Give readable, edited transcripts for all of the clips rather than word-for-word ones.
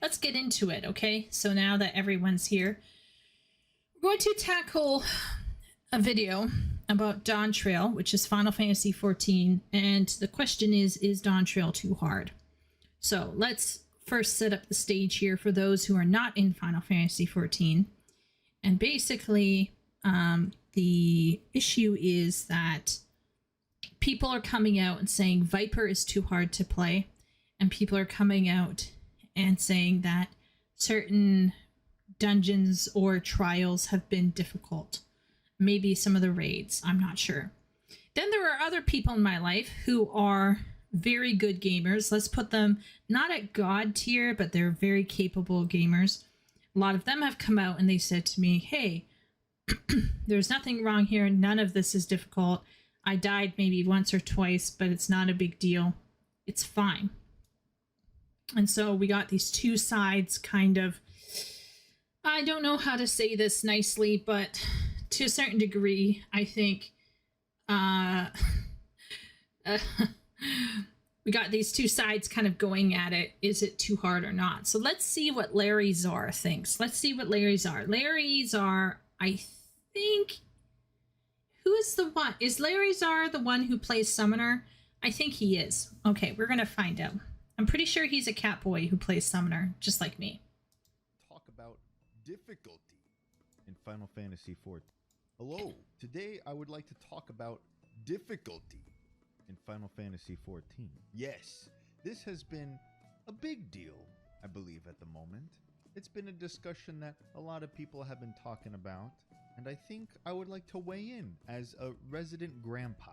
let's get into it, okay? So now that everyone's here, we're going to tackle a video about Dawntrail, which is Final Fantasy XIV, and the question is Dawntrail too hard? So let's first set up the stage here for those who are not in Final Fantasy XIV. And basically, the issue is that people are coming out and saying Viper is too hard to play, and people are coming out and saying that certain dungeons or trials have been difficult. Maybe some of the raids, I'm not sure. Then there are other people in my life who are very good gamers. Let's put them not at God tier, but they're very capable gamers. A lot of them have come out and they said to me, hey, there's nothing wrong here. None of this is difficult. I died maybe once or twice, but it's not a big deal. It's fine. And so we got these two sides kind of, I don't know how to say this nicely, but to a certain degree, I think we got these two sides kind of going at it. Is it too hard or not? So let's see what Larryzaur thinks. Let's see what Larryzaur, I think, who is the one? Is Larryzaur the one who plays Summoner? I think he is. Okay, we're going to find out. I'm pretty sure he's a cat boy who plays Summoner, just like me. Talk about difficulty in Final Fantasy XIV. Hello, today I would like to talk about difficulty in Final Fantasy XIV. Yes, this has been a big deal, I believe, at the moment. It's been a discussion that a lot of people have been talking about, and I think I would like to weigh in as a resident grandpa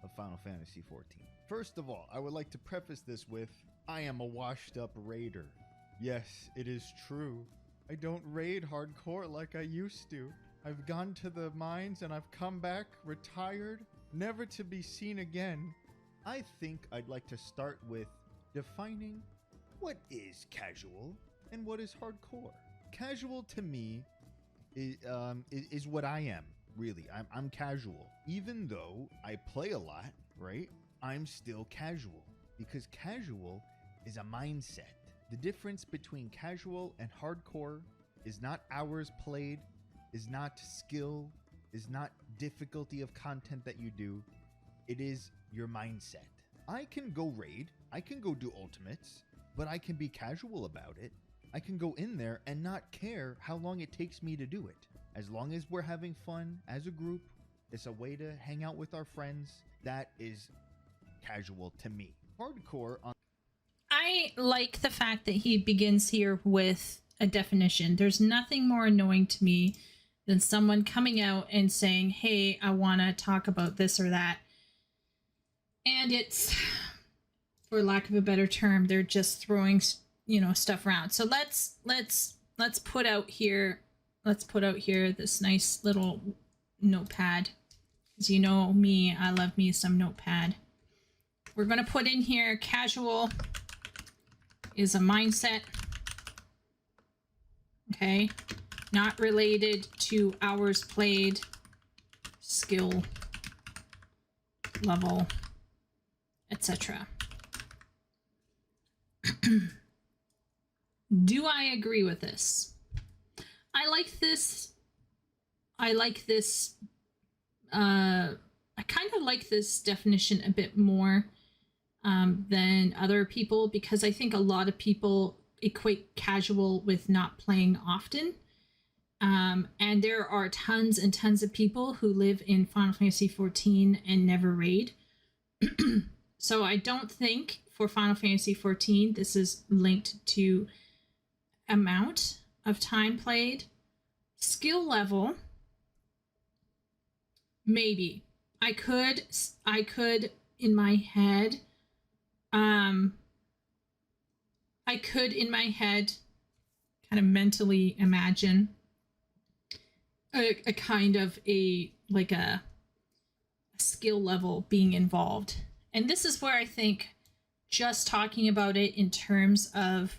of Final Fantasy XIV. First of all, I would like to preface this with, I am a washed up raider. Yes, it is true. I don't raid hardcore like I used to. I've gone to the mines and I've come back, retired, never to be seen again. I think I'd like to start with defining what is casual and what is hardcore. Casual to me is what I am, really. I'm casual. Even though I play a lot, right? I'm still casual because casual is a mindset. The difference between casual and hardcore is not hours played, is not skill, is not difficulty of content that you do. It is your mindset. I can go raid, I can go do ultimates, but I can be casual about it. I can go in there and not care how long it takes me to do it. As long as we're having fun as a group, it's a way to hang out with our friends. That is casual to me. Hardcore on... I like the fact that he begins here with a definition. There's nothing more annoying to me than someone coming out and saying, hey, I want to talk about this or that. And it's, for lack of a better term, they're just throwing, stuff around. So let's put out here, this nice little notepad. As you know me, I love me some notepad. We're going to put in here, casual is a mindset. Okay. Not related to hours played, skill level, etc. Do I agree with this? I like this. I kind of like this definition a bit more than other people, because I think a lot of people equate casual with not playing often. And there are tons and tons of people who live in Final Fantasy XIV and never raid. So I don't think for Final Fantasy XIV, this is linked to amount of time played. Skill level, maybe. I could in my head, kind of mentally imagine a kind of a skill level being involved. And this is where I think just talking about it in terms of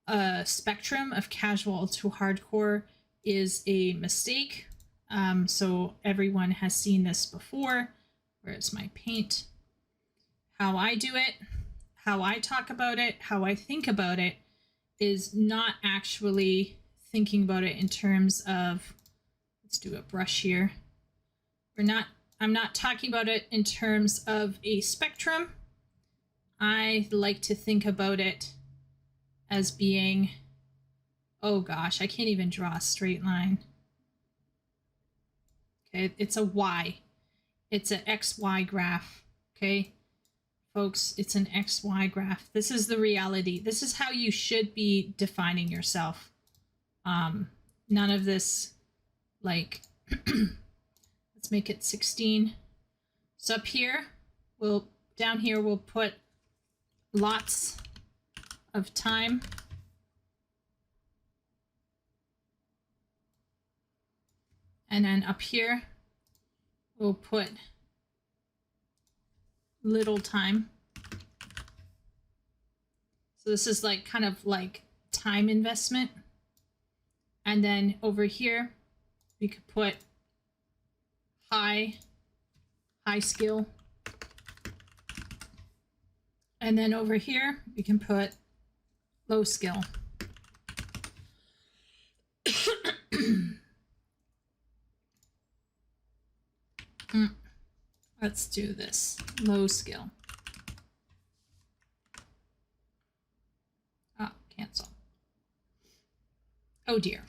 a spectrum of casual to hardcore is a mistake. So everyone has seen this before. Where's my paint? How I do it, how I talk about it, how I think about it is not actually thinking about it in terms of, let's do a brush here. I'm not talking about it in terms of a spectrum. I like to think about it as being, oh gosh, I can't even draw a straight line. Okay, it's a Y. It's an XY graph. Okay, folks, it's an XY graph. This is the reality. This is how you should be defining yourself. None of this, like, let's make it 16. So up here, down here, we'll put lots of time. And then up here, we'll put little time. So this is like kind of like time investment. And then over here, we could put high skill. And then over here, we can put low skill. Let's do this. Low skill. Ah, cancel. Oh dear.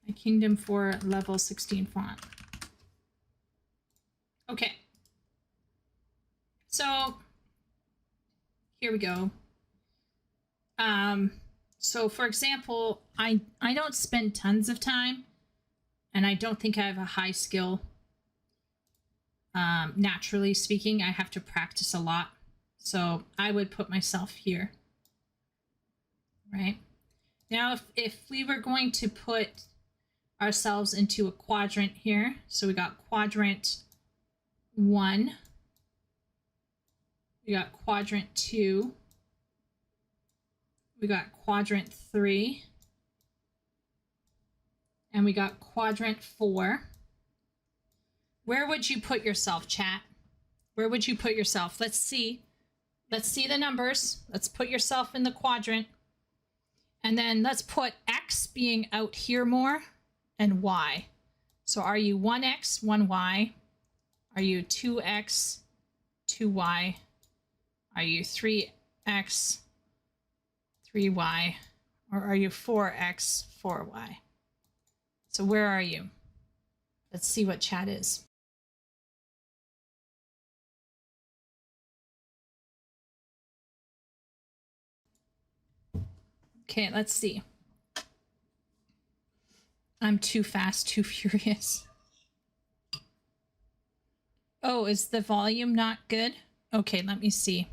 My Kingdom 4 level 16 font. Okay. So here we go. So for example, I don't spend tons of time, and I don't think I have a high skill. Naturally speaking, I have to practice a lot. So I would put myself here. Right? Now, if we were going to put ourselves into a quadrant here, so we got quadrant 1, we got quadrant 2, we got quadrant 3, and we got quadrant 4. Where would you put yourself, chat? Where would you put yourself? Let's see. Let's see the numbers. Let's put yourself in the quadrant. And then let's put X being out here more and Y. So are you 1X, 1Y? Are you 2X, 2Y? Are you 3X, 3Y? Or are you 4X, 4Y? So where are you? Let's see what chat is. Okay, let's see. I'm too fast, too furious. Oh, is the volume not good? Okay, let me see.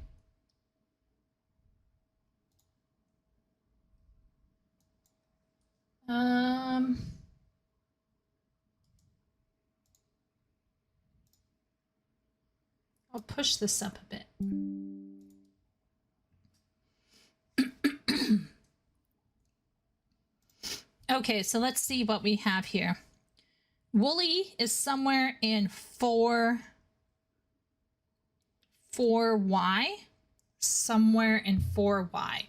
I'll push this up a bit. Okay, so let's see what we have here. Woolly is somewhere in 4Y, somewhere in 4Y.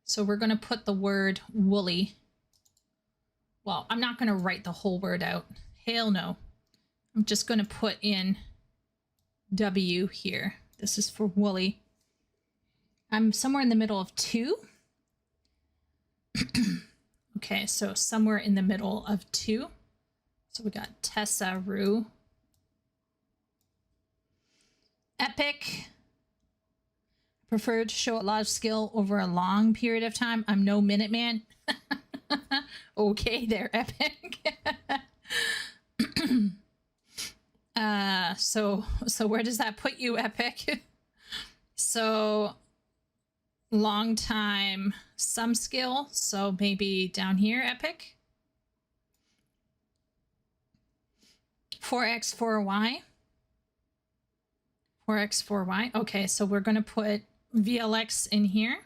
So we're going to put the word woolly. Well, I'm not going to write the whole word out. Hell no. I'm just going to put in W here. This is for woolly. I'm somewhere in the middle of 2. Okay, so somewhere in the middle of 2. So we got Tessa Rue. Epic. Prefer to show a lot of skill over a long period of time. I'm no Minuteman. Okay, there, Epic. So where does that put you, Epic? So long time, some skill. So maybe down here, Epic. 4X, 4Y. 4X, 4Y. Okay, so we're going to put VLX in here.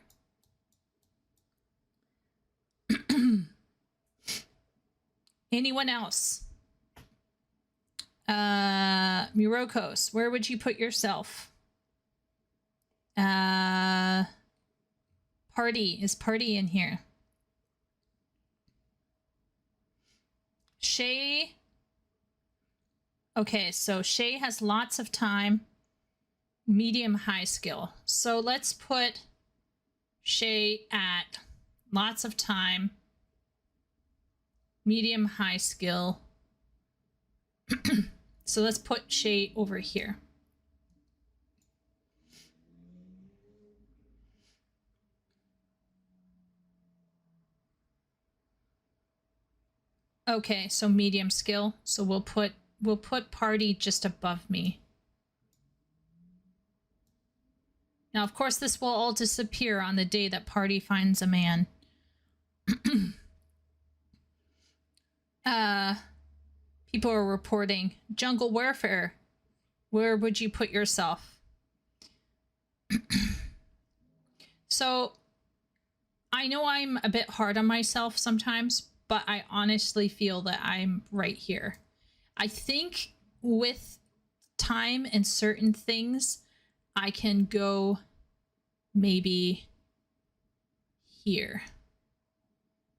Anyone else? Murokos, where would you put yourself? Party. Is Party in here? Shay. Okay, so Shay has lots of time. Medium high skill. So let's put Shay at lots of time. Medium high skill. So let's put Shay over here. Okay, so medium skill. So we'll put Party just above me. Now, of course, this will all disappear on the day that Party finds a man. People are reporting jungle warfare. Where would you put yourself? So, I know I'm a bit hard on myself sometimes, but I honestly feel that I'm right here. I think with time and certain things, I can go maybe here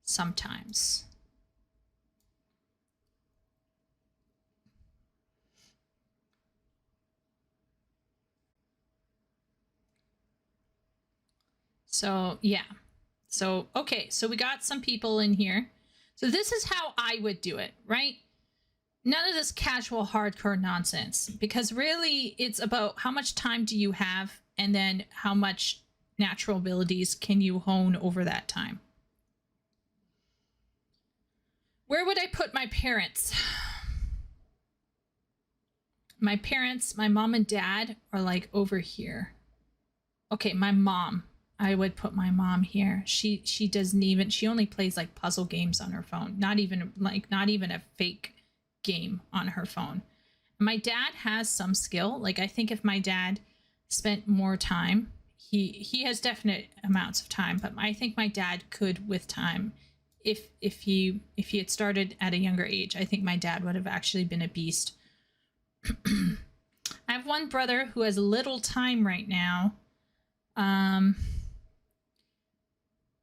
sometimes. So, yeah. So, okay, so we got some people in here. So this is how I would do it, right? None of this casual hardcore nonsense, because really it's about how much time do you have and then how much natural abilities can you hone over that time. Where would I put my parents? My parents, my mom and dad are like over here. Okay, my mom. I would put my mom here. She doesn't even, she only plays like puzzle games on her phone. Not even a fake game on her phone. My dad has some skill. Like, I think if my dad spent more time, he has definite amounts of time, but I think my dad could, with time, if he had started at a younger age, I think my dad would have actually been a beast. I have one brother who has little time right now.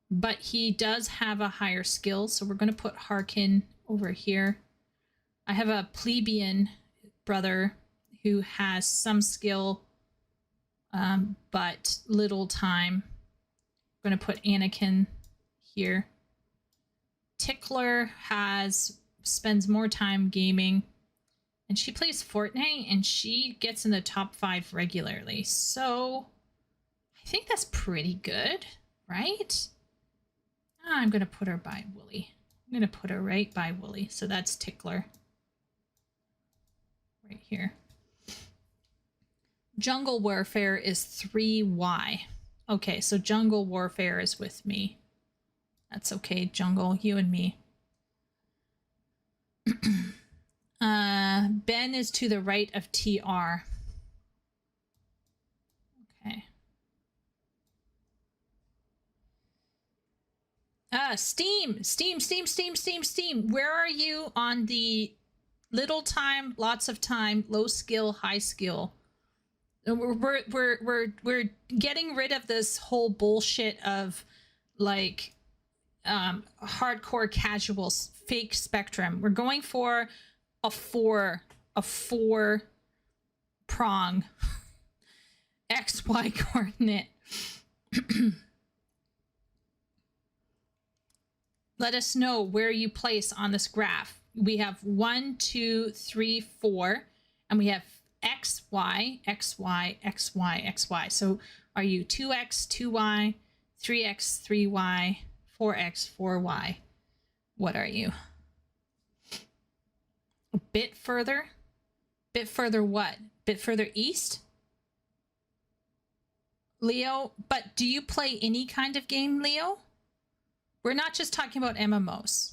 But he does have a higher skill, so we're going to put Harkin over here. I have a plebeian brother who has some skill, but little time. I'm going to put Anakin here. Tickler spends more time gaming, and she plays Fortnite, and she gets in the top 5 regularly. So I think that's pretty good, right? I'm going to put her by Wooly. I'm going to put her right by Wooly. So that's Tickler. Right here. Jungle Warfare is 3Y. Okay, so Jungle Warfare is with me. That's okay, Jungle, you and me. Ben is to the right of TR. Okay. Steam. Where are you on the little time, lots of time, low skill, high skill? We're getting rid of this whole bullshit of like hardcore casual fake spectrum. We're going for a four prong XY coordinate. Let us know where you place on this graph. We have 1, 2, 3, 4, and we have X, Y, X, Y, X, Y, X, Y. So are you 2X, 2Y, 3X, 3Y, 4X, 4Y? What are you? A bit further? Bit further what? Bit further east? Leo, but do you play any kind of game, Leo? We're not just talking about MMOs.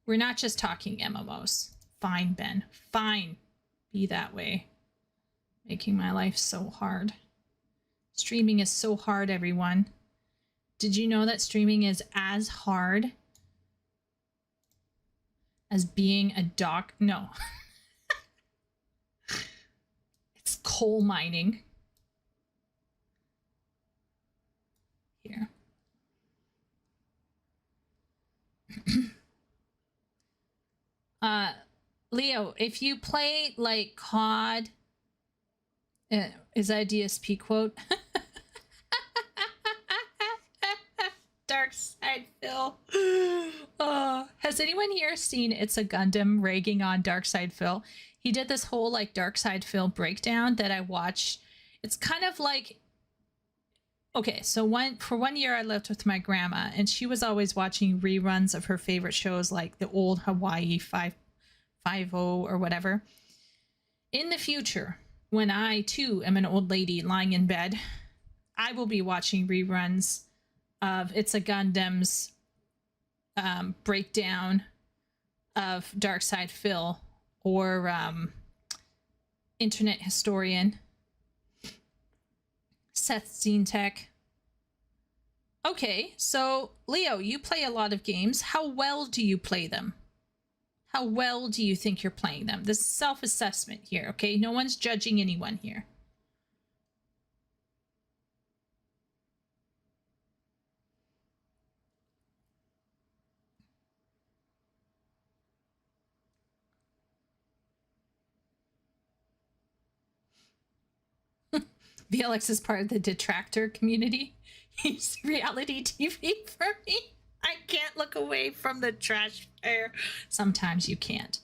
We're not just talking MMOs. Fine, Ben. Fine. Be that way. Making my life so hard. Streaming is so hard, everyone. Did you know that streaming is as hard as being a doc? No. It's coal mining. Leo, if you play like COD, is that a DSP quote? Dark Side Phil. Has anyone here seen It's a Gundam ragging on Dark Side Phil? He did this whole like Dark Side Phil breakdown that I watched. It's kind of like, okay, so for 1 year I lived with my grandma, and she was always watching reruns of her favorite shows like the old Hawaii 550 or whatever. In the future, when I too am an old lady lying in bed, I will be watching reruns of It's a Gundam's breakdown of Dark Side Phil, or Internet Historian Seth Zentek. Okay, so Leo, you play a lot of games. How well do you play them? How well do you think you're playing them? This is self-assessment here, okay? No one's judging anyone here. VLX is part of the detractor community. He's reality TV for me. I can't look away from the trash fire. Sometimes you can't.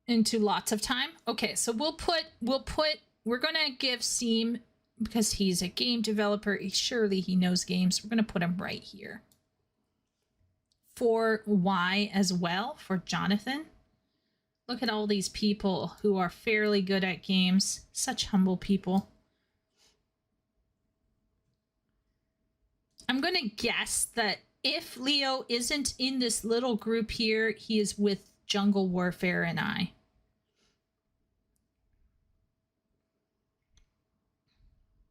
Into lots of time. Okay, so we're gonna give Seam, because he's a game developer, surely he knows games. We're gonna put him right here. For Y as well, for Jonathan. Look at all these people who are fairly good at games. Such humble people. I'm going to guess that if Leo isn't in this little group here, he is with Jungle Warfare and I.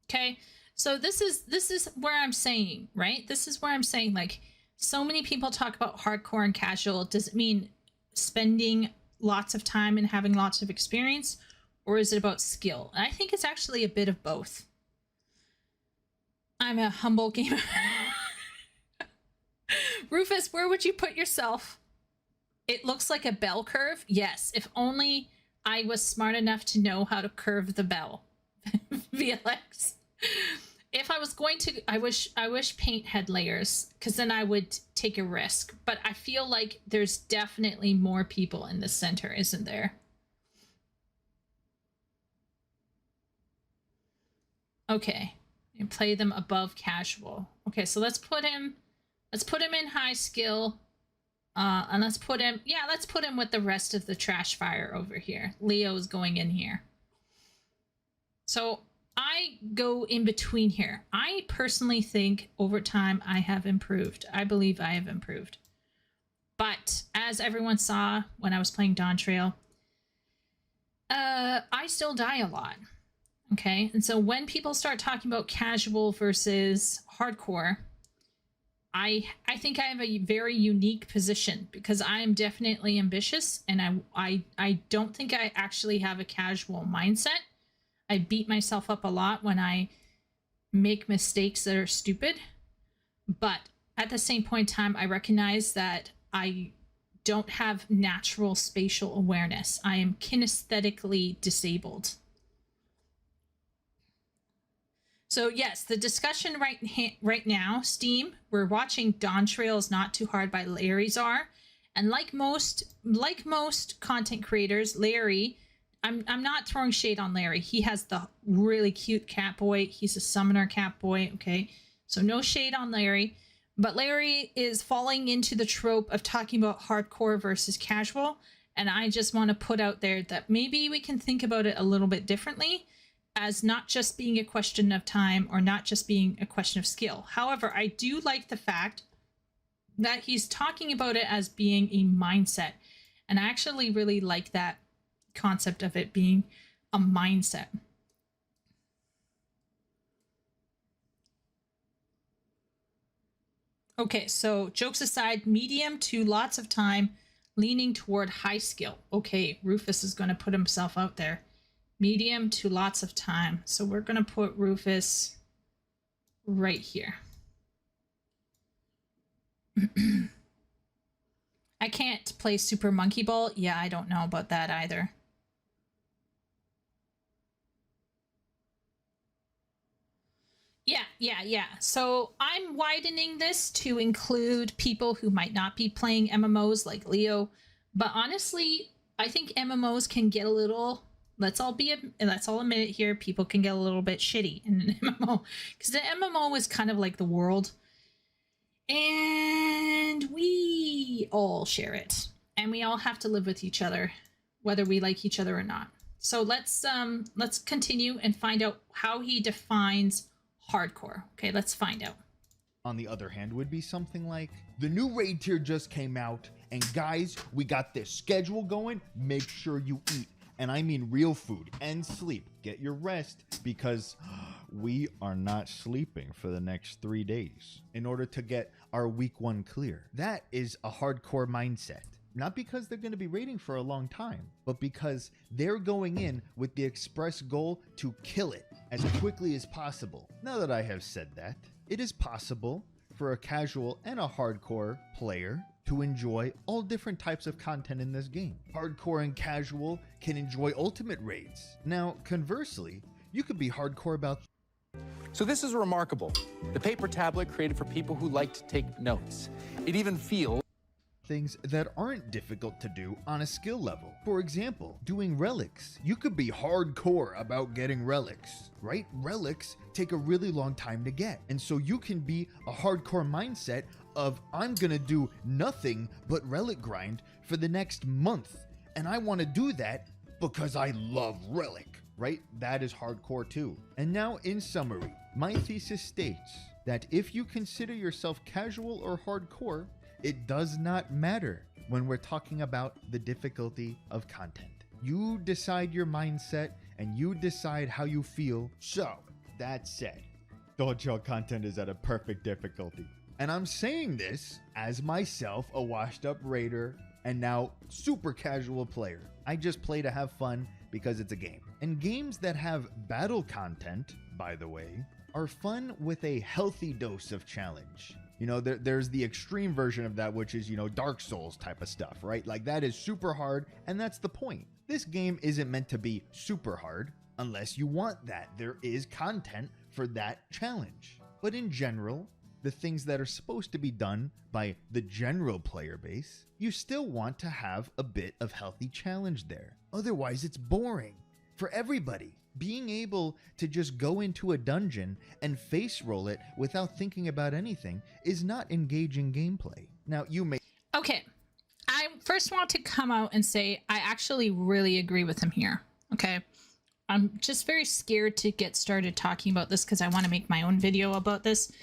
Okay, so this is where I'm saying, right? This is where I'm saying, like, so many people talk about hardcore and casual. Does it mean spending lots of time and having lots of experience, or is it about skill? And I think it's actually a bit of both. I'm a humble gamer. Rufus, where would you put yourself? It looks like a bell curve. Yes, if only I was smart enough to know how to curve the bell. VLX. If I was going to, I wish paint had layers, because then I would take a risk. But I feel like there's definitely more people in the center, isn't there? Okay, and play them above casual. Okay, so let's put him in high skill, and let's put him with the rest of the trash fire over here. Leo's going in here. So I go in between here. I personally think over time I have improved. I believe I have improved. But as everyone saw when I was playing Dawntrail, I still die a lot. Okay, and so when people start talking about casual versus hardcore, I think I have a very unique position, because I am definitely ambitious, and I don't think I actually have a casual mindset. I beat myself up a lot when I make mistakes that are stupid. But at the same point in time, I recognize that I don't have natural spatial awareness. I am kinesthetically disabled. So yes, the discussion right now, Steam, we're watching Dawntrail is Not Too Hard by Larryzaur. And like most content creators, Larry, I'm not throwing shade on Larry. He has the really cute cat boy. He's a summoner cat boy, okay? So no shade on Larry. But Larry is falling into the trope of talking about hardcore versus casual. And I just want to put out there that maybe we can think about it a little bit differently, as not just being a question of time or not just being a question of skill. However, I do like the fact that he's talking about it as being a mindset. And I actually really like that concept of it being a mindset. Okay, so jokes aside, medium to lots of time, leaning toward high skill. Okay, Rufus is going to put himself out there. Medium to lots of time. So we're going to put Rufus right here. I can't play Super Monkey Ball. Yeah, I don't know about that either. Yeah. So I'm widening this to include people who might not be playing MMOs like Leo. But honestly, I think MMOs can get a little, let's all admit it here, people can get a little bit shitty in an MMO. Because the MMO is kind of like the world. And we all share it. And we all have to live with each other, whether we like each other or not. So let's continue and find out how he defines hardcore. Okay, let's find out. On the other hand, would be something like, the new raid tier just came out, and guys, we got this schedule going, make sure you eat. And I mean real food and sleep. Get your rest, because we are not sleeping for the next 3 days in order to get our week 1 clear. That is a hardcore mindset. Not because they're going to be raiding for a long time, but because they're going in with the express goal to kill it as quickly as possible. Now that I have said that, it is possible for a casual and a hardcore player to enjoy all different types of content in this game. Hardcore and casual can enjoy ultimate raids. Now, conversely, you could be hardcore about... So this is remarkable. The paper tablet created for people who like to take notes. It even feels things that aren't difficult to do on a skill level. For example, doing relics. You could be hardcore about getting relics, right? Relics take a really long time to get. And so you can be a hardcore mindset of, I'm gonna do nothing but relic grind for the next month. And I wanna do that because I love relic, right? That is hardcore too. And now in summary, my thesis states that if you consider yourself casual or hardcore, it does not matter when we're talking about the difficulty of content. You decide your mindset and you decide how you feel. So, that said, Dawntrail content is at a perfect difficulty. And I'm saying this as myself, a washed up raider and now super casual player. I just play to have fun because it's a game. And games that have battle content, by the way, are fun with a healthy dose of challenge. You know, there's the extreme version of that, which is, you know, Dark Souls type of stuff, right? Like that is super hard, and that's the point. This game isn't meant to be super hard unless you want that. There is content for that challenge. But in general, the things that are supposed to be done by the general player base, you still want to have a bit of healthy challenge there. Otherwise, it's boring for everybody. Being able to just go into a dungeon and face roll it without thinking about anything is not engaging gameplay. Now, you may... Okay, I first want to come out and say I actually really agree with him here, okay? I'm just very scared to get started talking about this because I want to make my own video about this.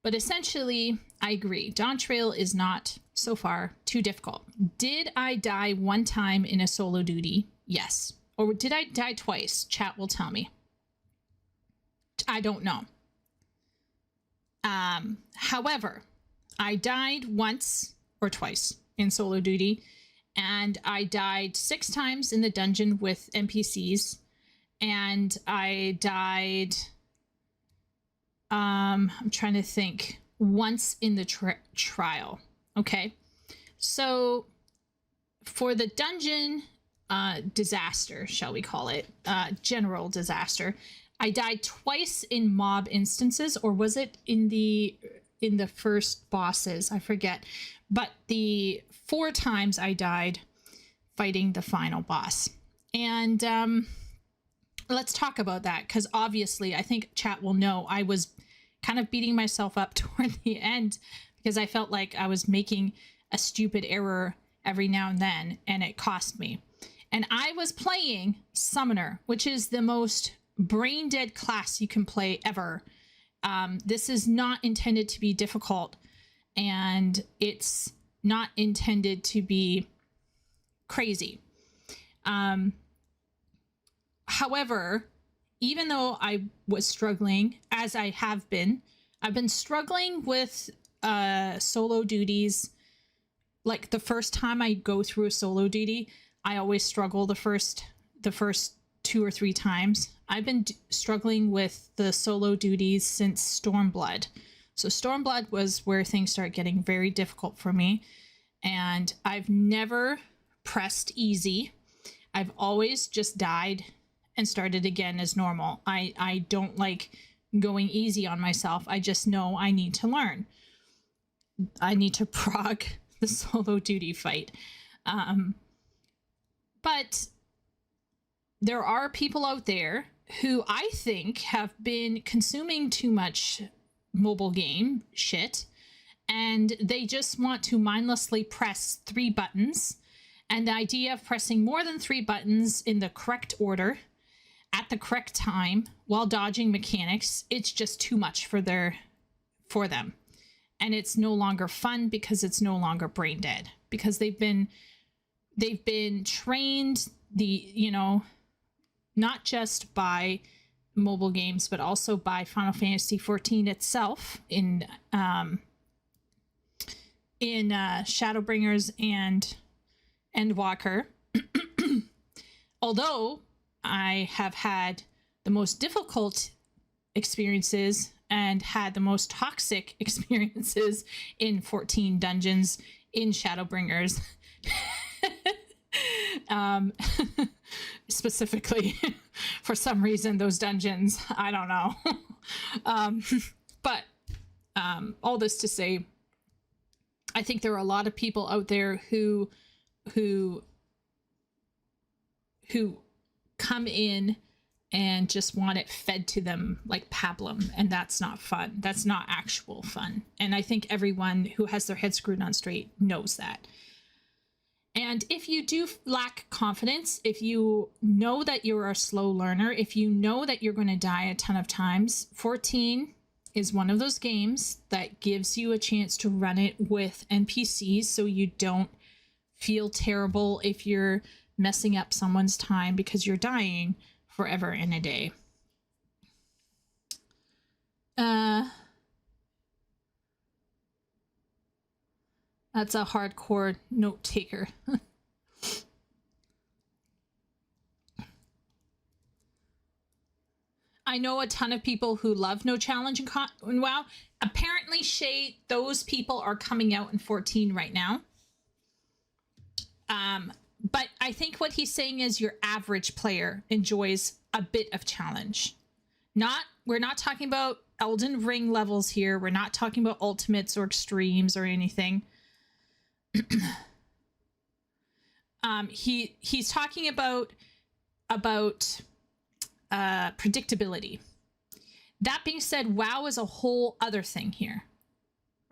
But essentially, I agree. Dawntrail is not, so far, too difficult. Did I die one time in a solo duty? Yes. Or did I die twice? Chat will tell me. I don't know. However, I died once or twice in solo duty, and I died 6 times in the dungeon with NPCs, and I died, I'm trying to think, once in the trial. Okay. So for the dungeon disaster, shall we call it, general disaster, I died twice in mob instances, or was it in the first bosses? I forget. But the 4 times I died fighting the final boss. And let's talk about that, because obviously I think chat will know I was kind of beating myself up toward the end because I felt like I was making a stupid error every now and then, and it cost me. And I was playing Summoner, which is the most brain dead class you can play ever. This is not intended to be difficult, and it's not intended to be crazy. However, even though I was struggling, as I have been, I've been struggling with solo duties. Like the first time I go through a solo duty, I always struggle the first 2 or 3 times. I've been struggling with the solo duties since Stormblood. So Stormblood was where things started getting very difficult for me. And I've never pressed easy. I've always just died and started again as normal. I don't like going easy on myself. I just know I need to learn. I need to prog the solo duty fight. But there are people out there who I think have been consuming too much mobile game shit, and they just want to mindlessly press 3 buttons. And the idea of pressing more than 3 buttons in the correct order at the correct time while dodging mechanics, it's just too much for them. And it's no longer fun because it's no longer brain dead, because they've been trained, not just by mobile games, but also by Final Fantasy XIV itself in Shadowbringers and Endwalker. Although I have had the most difficult experiences and had the most toxic experiences in 14 dungeons in Shadowbringers. Specifically, for some reason, those dungeons, I don't know. But all this to say, I think there are a lot of people out there who come in and just want it fed to them like pablum, and that's not fun. That's not actual fun. And I think everyone who has their head screwed on straight knows that. And if you do lack confidence, if you know that you're a slow learner, if you know that you're going to die a ton of times, 14 is one of those games that gives you a chance to run it with NPCs so you don't feel terrible if you're messing up someone's time because you're dying forever in a day. That's a hardcore note taker. I know a ton of people who love no challenge in WoW. Apparently, Shay, those people are coming out in 14 right now. But I think what he's saying is your average player enjoys a bit of challenge. We're not talking about Elden Ring levels here. We're not talking about ultimates or extremes or anything. He's talking about predictability. That being said, WoW is a whole other thing here,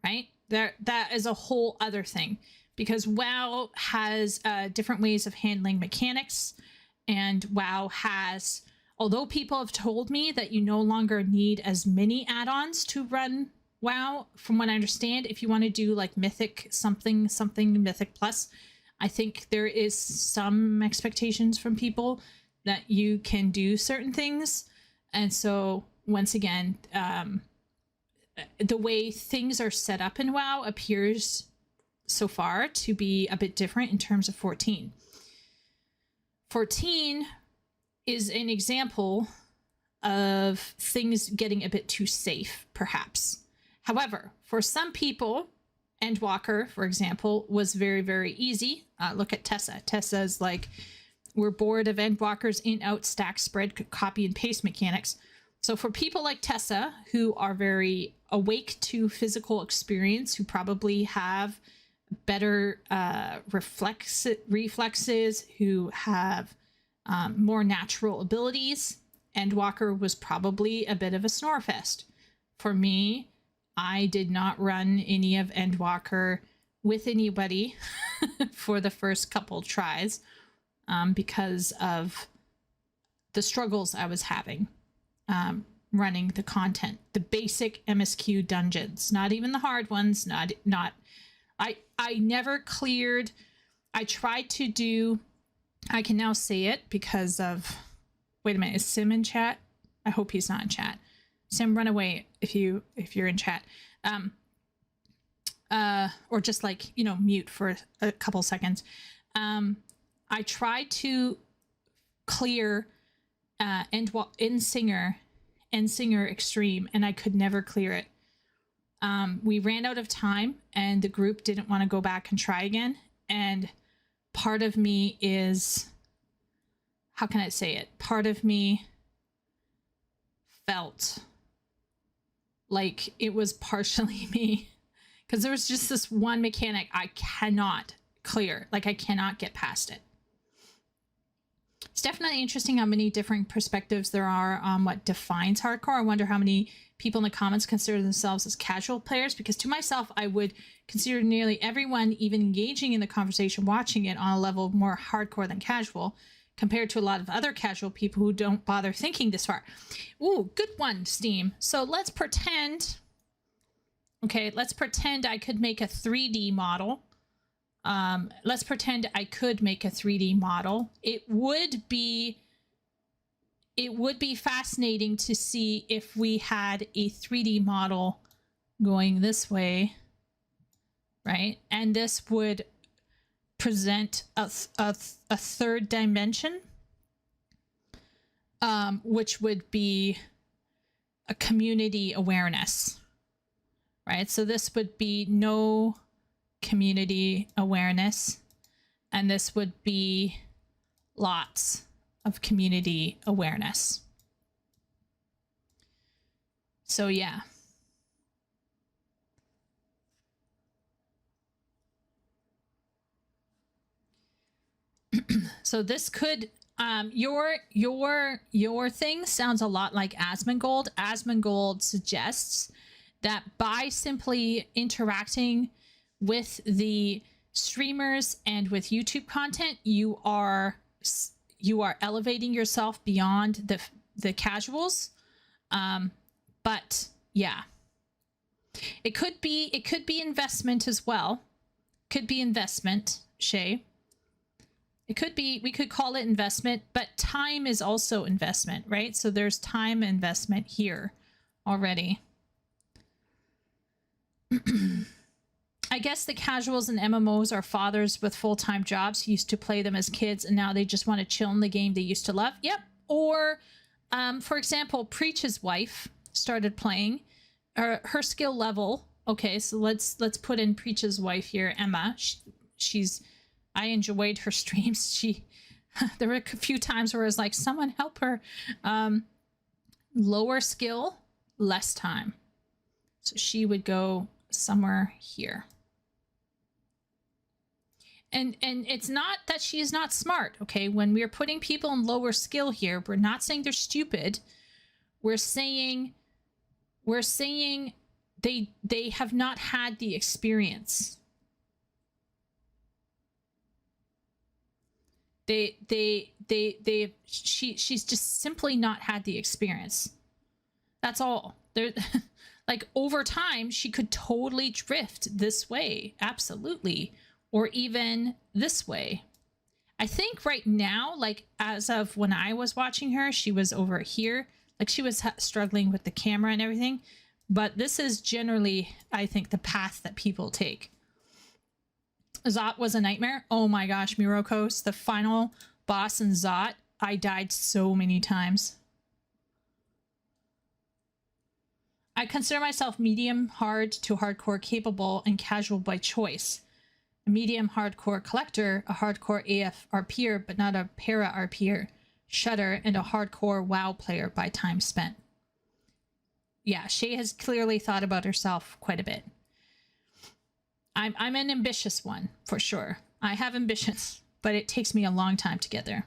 right? That is a whole other thing, because WoW has different ways of handling mechanics, and WoW has, although people have told me that you no longer need as many add-ons to run WoW, from what I understand, if you want to do like Mythic something Mythic Plus, I think there is some expectations from people that you can do certain things. And so once again, the way things are set up in WoW appears so far to be a bit different in terms of 14. 14 is an example of things getting a bit too safe, perhaps. However, for some people, Endwalker, for example, was very, very easy. Look at Tessa. Tessa's like, we're bored of Endwalker's in-out stack spread copy and paste mechanics. So for people like Tessa, who are very awake to physical experience, who probably have better reflexes, who have more natural abilities, Endwalker was probably a bit of a snorefest. For me, I did not run any of Endwalker with anybody for the first couple tries because of the struggles I was having running the content, the basic MSQ dungeons, not even the hard ones. I never cleared. I tried to do. I can now say it because of. Wait a minute, is Sim in chat? I hope he's not in chat. Sim, run away if you're in chat. Or just like, mute for a couple seconds. I tried to clear Endsinger Extreme, and I could never clear it. We ran out of time and the group didn't want to go back and try again. And part of me is, how can I say it? Part of me felt like it was partially me, because there was just this one mechanic I cannot clear. Like, I cannot get past it. It's definitely interesting how many different perspectives there are on what defines hardcore. I wonder how many people in the comments consider themselves as casual players, because to myself, I would consider nearly everyone even engaging in the conversation, watching it, on a level more hardcore than casual, compared to a lot of other casual people who don't bother thinking this far. Ooh, good one, Steam. So let's pretend, okay, let's pretend I could make a 3D model. Let's pretend I could make a 3D model. It would be fascinating to see if we had a 3D model going this way, right? And this would present a third dimension, which would be a community awareness, right? So this would be no community awareness, and this would be lots of community awareness. So yeah. So this could, your thing sounds a lot like Asmongold. Asmongold suggests that by simply interacting with the streamers and with YouTube content, you are elevating yourself beyond the casuals. But yeah, it could be investment as well. Could be investment, Shay. It could be, we could call it investment, but time is also investment, right? So there's time investment here already. I guess the casuals and MMOs are fathers with full-time jobs who used to play them as kids, and now they just want to chill in the game they used to love. Yep. Or, for example, Preach's wife started playing. Her skill level. Okay, so let's put in Preach's wife here, Emma. She's. I enjoyed her streams. There were a few times where I was like, someone help her. Lower skill, less time. So she would go somewhere here. And it's not that she is not smart, okay? When we're putting people in lower skill here, we're not saying they're stupid. We're saying they have not had the experience. She's just simply not had the experience. That's all. There, like, over time, she could totally drift this way. Absolutely. Or even this way. I think right now, like, as of when I was watching her, she was over here. Like, she was struggling with the camera and everything. But this is generally, I think, the path that people take. Zot was a nightmare. Oh my gosh, Mirokos, the final boss in Zot, I died so many times. I consider myself medium hard to hardcore capable and casual by choice. A medium hardcore collector, a hardcore AF RPer, but not a para RPer, Shudder, and a hardcore WoW player by time spent. Yeah, Shay has clearly thought about herself quite a bit. I'm an ambitious one, for sure. I have ambitions, but it takes me a long time to get there.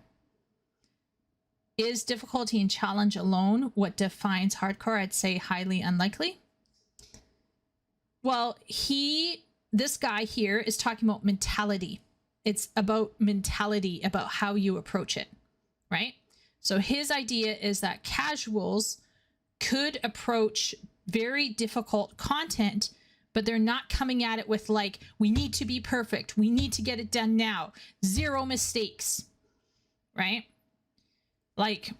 Is difficulty and challenge alone what defines hardcore? I'd say highly unlikely. Well, this guy here is talking about mentality. It's about mentality, about how you approach it, right? So his idea is that casuals could approach very difficult content, but they're not coming at it with like, we need to be perfect. We need to get it done now. 0 mistakes, right? Like,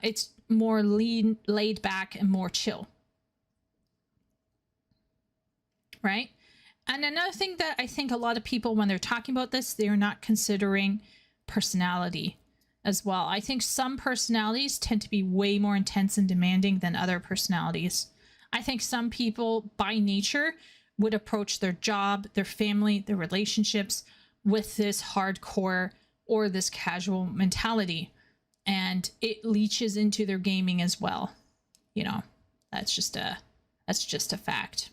it's more laid back and more chill, right? And another thing that I think a lot of people, when they're talking about this, they're not considering personality as well. I think some personalities tend to be way more intense and demanding than other personalities. I think some people by nature would approach their job, their family, their relationships with this hardcore or this casual mentality, and it leaches into their gaming as well. You know, that's just a fact.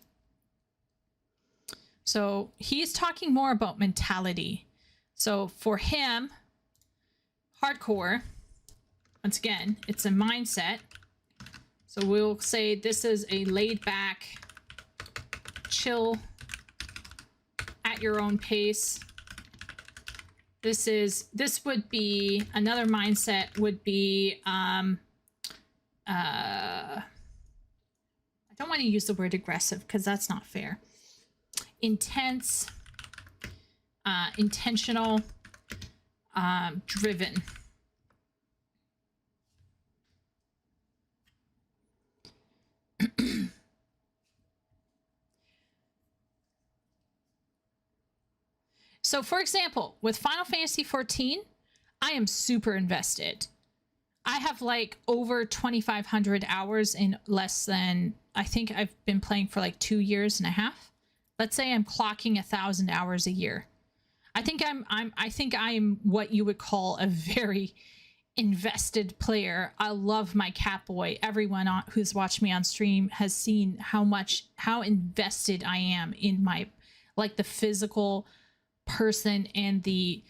So he's talking more about mentality. So for him, hardcore, once again, it's a mindset. So we'll say this is a laid back, chill, at your own pace. This would be another mindset would be I don't want to use the word aggressive because that's not fair. Intense, intentional, driven. So for example, with Final Fantasy XIV, I am super invested. I have like over 2,500 hours in less than, I think I've been playing for like 2.5 years. Let's say I'm clocking 1,000 hours a year. I think I'm what you would call a very invested player. I love my Catboy. Everyone who's watched me on stream has seen how invested I am in my, like, the physical person and the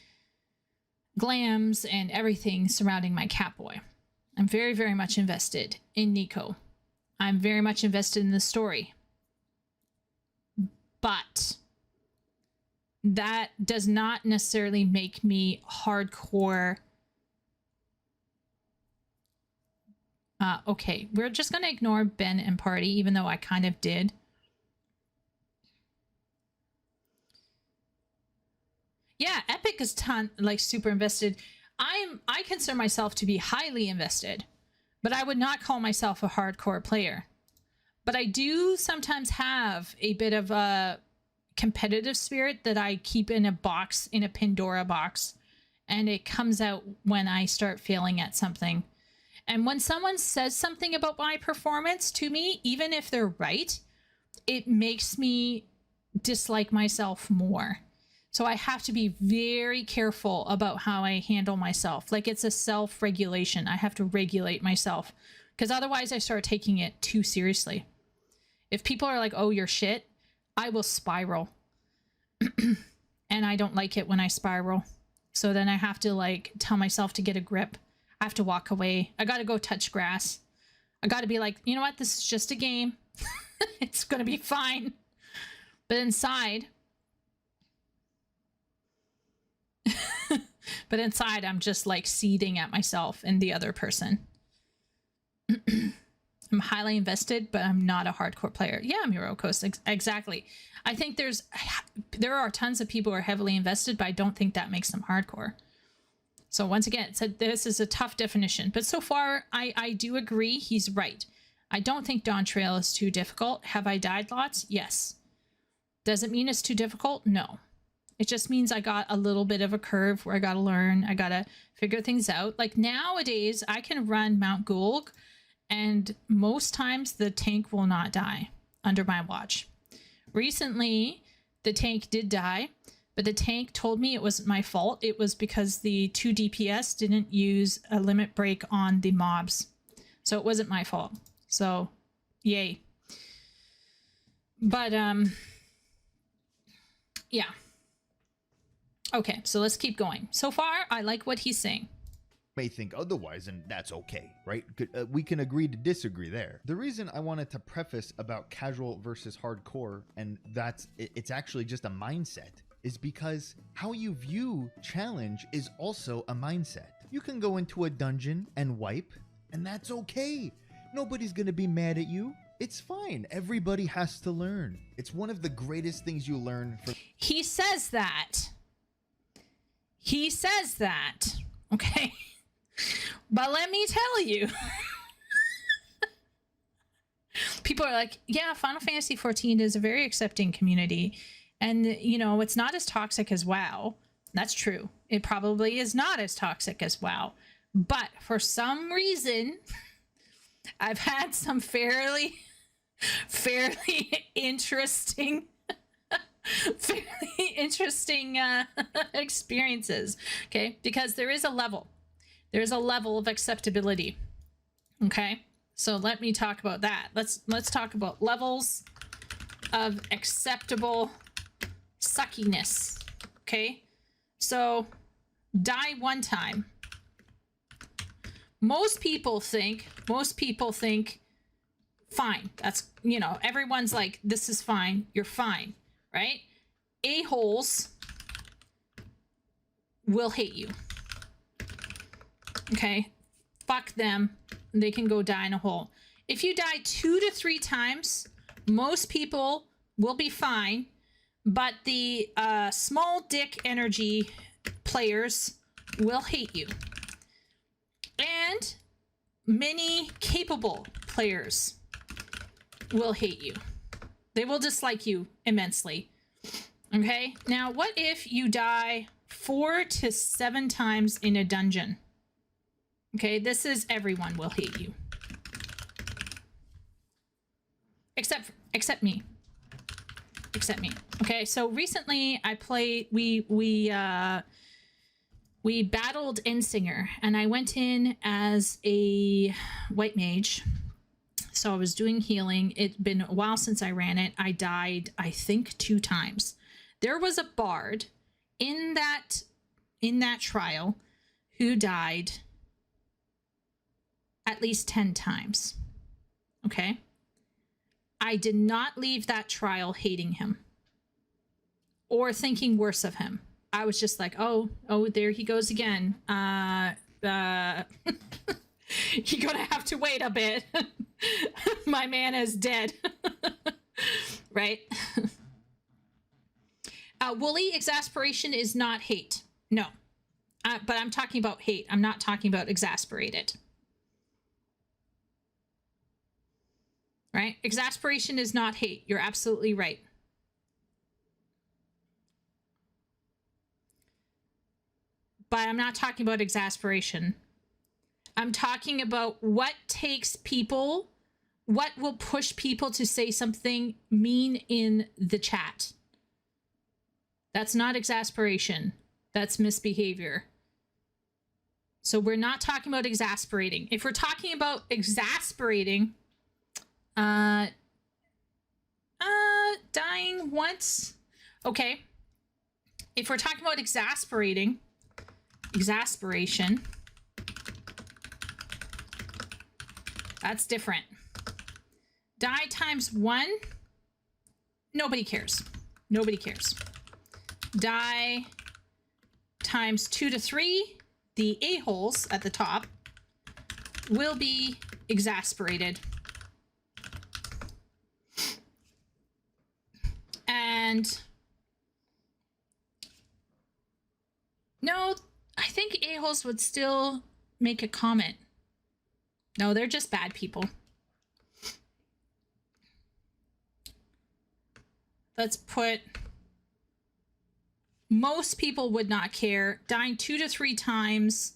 glams and everything surrounding my Catboy. I'm very, very much invested in Nico. I'm very much invested in the story. But that does not necessarily make me hardcore. Okay, we're just going to ignore Ben and Party, even though I kind of did. Yeah, Epic is super invested. I consider myself to be highly invested, but I would not call myself a hardcore player. But I do sometimes have a bit of a competitive spirit that I keep in a box, in a Pandora box, and it comes out when I start failing at something. And when someone says something about my performance to me, even if they're right, it makes me dislike myself more. So I have to be very careful about how I handle myself. Like, it's a self-regulation. I have to regulate myself, because otherwise I start taking it too seriously. If people are like, oh, you're shit, I will spiral. And I don't like it when I spiral. So then I have to, like, tell myself to get a grip. I have to walk away. I got to go touch grass. I got to be like, you know what? This is just a game. It's going to be fine. But inside... but inside, I'm just, like, seething at myself and the other person. I'm highly invested, but I'm not a hardcore player. Yeah, Miro Coast, exactly. I think there are tons of people who are heavily invested, but I don't think that makes them hardcore. So once again, this is a tough definition, but so far I do agree he's right. I don't think Dawntrail is too difficult. Have I died lots? Yes. Does it mean it's too difficult? No. It just means I got a little bit of a curve where I got to learn. I got to figure things out. Like, nowadays, I can run Mount Gulg, and most times the tank will not die under my watch. Recently, the tank did die, but the tank told me it wasn't my fault. It was because the 2 DPS didn't use a limit break on the mobs. So it wasn't my fault. So, yay. But, yeah. Okay, so let's keep going. So far, I like what he's saying. May think otherwise, and that's okay, right? We can agree to disagree there. The reason I wanted to preface about casual versus hardcore, and it's actually just a mindset, is because how you view challenge is also a mindset. You can go into a dungeon and wipe, and that's okay. Nobody's gonna be mad at you. It's fine. Everybody has to learn. It's one of the greatest things you learn from... He says that. He says that. Okay. But let me tell you. People are like, yeah, Final Fantasy XIV is a very accepting community. And, you know, it's not as toxic as WoW. That's true. It probably is not as toxic as WoW. But for some reason, I've had some fairly fairly interesting fairly interesting experiences, okay? Because there's a level of acceptability, okay? So let me talk about that. Let's talk about levels of acceptable suckiness, okay? So die one time. Most people think fine. That's, you know, everyone's like, this is fine. You're fine, right? A-holes will hate you. Okay? Fuck them. They can go die in a hole. If you die 2 to 3 times, most people will be fine, but the small dick energy players will hate you. And many capable players will hate you. They will dislike you immensely. Okay? Now, what if you die 4 to 7 times in a dungeon? Okay, this is everyone will hate you. Except me. Except me. Okay, so recently I played, we battled Endsinger, and I went in as a white mage. So I was doing healing. It's been a while since I ran it. I died, I think, 2 times. There was a bard in that trial who died at least 10 times. Okay? I did not leave that trial hating him or thinking worse of him. I was just like, oh, there he goes again. You're gonna have to wait a bit. My man is dead. Right? Woolly exasperation is not hate. No. But I'm talking about hate. I'm not talking about exasperated. Right? Exasperation is not hate. You're absolutely right. But I'm not talking about exasperation. I'm talking about what will push people to say something mean in the chat. That's not exasperation. That's misbehavior. So we're not talking about exasperating. If we're talking about exasperating, dying once. Okay. If we're talking about exasperation, that's different. Die times 1, nobody cares. Nobody cares. Die times 2 to 3, the a-holes at the top will be exasperated. And no, I think a-holes would still make a comment. No, they're just bad people. Let's put... Most people would not care. Dying 2 to 3 times.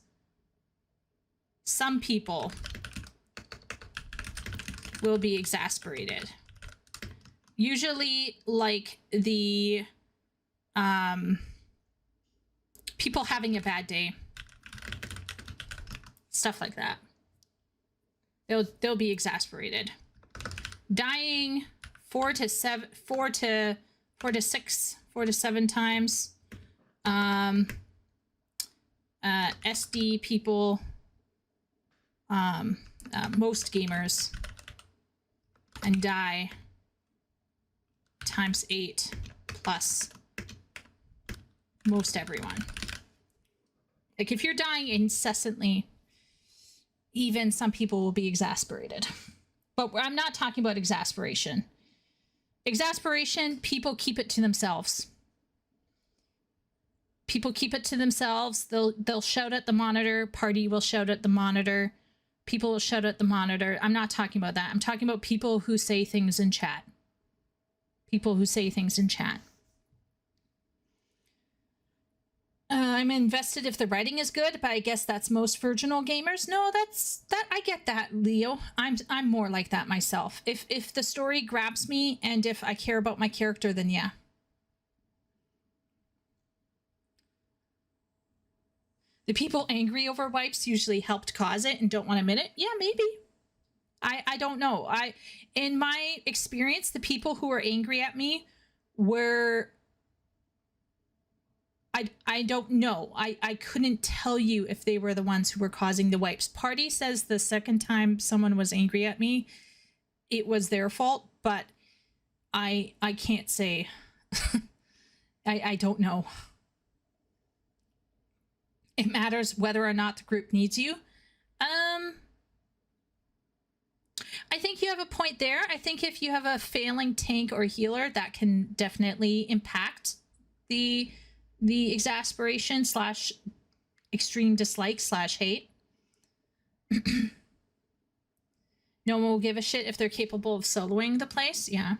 Some people will be exasperated. Usually, like, the people having a bad day. Stuff like that. They'll be exasperated. Dying 4 to 7 times. SD people, most gamers, and die times 8 plus most everyone. Like, if you're dying incessantly, even some people will be exasperated. But I'm not talking about exasperation. Exasperation, people keep it to themselves. People keep it to themselves. They'll shout at the monitor. Party will shout at the monitor. People will shout at the monitor. I'm not talking about that. I'm talking about people who say things in chat. People who say things in chat. I'm invested if the writing is good, but I guess that's most virginal gamers. No, that I get that, Leo. I'm more like that myself. If the story grabs me and if I care about my character, then yeah. The people angry over wipes usually helped cause it and don't want to admit it. Yeah, maybe. I don't know. In my experience, the people who were angry at me were, I don't know. I couldn't tell you if they were the ones who were causing the wipes. Party says the second time someone was angry at me, it was their fault, but I can't say. I don't know. It matters whether or not the group needs you. I think you have a point there. I think if you have a failing tank or healer, that can definitely impact the exasperation slash extreme dislike slash hate. No one will give a shit if they're capable of soloing the place. Yeah.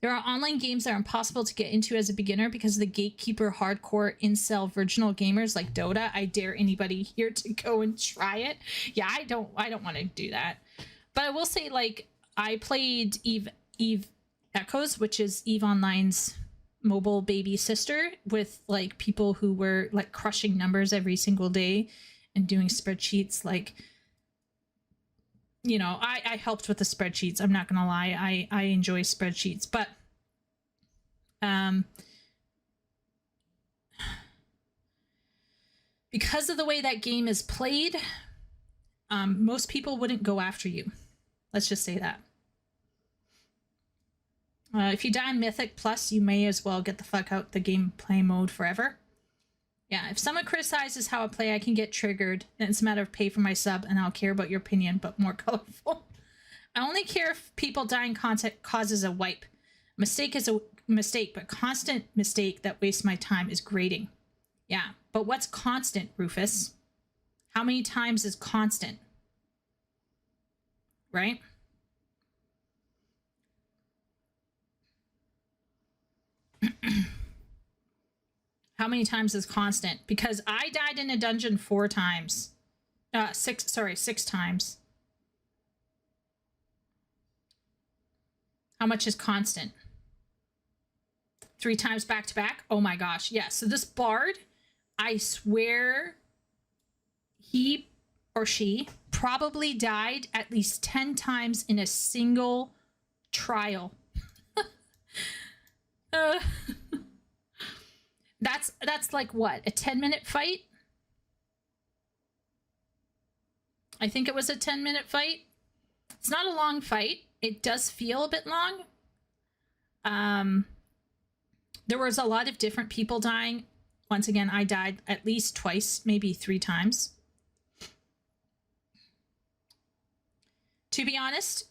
There are online games that are impossible to get into as a beginner because of the gatekeeper hardcore incel virginal gamers like Dota. I dare anybody here to go and try it. Yeah, I don't want to do that. But I will say, like, I played Eve Echoes, which is Eve Online's mobile baby sister, with like people who were like crushing numbers every single day and doing spreadsheets. Like, you know, I helped with the spreadsheets. I'm not gonna lie, I enjoy spreadsheets, but because of the way that game is played, most people wouldn't go after you. Let's just say that. If you die in Mythic Plus, you may as well get the fuck out the gameplay mode forever. Yeah, if someone criticizes how I play, I can get triggered. Then it's a matter of pay for my sub, and I'll care about your opinion, but more colorful. I only care if people die in content causes a wipe. Mistake is a mistake, but constant mistake that wastes my time is grating. Yeah, but what's constant, Rufus? How many times is constant? Right? How many times is constant? Because I died in a dungeon 4 times. 6 times. How much is constant? 3 times back to back? Oh my gosh. Yeah, so this bard, I swear he or she probably died at least 10 times in a single trial. That's like what, a 10-minute fight? I think it was a 10-minute fight. It's not a long fight. It does feel a bit long. There was a lot of different people dying. Once again, I died at least twice, maybe 3 times. To be honest,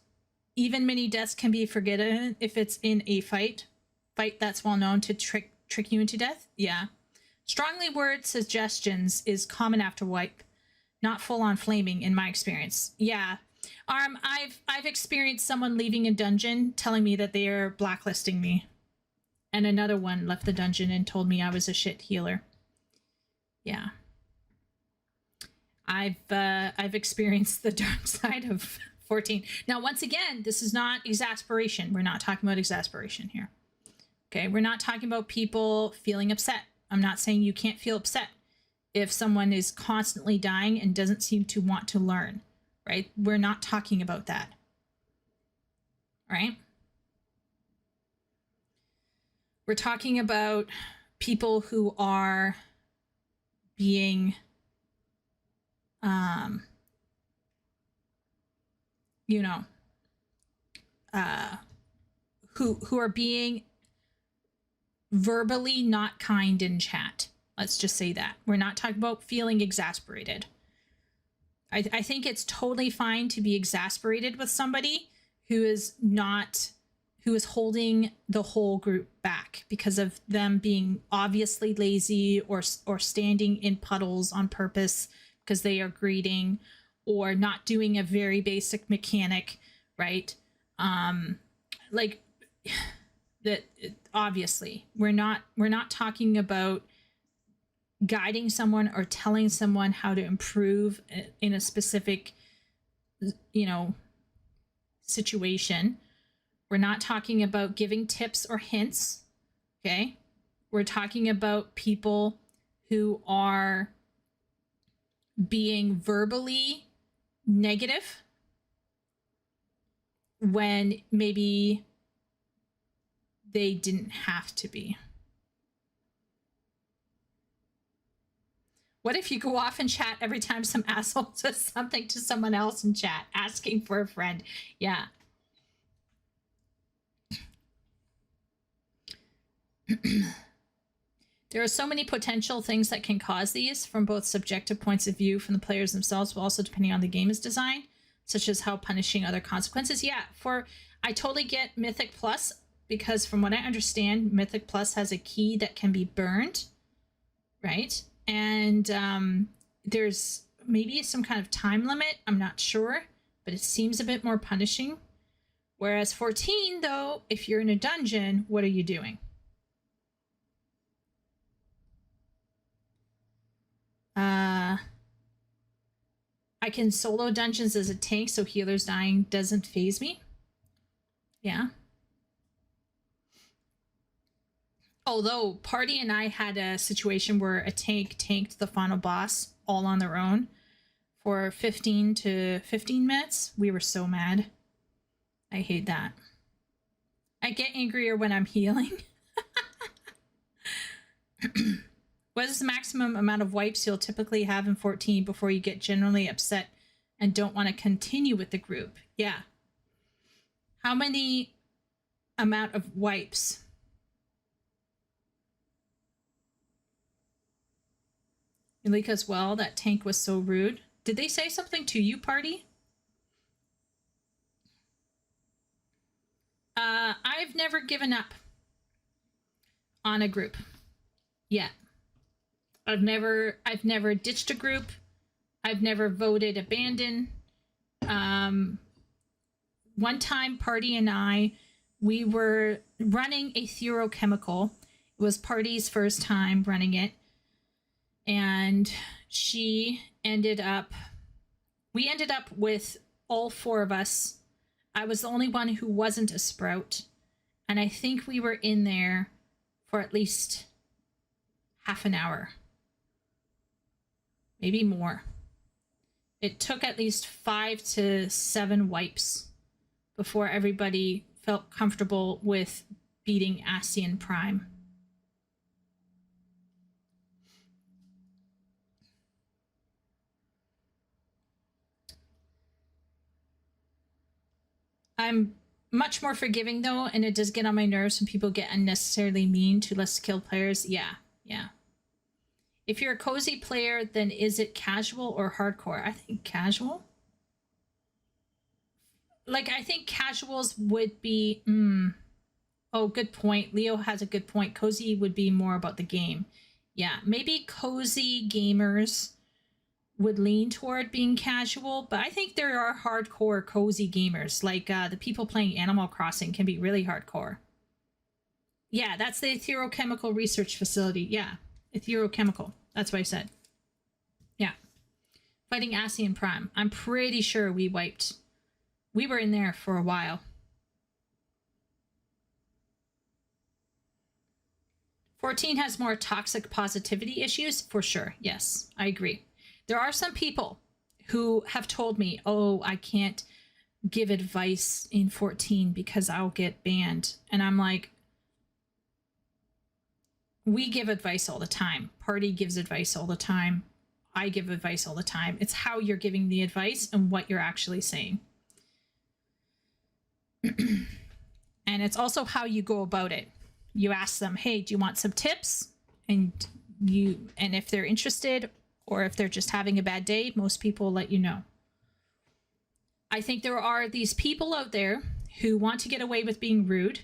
even many deaths can be forgiven if it's in a fight that's well known to trick you into death. Yeah. Strongly worded suggestions is common after wipe, not full on flaming in my experience. Yeah. I've experienced someone leaving a dungeon telling me that they are blacklisting me. And another one left the dungeon and told me I was a shit healer. Yeah. I've experienced the dark side of 14. Now, once again, this is not exasperation. We're not talking about exasperation here. Okay, we're not talking about people feeling upset. I'm not saying you can't feel upset if someone is constantly dying and doesn't seem to want to learn, right? We're not talking about that, right? We're talking about people who are being, you know, who are being verbally not kind in chat. Let's just say that. We're not talking about feeling exasperated. I think it's totally fine to be exasperated with somebody who is holding the whole group back because of them being obviously lazy or standing in puddles on purpose because they are greeting or not doing a very basic mechanic, right? Like that. Obviously, we're not talking about guiding someone or telling someone how to improve in a specific, situation. We're not talking about giving tips or hints. Okay. We're talking about people who are being verbally negative when maybe they didn't have to be. What if you go off in chat every time some asshole says something to someone else in chat, asking for a friend? Yeah. There are so many potential things that can cause these from both subjective points of view from the players themselves, but also depending on the game is designed, such as how punishing other consequences. Yeah, I totally get Mythic Plus, because from what I understand, Mythic Plus has a key that can be burned, right? And there's maybe some kind of time limit. I'm not sure, but it seems a bit more punishing. Whereas 14, though, if you're in a dungeon, what are you doing? I can solo dungeons as a tank, so healers dying doesn't faze me. Yeah. Although Party and I had a situation where a tank tanked the final boss all on their own for 15 to 15 minutes. We were so mad. I hate that. I get angrier when I'm healing. What is the maximum amount of wipes you'll typically have in 14 before you get generally upset and don't want to continue with the group? Yeah. How many amount of wipes? Elika as well, that tank was so rude. Did they say something to you, Party? I've never given up on a group yet. I've never ditched a group. I've never voted abandon. One time, Party and I, we were running a therochemical. It was Party's first time running it. And we ended up with all four of us. I was the only one who wasn't a sprout. And I think we were in there for at least half an hour. Maybe more. It took at least 5 to 7 wipes before everybody felt comfortable with beating Ascian Prime. I'm much more forgiving, though, and it does get on my nerves when people get unnecessarily mean to less skilled players. Yeah. If you're a cozy player, then is it casual or hardcore? I think casual. Like, I think casuals would be... Oh, good point. Leo has a good point. Cozy would be more about the game. Yeah, maybe cozy gamers would lean toward being casual, but I think there are hardcore cozy gamers. Like the people playing Animal Crossing can be really hardcore. Yeah, that's the Etherochemical Research Facility. Yeah, Etherochemical. That's what I said. Yeah. Fighting Ascian Prime. I'm pretty sure we wiped. We were in there for a while. 14 has more toxic positivity issues, for sure. Yes, I agree. There are some people who have told me, oh, I can't give advice in 14 because I'll get banned. And I'm like, we give advice all the time. Party gives advice all the time. I give advice all the time. It's how you're giving the advice and what you're actually saying. And it's also how you go about it. You ask them, hey, do you want some tips? And if they're interested, or if they're just having a bad day, most people will let you know. I think there are these people out there who want to get away with being rude,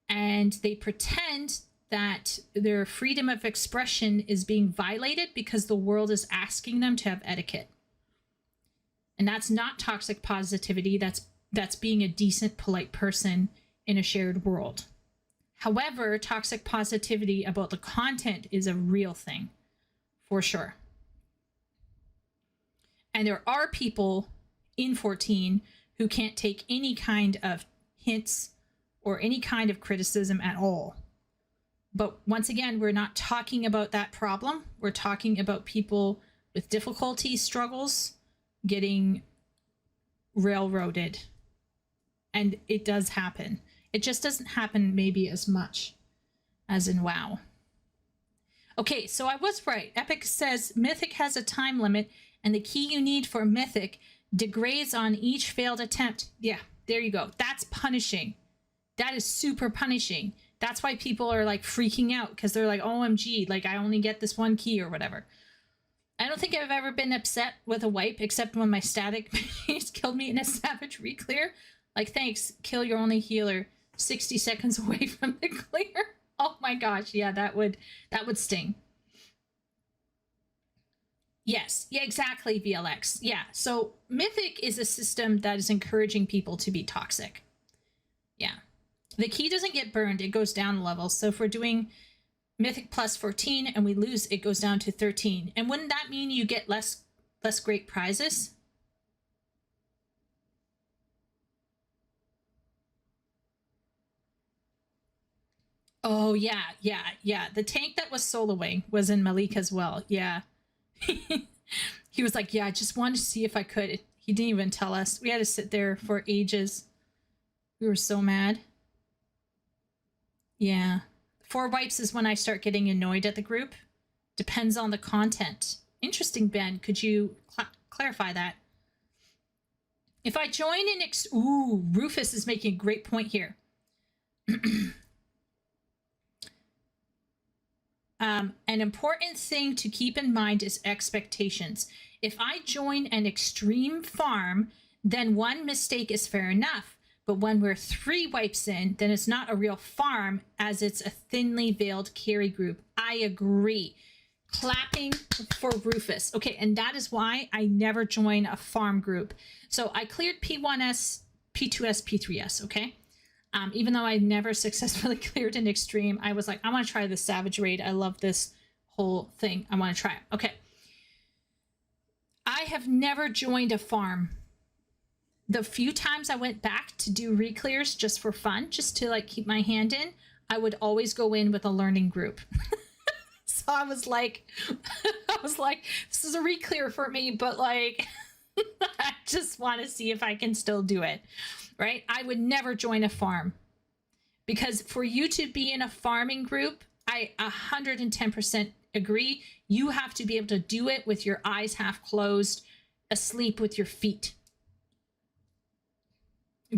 and they pretend that their freedom of expression is being violated because the world is asking them to have etiquette. And that's not toxic positivity. That's being a decent, polite person in a shared world. However, toxic positivity about the content is a real thing. for sure. And there are people in 14 who can't take any kind of hints or any kind of criticism at all. But once again, we're not talking about that problem. We're talking about people with difficulty, struggles, getting railroaded. And it does happen. It just doesn't happen maybe as much as in WoW. Okay, so I was right. Epic says Mythic has a time limit, and the key you need for Mythic degrades on each failed attempt. Yeah, there you go. That's punishing. That is super punishing. That's why people are like freaking out, because they're like, OMG, like I only get this one key or whatever. I don't think I've ever been upset with a wipe except when my static minions killed me in a savage reclear. Like, thanks, kill your only healer 60 seconds away from the clear. Oh my gosh, yeah, that would sting. Yes, yeah, exactly, VLX. Yeah, so Mythic is a system that is encouraging people to be toxic. Yeah. The key doesn't get burned, it goes down a level. So if we're doing Mythic plus 14 and we lose, it goes down to 13. And wouldn't that mean you get less great prizes? Oh, yeah. The tank that was soloing was in Malik as well. Yeah. He was like, yeah, I just wanted to see if I could. He didn't even tell us. We had to sit there for ages. We were so mad. Yeah. 4 wipes is when I start getting annoyed at the group. Depends on the content. Interesting, Ben. Could you clarify that? If I join in... Ooh, Rufus is making a great point here. An important thing to keep in mind is expectations. If I join an extreme farm, then one mistake is fair enough. But when we're 3 wipes in, then it's not a real farm, as it's a thinly veiled carry group. I agree. Clapping for Rufus. Okay, and that is why I never join a farm group. So I cleared P1S, P2S, P3S, okay? Even though I never successfully cleared an extreme, I was like, I want to try the Savage Raid. I love this whole thing. I want to try it. Okay. I have never joined a farm. The few times I went back to do reclears just for fun, just to like keep my hand in, I would always go in with a learning group. So I was like, this is a reclear for me, but like, I just want to see if I can still do it. Right? I would never join a farm, because for you to be in a farming group, I 110% agree. You have to be able to do it with your eyes half closed, asleep with your feet.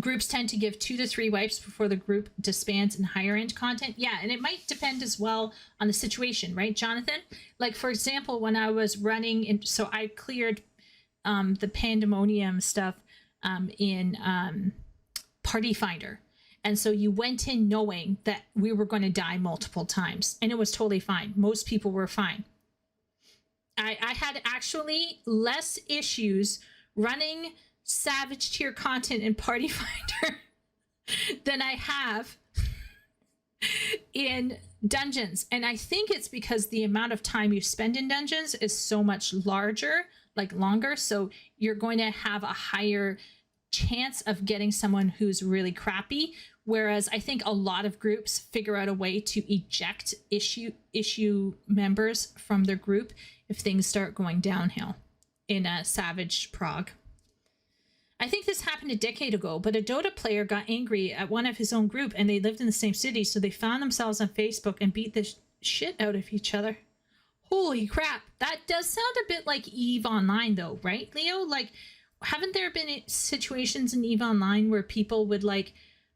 Groups tend to give 2 to 3 wipes before the group disbands in higher end content. Yeah, and it might depend as well on the situation, right, Jonathan? Like, for example, when I was running, so I cleared the Pandemonium stuff in Party Finder. And so you went in knowing that we were going to die multiple times, and it was totally fine. Most people were fine. I had actually less issues running Savage tier content in Party Finder than I have in dungeons. And I think it's because the amount of time you spend in dungeons is so much larger, like longer. So you're going to have a higher chance of getting someone who's really crappy, whereas I think a lot of groups figure out a way to eject issue members from their group if things start going downhill in a Savage prog. I think this happened a decade ago, but a Dota player got angry at one of his own group, and they lived in the same city, so they found themselves on Facebook and beat the shit out of each other. Holy crap. That does sound a bit like EVE Online though, right, Leo? Like, haven't there been situations in EVE Online where people would like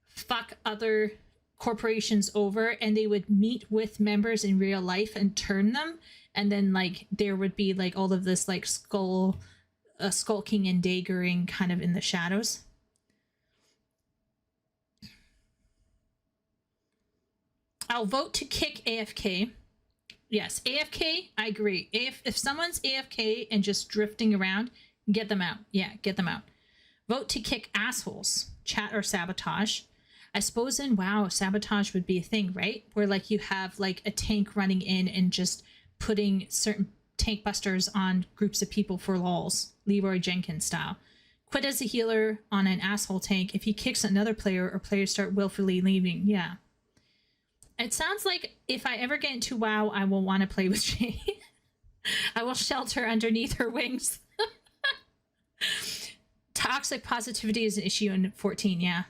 fuck other corporations over, and they would meet with members in real life and turn them, and then like there would be like all of this like skulking and daggering kind of in the shadows? I'll vote to kick AFK. Yes, AFK, I agree. If someone's AFK and just drifting around, get them out. Yeah, get them out. Vote to kick assholes. Chat or sabotage. I suppose in WoW, sabotage would be a thing, right? Where like you have like a tank running in and just putting certain tank busters on groups of people for lols, Leroy Jenkins style. Quit as a healer on an asshole tank if he kicks another player or players start willfully leaving. Yeah. It sounds like if I ever get into WoW, I will want to play with Jay. I will shelter underneath her wings. Toxic positivity is an issue in 14, yeah.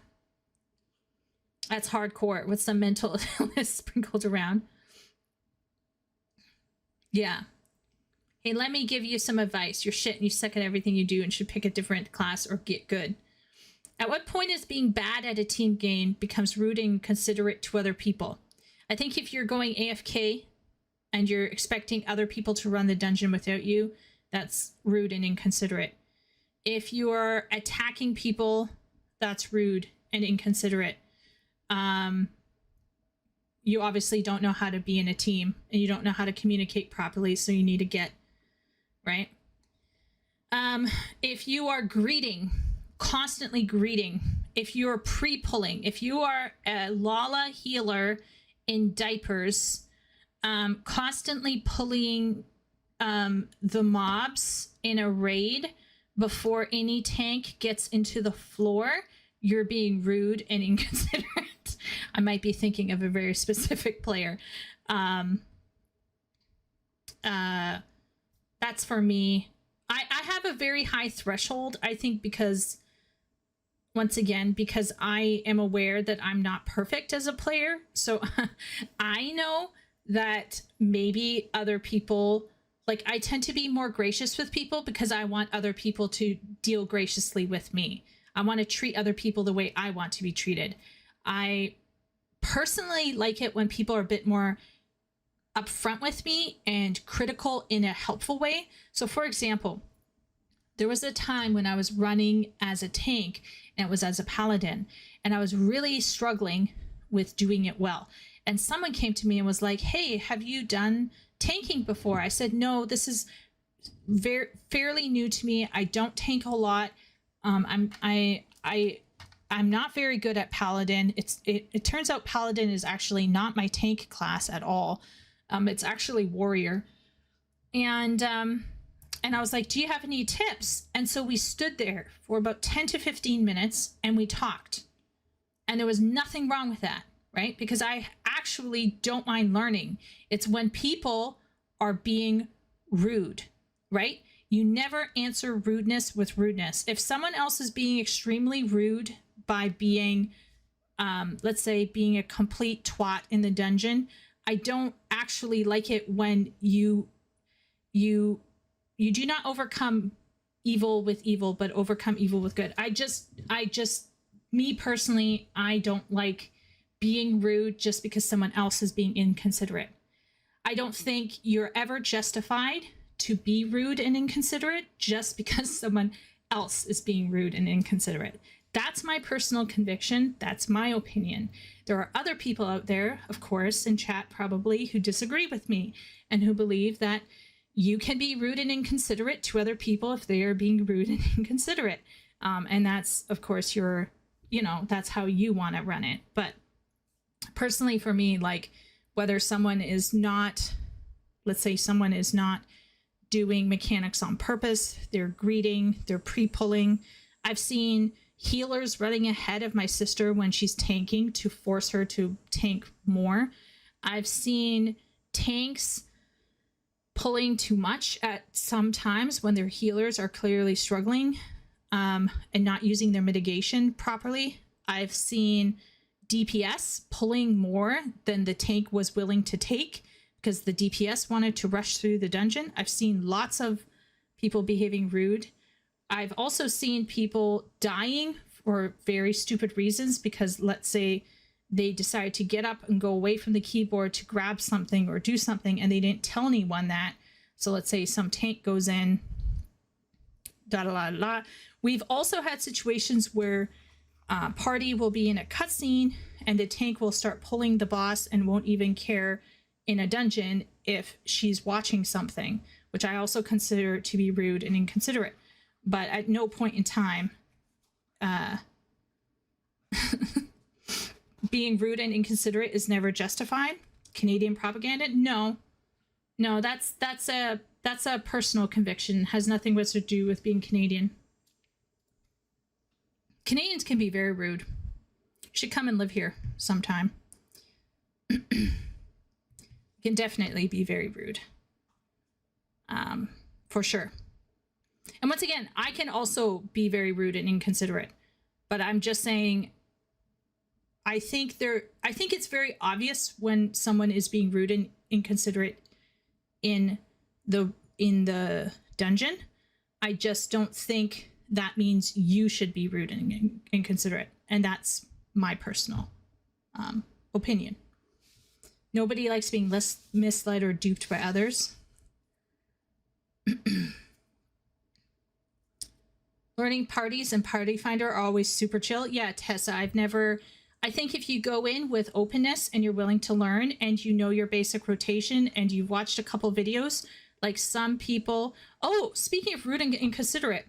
That's hardcore with some mental illness sprinkled around. Yeah. Hey, let me give you some advice. You're shit and you suck at everything you do and should pick a different class or get good. At what point is being bad at a team game becomes rude and considerate to other people? I think if you're going AFK and you're expecting other people to run the dungeon without you, that's rude and inconsiderate. If you are attacking people, that's rude and inconsiderate. You obviously don't know how to be in a team and you don't know how to communicate properly, so you need to get right. If you are greeting, constantly greeting, if you're pre-pulling, if you are a Lala healer in diapers, constantly pulling the mobs in a raid before any tank gets into the floor, you're being rude and inconsiderate. I might be thinking of a very specific player. That's for me. I have a very high threshold, I think, because once again, because I am aware that I'm not perfect as a player. So I know that maybe other people, like, I tend to be more gracious with people because I want other people to deal graciously with me. I want to treat other people the way I want to be treated. I personally like it when people are a bit more upfront with me and critical in a helpful way. So for example, there was a time when I was running as a tank and it was as a paladin, and I was really struggling with doing it well. And someone came to me and was like, hey, have you done tanking before? I said, no, this is fairly new to me. I don't tank a lot. I'm not very good at paladin. It turns out paladin is actually not my tank class at all. It's actually warrior. And I was like, do you have any tips? And so we stood there for about 10 to 15 minutes and we talked. And there was nothing wrong with that, right? Because I actually don't mind learning. It's when people are being rude, right? You never answer rudeness with rudeness. If someone else is being extremely rude by being, let's say, being a complete twat in the dungeon, I don't actually like it when you do not overcome evil with evil, but overcome evil with good. Me personally, I don't like being rude just because someone else is being inconsiderate. I don't think you're ever justified to be rude and inconsiderate just because someone else is being rude and inconsiderate. That's my personal conviction. That's my opinion. There are other people out there, of course, in chat probably, who disagree with me and who believe that you can be rude and inconsiderate to other people if they are being rude and inconsiderate. And that's, of course, that's how you want to run it. But personally, for me, like, whether someone is not, let's say someone is not doing mechanics on purpose, they're greeting, they're pre-pulling. I've seen healers running ahead of my sister when she's tanking to force her to tank more. I've seen tanks pulling too much at some times when their healers are clearly struggling and not using their mitigation properly. I've seen DPS pulling more than the tank was willing to take because the DPS wanted to rush through the dungeon. I've seen lots of people behaving rude. I've also seen people dying for very stupid reasons because, let's say, they decided to get up and go away from the keyboard to grab something or do something and they didn't tell anyone that. So let's say some tank goes in, We've also had situations where party will be in a cutscene and the tank will start pulling the boss and won't even care in a dungeon if she's watching something, which I also consider to be rude and inconsiderate. But at no point in time, being rude and inconsiderate is never justified. Canadian propaganda? No. No, that's a personal conviction. Has nothing with to do with being Canadian. Canadians can be very rude. You should come and live here sometime. Can definitely be very rude. For sure. And once again, I can also be very rude and inconsiderate. But I'm just saying, I think it's very obvious when someone is being rude and inconsiderate in the dungeon. I just don't think that means you should be rude and inconsiderate. And that's my personal opinion. Nobody likes being misled or duped by others. Learning parties and Party Finder are always super chill. Yeah, Tessa, I think if you go in with openness and you're willing to learn and you know your basic rotation and you've watched a couple videos, like some people... Oh, speaking of rude and inconsiderate,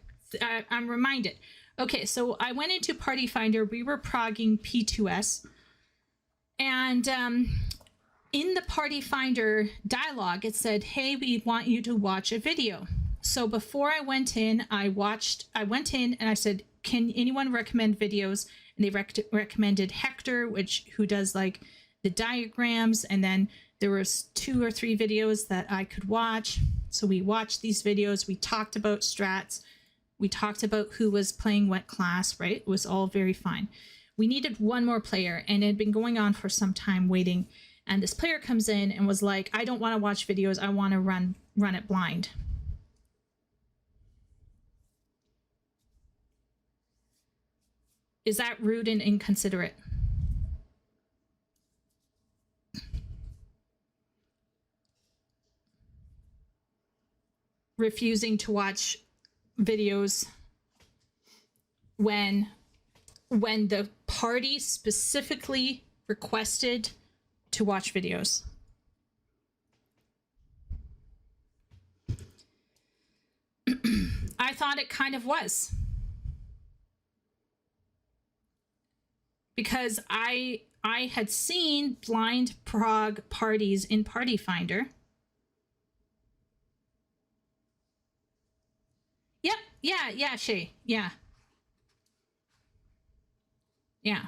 I'm reminded. Okay, so I went into Party Finder. We were progging P2S. And in the Party Finder dialogue, it said, hey, we want you to watch a video. So before I went in, I went in and I said, can anyone recommend videos? And they recommended Hector, who does like the diagrams. And then there was 2 or 3 videos that I could watch. So we watched these videos. We talked about strats. We talked about who was playing what class, right? It was all very fine. We needed one more player, and it had been going on for some time waiting. And this player comes in and was like, I don't want to watch videos. I want to run it blind. Is that rude and inconsiderate? Refusing to watch videos when the party specifically requested to watch videos. I thought it kind of was. Because I had seen blind prog parties in Party Finder. Yep, yeah, Shay, yeah. Yeah.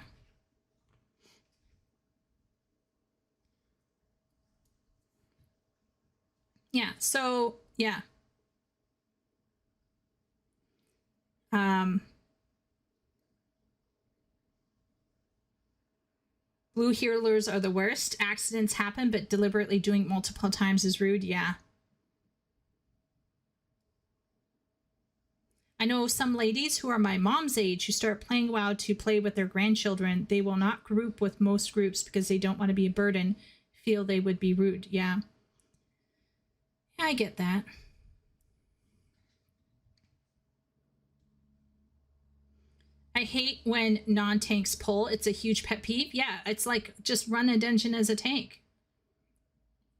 Yeah, so, yeah. Blue healers are the worst. Accidents happen, but deliberately doing it multiple times is rude. Yeah. I know some ladies who are my mom's age who start playing WoW to play with their grandchildren. They will not group with most groups because they don't want to be a burden, feel they would be rude. Yeah. Yeah, I get that. I hate when non-tanks pull. It's a huge pet peeve. Yeah, it's like just run a dungeon as a tank.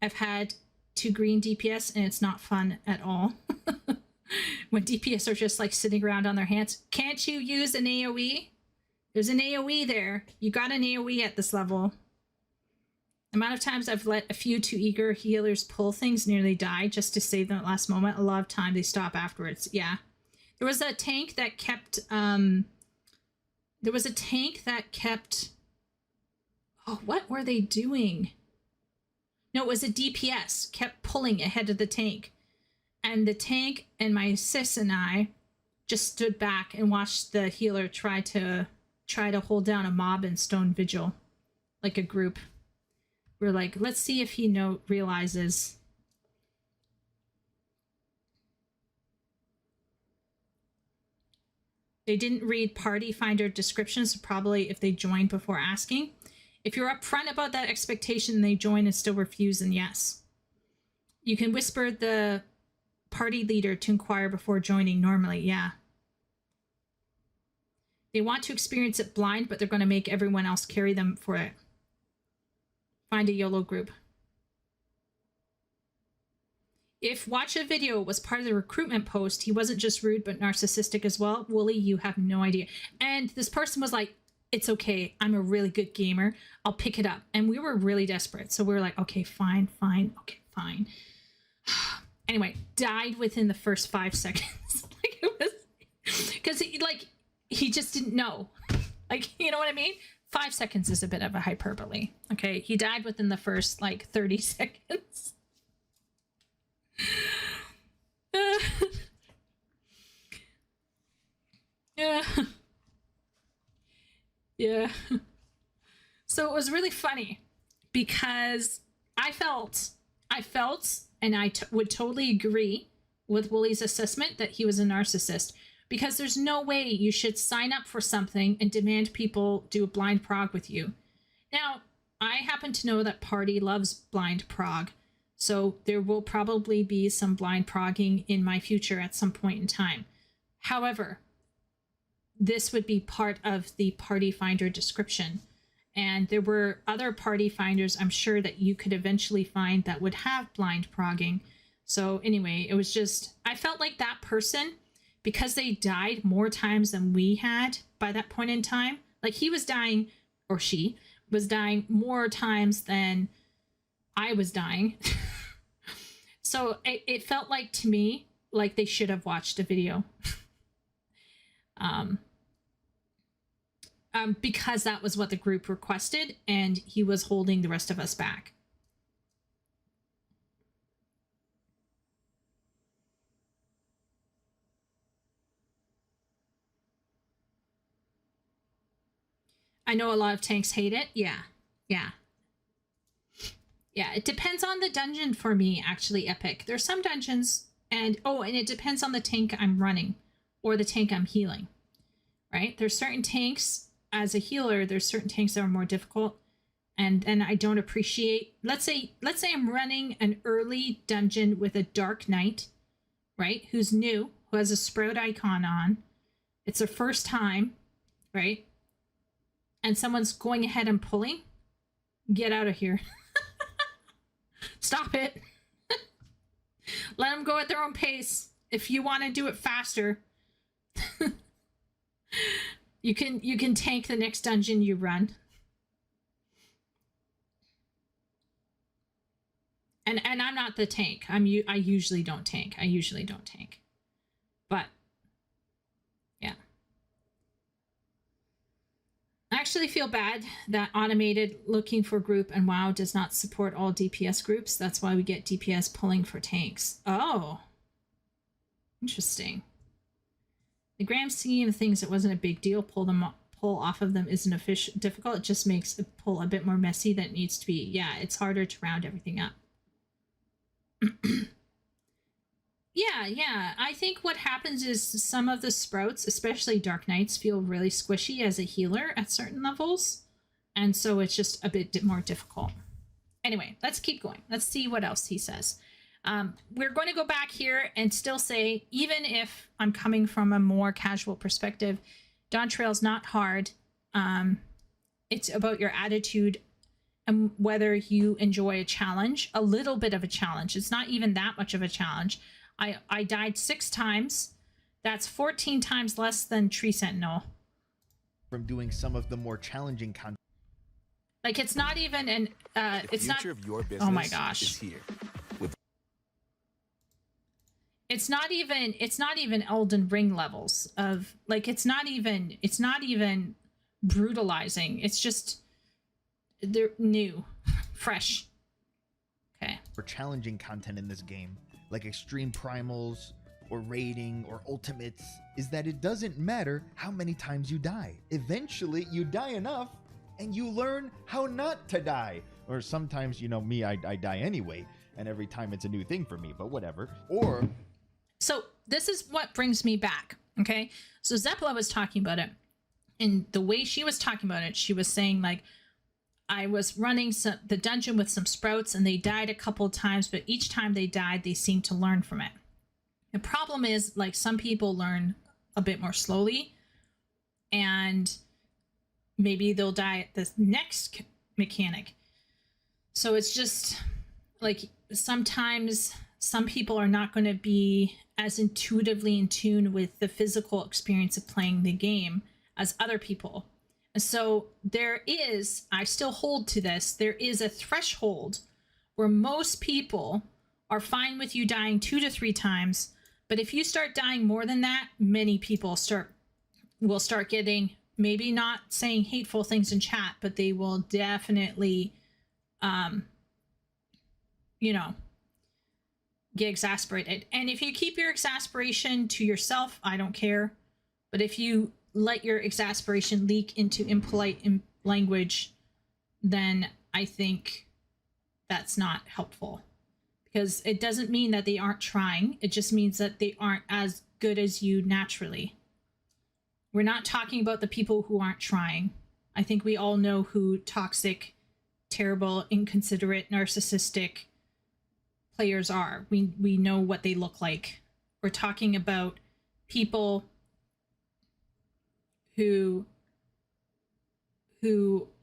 I've had 2 green DPS and it's not fun at all. When DPS are just like sitting around on their hands. Can't you use an AoE? There's an AoE there. You got an AoE at this level. The amount of times I've let a few too eager healers pull things nearly die just to save them at last moment. A lot of time they stop afterwards. Yeah. There was a tank that kept... Oh, what were they doing? No, it was a DPS. Kept pulling ahead of the tank. And the tank and my sis and I just stood back and watched the healer try to hold down a mob in Stone Vigil. Like a group. We're like, let's see if he realizes. They didn't read Party Finder descriptions, probably if they joined before asking. If you're upfront about that expectation and they join and still refuse, then yes. You can whisper the party leader to inquire before joining normally, yeah. They want to experience it blind, but they're going to make everyone else carry them for it. Find a YOLO group. If watch a video was part of the recruitment post, he wasn't just rude, but narcissistic as well. Wooly, you have no idea. And this person was like, it's okay. I'm a really good gamer. I'll pick it up. And we were really desperate. So we were like, okay, fine. Okay, fine. Anyway, died within the first 5 seconds. Like, it was because he just didn't know. Like, you know what I mean? 5 seconds is a bit of a hyperbole. Okay, he died within the first like 30 seconds. Yeah. Yeah. So it was really funny because I felt, and I would totally agree with Wooly's assessment that he was a narcissist, because there's no way you should sign up for something and demand people do a blind prog with you. Now, I happen to know that Party loves blind prog, so there will probably be some blind progging in my future at some point in time. However, this would be part of the Party Finder description. And there were other Party Finders, I'm sure, that you could eventually find that would have blind progging. So anyway, it was just, I felt like that person, because they died more times than we had by that point in time, like he was dying, or she was dying more times than I was dying. So it felt like, to me, like they should have watched a video. Because that was what the group requested, and he was holding the rest of us back. I know a lot of tanks hate it. Yeah. It depends on the dungeon for me, actually, Epic. There's some dungeons, and it depends on the tank I'm running or the tank I'm healing, right? There's certain tanks, as a healer, there's certain tanks that are more difficult, and I don't appreciate. Let's say I'm running an early dungeon with a Dark Knight, right? Who's new, who has a sprout icon on. It's their first time, right? And someone's going ahead and pulling. Get out of here. Stop it. Let them go at their own pace. If you want to do it faster, you can tank the next dungeon you run. And I'm not the tank. I usually don't tank. But yeah. I actually feel bad that automated looking for group and WoW does not support all DPS groups. That's why we get DPS pulling for tanks. Oh, interesting. The grand scheme of things, it wasn't a big deal. Pull off of them isn't difficult. It just makes the pull a bit more messy than it needs to be. Yeah, it's harder to round everything up. Yeah. I think what happens is some of the sprouts, especially Dark Knights, feel really squishy as a healer at certain levels. And so it's just a bit more difficult. Anyway, let's keep going. Let's see what else he says. We're going to go back here and still say, even if I'm coming from a more casual perspective, Dawntrail's not hard. It's about your attitude and whether you enjoy a challenge, a little bit of a challenge. It's not even that much of a challenge. I died 6 times. That's 14 times less than Tree Sentinel. From doing some of the more challenging content. Like, it's not even an it's not of your business. Oh my gosh. Is here. It's not even Elden Ring levels of, like, it's not even brutalizing. It's just, they're new, fresh. Okay. For challenging content in this game, like extreme primals or raiding or ultimates, is that it doesn't matter how many times you die. Eventually you die enough and you learn how not to die. Or sometimes, you know me, I die anyway, and every time it's a new thing for me, but whatever. Or so this is what brings me back, okay? So Zeppela was talking about it, and the way she was talking about it, she was saying, like, I was running the dungeon with some sprouts, and they died a couple of times, but each time they died, they seemed to learn from it. The problem is, like, some people learn a bit more slowly, and maybe they'll die at the next mechanic. So it's just, like, sometimes some people are not going to be as intuitively in tune with the physical experience of playing the game as other people. And so there is, I still hold to this, there is a threshold where most people are fine with you dying 2 to 3 times. But if you start dying more than that, many people will start getting, maybe not saying hateful things in chat, but they will definitely, you know, get exasperated. And if you keep your exasperation to yourself, I don't care. But if you let your exasperation leak into impolite language, then I think that's not helpful. Because it doesn't mean that they aren't trying. It just means that they aren't as good as you naturally. We're not talking about the people who aren't trying. I think we all know who toxic, terrible, inconsiderate, narcissistic players are. We know what they look like. We're talking about people who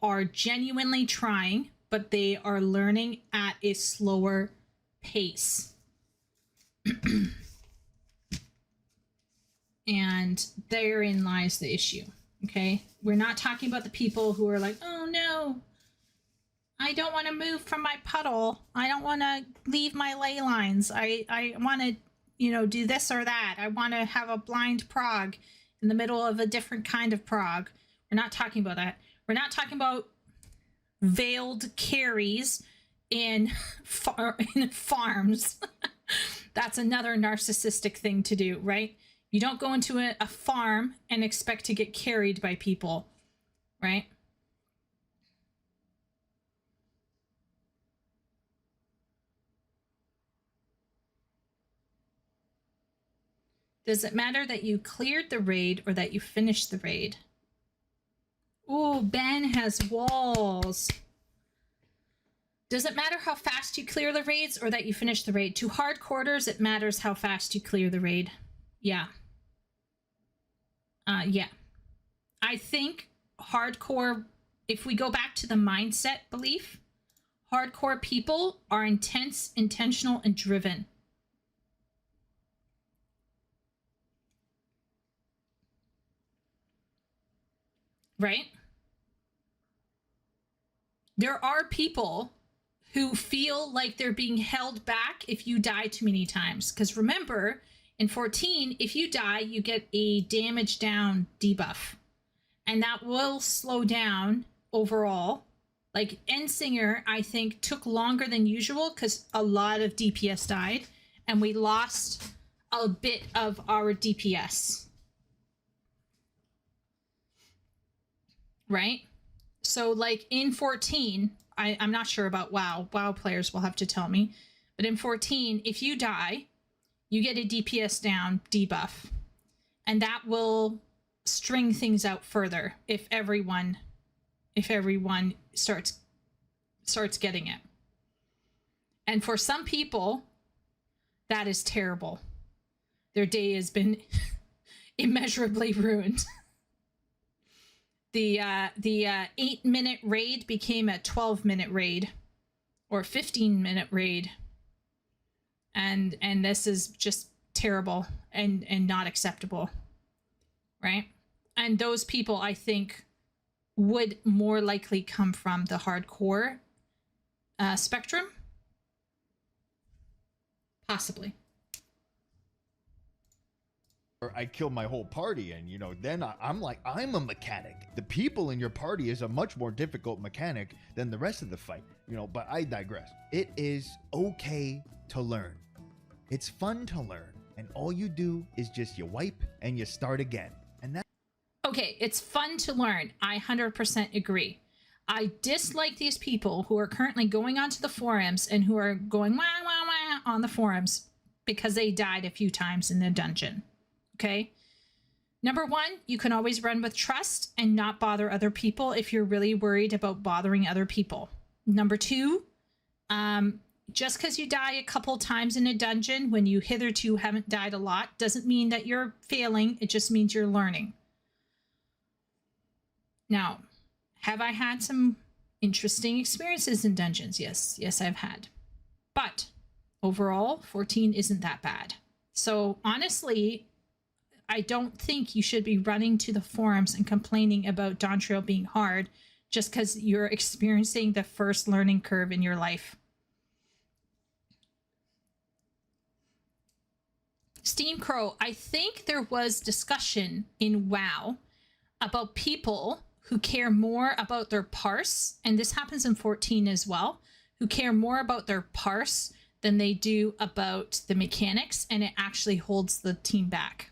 are genuinely trying, but they are learning at a slower pace. And therein lies the issue. Okay, we're not talking about the people who are like, oh no, I don't want to move from my puddle, I don't want to leave my ley lines, I want to, you know, do this or that, I want to have a blind prog in the middle of a different kind of prog. We're not talking about that. We're not talking about veiled carries in farms. That's another narcissistic thing to do, right? You don't go into a farm and expect to get carried by people, right? Does it matter that you cleared the raid or that you finished the raid? Ooh, Ben has walls. Does it matter how fast you clear the raids or that you finish the raid? To hardcorders, it matters how fast you clear the raid. Yeah. Yeah. I think hardcore, if we go back to the mindset belief, hardcore people are intense, intentional, and driven. Right? There are people who feel like they're being held back if you die too many times. Because remember, in 14, if you die, you get a damage down debuff. And that will slow down overall. Like Endsinger, I think, took longer than usual because a lot of DPS died. And we lost a bit of our DPS. Right? So like in 14, I'm not sure about WoW. WoW players will have to tell me. But in 14, if you die, you get a DPS down debuff. And that will string things out further if everyone starts getting it. And for some people, that is terrible. Their day has been immeasurably ruined. The 8-minute raid became a 12-minute raid or 15-minute raid. And this is just terrible and not acceptable. Right? And those people, I think, would more likely come from the hardcore spectrum. Possibly. Or I kill my whole party, and you know, then I'm like, I'm a mechanic. The people in your party is a much more difficult mechanic than the rest of the fight, you know. But I digress. It is okay to learn. It's fun to learn, and all you do is just you wipe and you start again. And that. Okay, it's fun to learn. I 100% agree. I dislike these people who are currently going onto the forums and who are going wah wah wah on the forums because they died a few times in the dungeon. Okay. Number one, you can always run with trust and not bother other people if you're really worried about bothering other people. Number two, just because you die a couple times in a dungeon when you hitherto haven't died a lot doesn't mean that you're failing. It just means you're learning. Now, have I had some interesting experiences in dungeons? Yes. Yes, I've had. But overall, 14 isn't that bad. So honestly, I don't think you should be running to the forums and complaining about Dawntrail being hard just because you're experiencing the first learning curve in your life. Steam Crow, I think there was discussion in WoW about people who care more about their parse, and this happens in 14 as well, who care more about their parse than they do about the mechanics, and it actually holds the team back.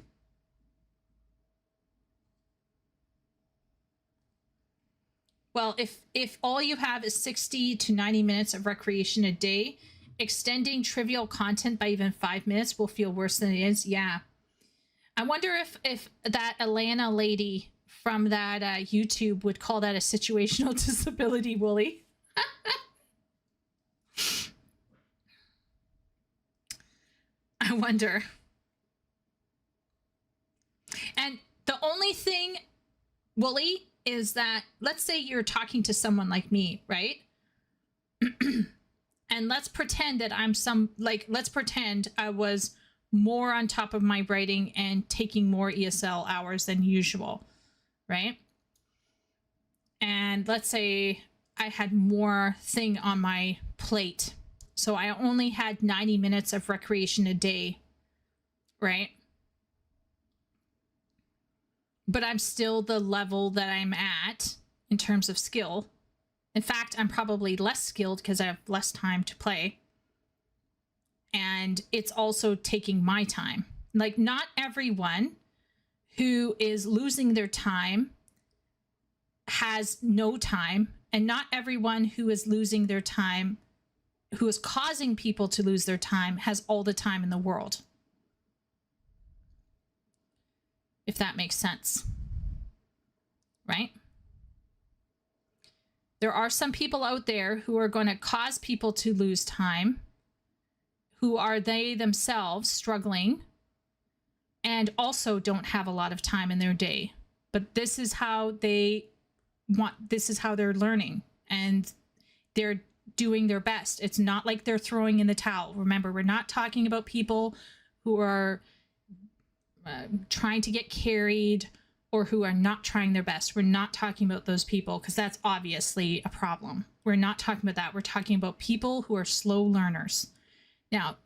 Well, if all you have is 60 to 90 minutes of recreation a day, extending trivial content by even 5 minutes will feel worse than it is. Yeah. I wonder if that Alana lady from that YouTube would call that a situational disability, Wooly. I wonder. And the only thing, Wooly, is that let's say you're talking to someone like me, right? And let's pretend that let's pretend I was more on top of my writing and taking more ESL hours than usual, right? And let's say I had more thing on my plate. So I only had 90 minutes of recreation a day, right? But I'm still the level that I'm at in terms of skill. In fact, I'm probably less skilled because I have less time to play. And it's also taking my time. Like, not everyone who is losing their time has no time. And not everyone who is losing their time, who is causing people to lose their time, has all the time in the world. If that makes sense. Right? There are some people out there who are going to cause people to lose time, who are they themselves struggling and also don't have a lot of time in their day. But this is how they're learning, and they're doing their best. It's not like they're throwing in the towel. Remember, we're not talking about people who are trying to get carried or who are not trying their best. We're not talking about those people because that's obviously a problem. We're not talking about that. We're talking about people who are slow learners. Now,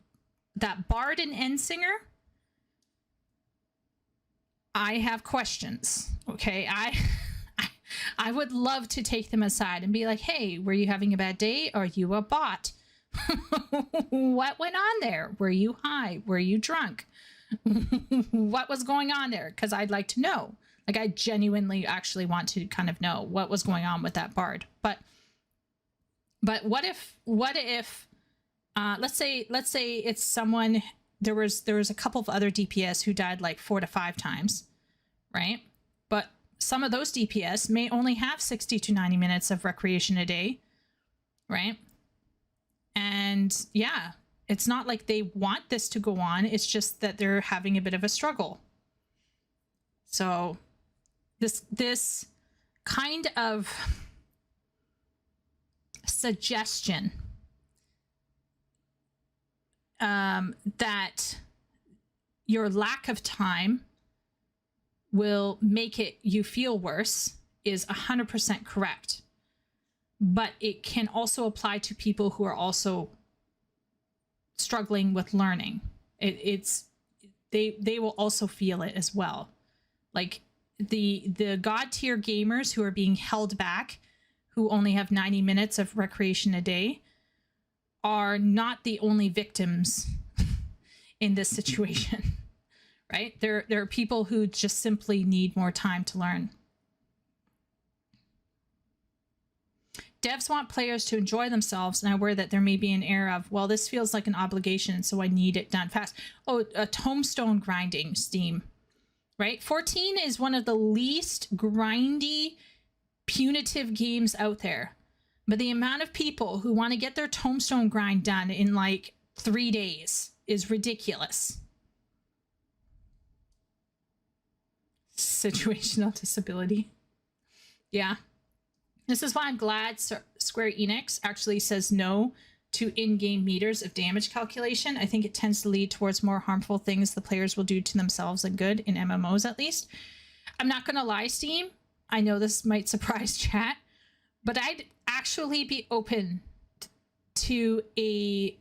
that bard and end singer, I have questions. Okay, I would love to take them aside and be like, hey, were you having a bad day? Are you a bot? What went on there? Were you high? Were you drunk? What was going on there? Because I'd like to know. Like, I genuinely actually want to kind of know what was going on with that bard. But what if let's say it's someone, there was a couple of other DPS who died like 4 to 5 times, right? But some of those DPS may only have 60 to 90 minutes of recreation a day, right? And yeah, it's not like they want this to go on. It's just that they're having a bit of a struggle. So this kind of suggestion that your lack of time will make you feel worse is 100% correct. But it can also apply to people who are also struggling with learning. They will also feel it as well. Like the god tier gamers who are being held back, who only have 90 minutes of recreation a day, are not the only victims in this situation, right? There are people who just simply need more time to learn. Devs want players to enjoy themselves, and I worry that there may be an air of, well, this feels like an obligation, so I need it done fast. Oh, a tombstone grinding Steam, right? 14 is one of the least grindy, punitive games out there. But the amount of people who want to get their tombstone grind done in like 3 days is ridiculous. Situational disability. Yeah. This is why I'm glad Square Enix actually says no to in-game meters of damage calculation. I think it tends to lead towards more harmful things the players will do to themselves than good, in MMOs at least. I'm not going to lie, Steam. I know this might surprise chat, but I'd actually be open to a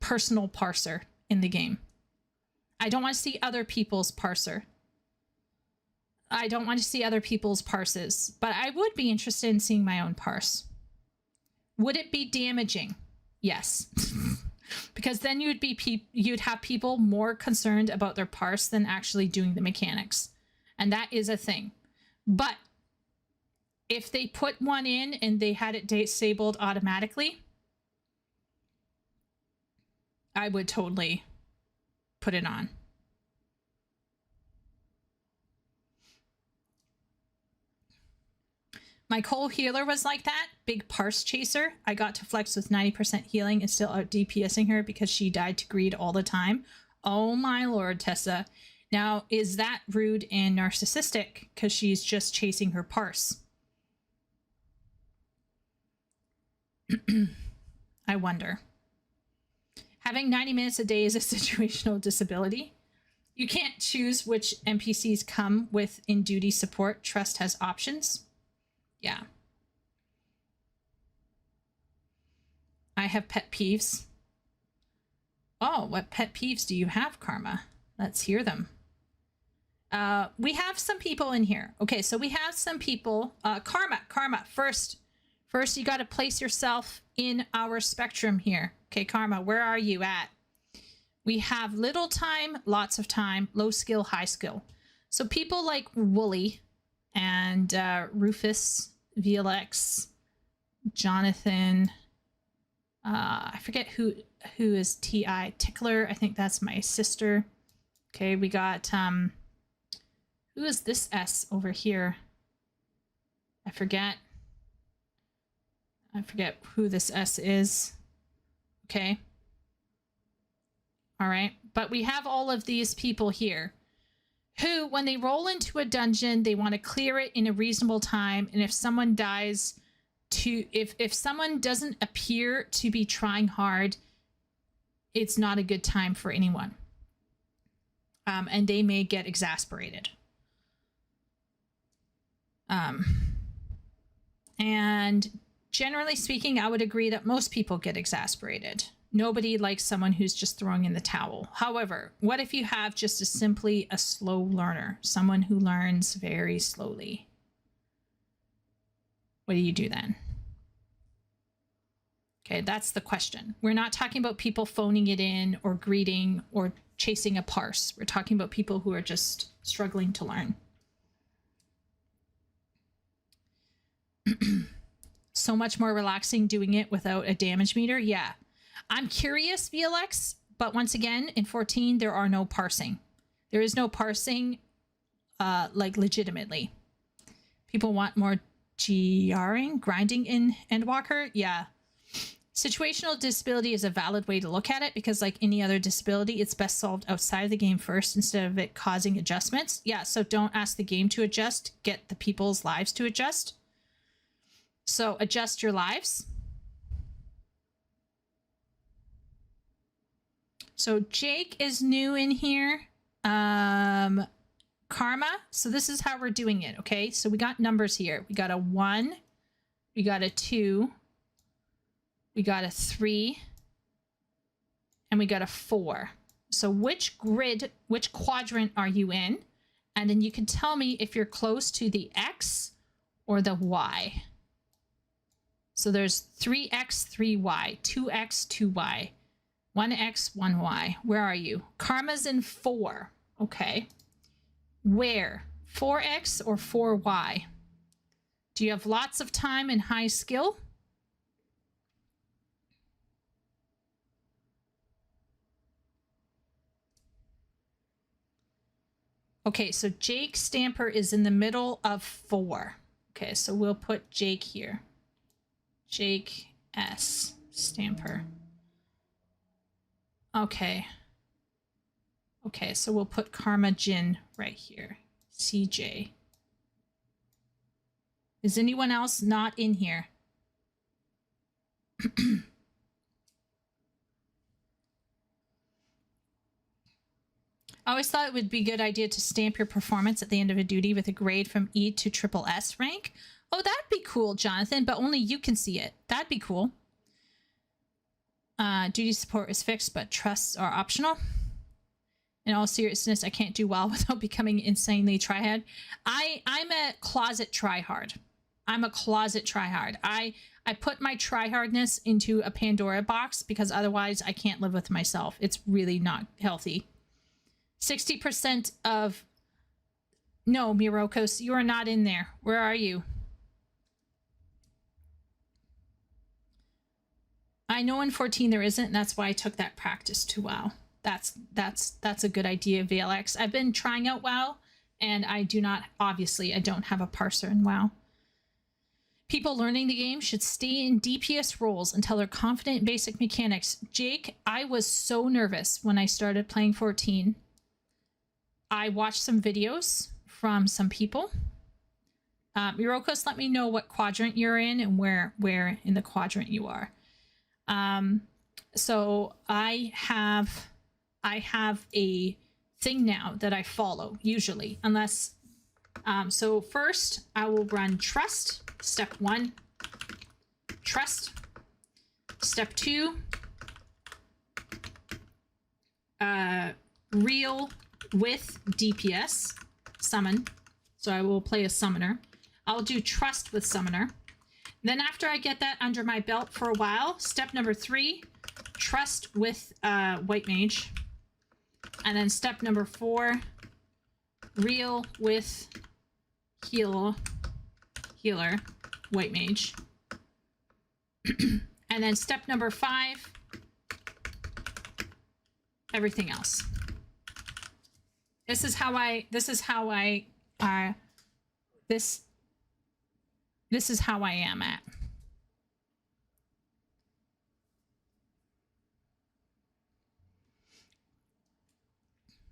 personal parser in the game. I don't want to see other people's parser. I don't want to see other people's parses, but I would be interested in seeing my own parse. Would it be damaging? Yes. Because then you'd have people more concerned about their parse than actually doing the mechanics. And that is a thing. But if they put one in and they had it disabled automatically, I would totally put it on. My Cole healer was like that. Big parse chaser. I got to flex with 90% healing and still out DPSing her because she died to greed all the time. Oh my lord, Tessa. Now, is that rude and narcissistic because she's just chasing her parse? I wonder. Having 90 minutes a day is a situational disability. You can't choose which NPCs come with in duty support. Trust has options. Yeah. I have pet peeves. Oh, what pet peeves do you have, Karma? Let's hear them. We have some people in here. Okay, so we have some people. Karma, first you got to place yourself in our spectrum here. Okay, Karma, where are you at? We have little time, lots of time, low skill, high skill. So people like Wooly and Rufus, VLX, Jonathan, I forget who is TI, Tickler, I think that's my sister. Okay, we got, who is this S over here? I forget who this S is. Okay. All right, but we have all of these people here who, when they roll into a dungeon, they want to clear it in a reasonable time. And if someone dies if someone doesn't appear to be trying hard, it's not a good time for anyone. And they may get exasperated. And generally speaking, I would agree that most people get exasperated. Nobody likes someone who's just throwing in the towel. However, what if you have just simply a slow learner, someone who learns very slowly? What do you do then? Okay, that's the question. We're not talking about people phoning it in or greeting or chasing a parse. We're talking about people who are just struggling to learn. So much more relaxing doing it without a damage meter. Yeah. I'm curious, VLX, but once again, in 14, there are no parsing. There is no parsing, like, legitimately. People want more grinding in Endwalker. Yeah. Situational disability is a valid way to look at it because, like any other disability, it's best solved outside of the game first instead of it causing adjustments. Yeah, so don't ask the game to adjust. Get the people's lives to adjust. So adjust your lives. So Jake is new in here. Karma. So this is how we're doing it, okay? So we got numbers here. We got a 1. We got a 2. We got a 3. And we got a 4. So which quadrant are you in? And then you can tell me if you're close to the X or the Y. So there's 3X, 3Y, 2X, 2Y, 1X, 1Y. Where are you? Karma's in 4. Okay. Where? 4X or 4Y? Do you have lots of time and high skill? Okay, so Jake Stamper is in the middle of 4. Okay, so we'll put Jake here. Jake S. Stamper. Okay. Okay, so we'll put Karma Jin right here. CJ. Is anyone else not in here? I always thought it would be a good idea to stamp your performance at the end of a duty with a grade from E to SSS rank. Oh, that'd be cool, Jonathan, but only you can see it. That'd be cool. Duty support is fixed, but trusts are optional. in all seriousness, I can't do well without becoming insanely tryhard. I'm a closet tryhard. I'm a closet tryhard. I put my tryhardness into a Pandora box because otherwise I can't live with myself. It's really not healthy. 60% of... No, Mirokos, you are not in there. Where are you? I know in 14 there isn't, and that's why I took that practice to WoW. That's a good idea, VLX. I've been trying out WoW, and I don't have a parser in WoW. People learning the game should stay in DPS roles until they're confident in basic mechanics. Jake, I was so nervous when I started playing 14. I watched some videos from some people. Mirokos, let me know what quadrant you're in and where in the quadrant you are. So I have a thing now that I follow usually, unless, so first I will run trust, step 1, trust, step 2, real with DPS, summon. So I will play a summoner. I'll do trust with summoner. Then after I get that under my belt for a while, step number 3, trust with white mage. And then step number 4, real with healer, white mage. And then step number 5, everything else. This is how I am at.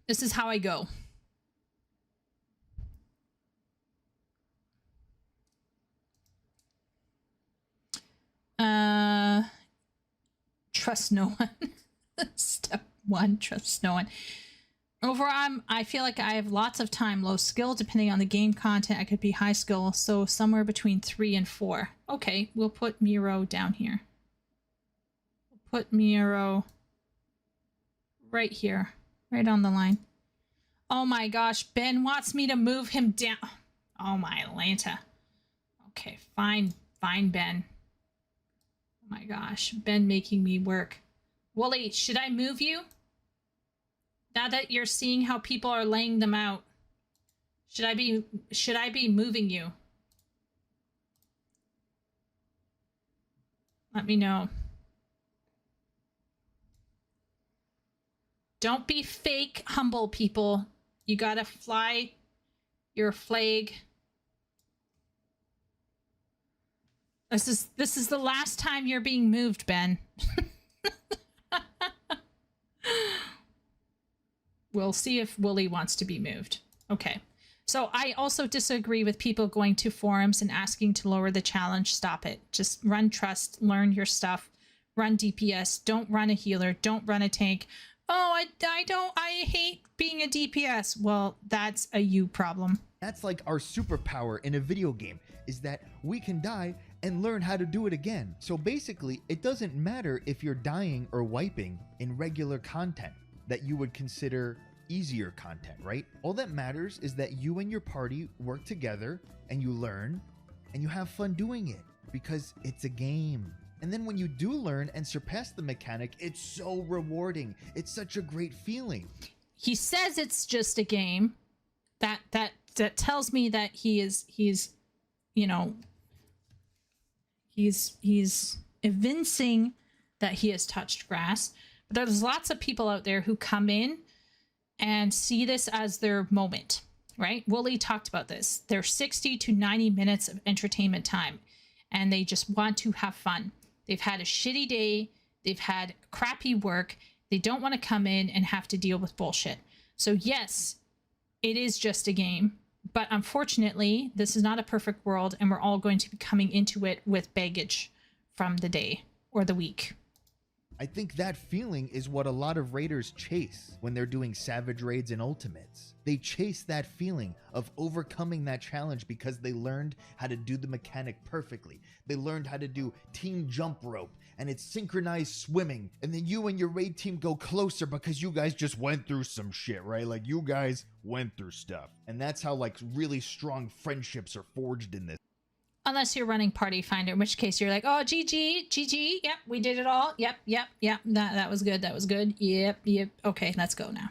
This is how I go. Trust no one. Step 1, trust no one. Overall, I feel like I have lots of time, low skill. Depending on the game content, I could be high skill, so somewhere between 3 and 4. Okay, we'll put Miro down here. We'll put Miro right here, right on the line. Oh my gosh, Ben wants me to move him down. Oh my Atlanta. Okay, fine, Ben. Oh my gosh, Ben making me work. Wooly, should I move you? Now that you're seeing how people are laying them out, should I be moving you? Let me know. Don't be fake humble, people. You gotta fly your flag. This is the last time you're being moved, Ben. We'll see if Wooly wants to be moved. Okay. So I also disagree with people going to forums and asking to lower the challenge. Stop it. Just run trust, learn your stuff, run DPS. Don't run a healer. Don't run a tank. Oh, I hate being a DPS. Well, that's a you problem. That's like our superpower in a video game, is that we can die and learn how to do it again. So basically, it doesn't matter if you're dying or wiping in regular content that you would consider easier content, right? All that matters is that you and your party work together and you learn and you have fun doing it because it's a game. And then when you do learn and surpass the mechanic, it's so rewarding. It's such a great feeling. He says it's just a game. That tells me that he's evincing that he has touched grass. But there's lots of people out there who come in and see this as their moment, right? Wooly talked about this. They're 60 to 90 minutes of entertainment time, and they just want to have fun. They've had a shitty day. They've had crappy work. They don't want to come in and have to deal with bullshit. So yes, it is just a game. But unfortunately, this is not a perfect world, and we're all going to be coming into it with baggage from the day or the week. I think that feeling is what a lot of raiders chase when they're doing savage raids and ultimates. They chase that feeling of overcoming that challenge because they learned how to do the mechanic perfectly. They learned how to do team jump rope, and it's synchronized swimming. And then you and your raid team go closer because you guys just went through some shit, right? Like, you guys went through stuff. And that's how, like, really strong friendships are forged in this. Unless you're running Party Finder, in which case you're like, oh, GG, yep, we did it all. Yep, that was good, yep. Okay, let's go now.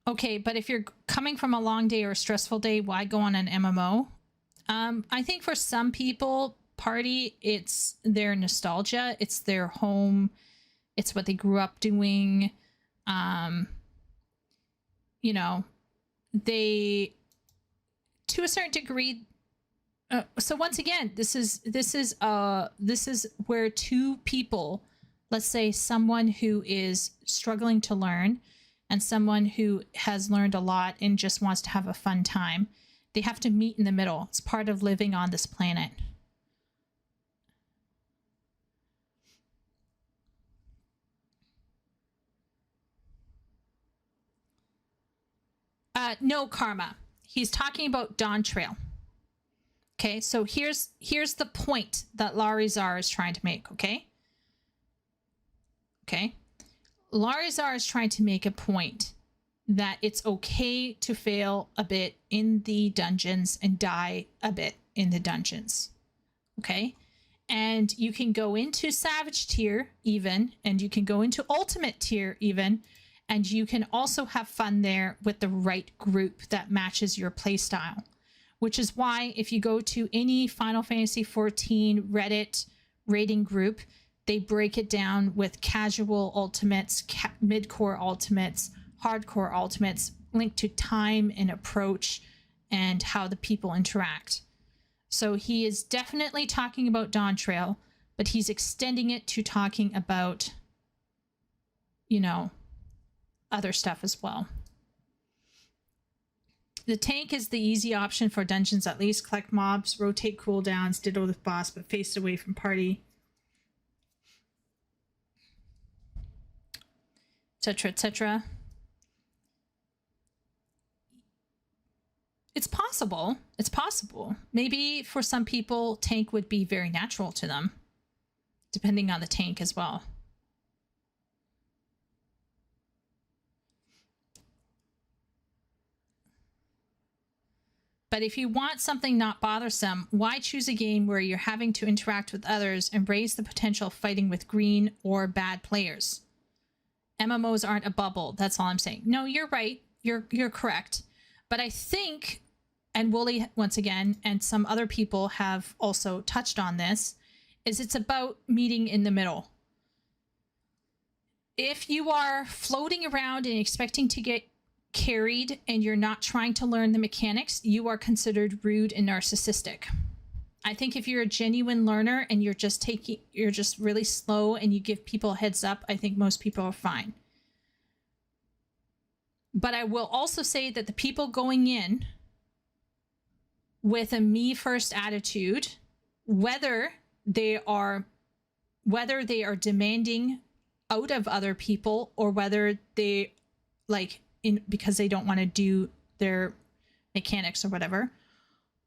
Okay, but if you're coming from a long day or a stressful day, why go on an MMO? I think for some people, Party, it's their nostalgia, it's their home, it's what they grew up doing. You know, they... to a certain degree, so once again, this is where two people, let's say someone who is struggling to learn and someone who has learned a lot and just wants to have a fun time, they have to meet in the middle. It's part of living on this planet. No, Karma. He's talking about Dawntrail. Okay, so here's the point that Larryzaur is trying to make, okay? Okay. Larryzaur is trying to make a point that it's okay to fail a bit in the dungeons and die a bit in the dungeons. Okay? And you can go into Savage tier even, and you can go into Ultimate tier even, and you can also have fun there with the right group that matches your playstyle. Which is why if you go to any Final Fantasy XIV Reddit rating group, they break it down with casual ultimates, mid-core ultimates, hardcore ultimates, linked to time and approach and how the people interact. So he is definitely talking about Dawntrail, but he's extending it to talking about, you know, other stuff as well. The tank is the easy option for dungeons, at least. Collect mobs, rotate cooldowns, ditto the boss, but face away from party. Etc., etc. It's possible. It's possible. Maybe for some people, tank would be very natural to them, depending on the tank as well. But if you want something not bothersome, why choose a game where you're having to interact with others and raise the potential of fighting with green or bad players? MMOs aren't a bubble. That's all I'm saying. No, you're right. You're correct. But I think, and Wooly, once again, and some other people have also touched on this, is it's about meeting in the middle. If you are floating around and expecting to get carried and you're not trying to learn the mechanics, you are considered rude and narcissistic. I think if you're a genuine learner and you're just really slow and you give people a heads up, I think most people are fine. But I will also say that the people going in with a me first attitude, whether they are demanding out of other people or whether they because they don't want to do their mechanics or whatever,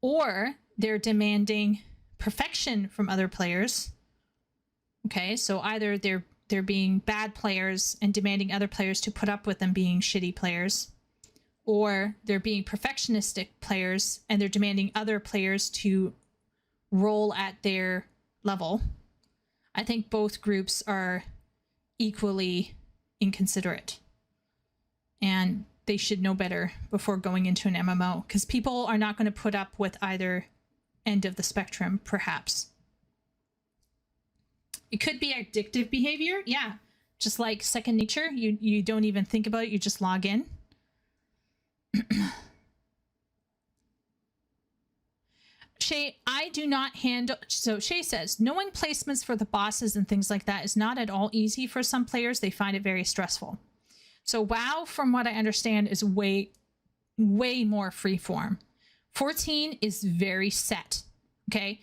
or they're demanding perfection from other players. Okay, so either they're being bad players and demanding other players to put up with them being shitty players, or they're being perfectionistic players and they're demanding other players to roll at their level. I think both groups are equally inconsiderate. And they should know better before going into an MMO, because people are not going to put up with either end of the spectrum, perhaps. It could be addictive behavior. Yeah. Just like second nature. You don't even think about it. You just log in. Shay, I do not handle... So Shay says, knowing placements for the bosses and things like that is not at all easy for some players. They find it very stressful. So WoW, from what I understand, is way more freeform. 14 is very set, okay?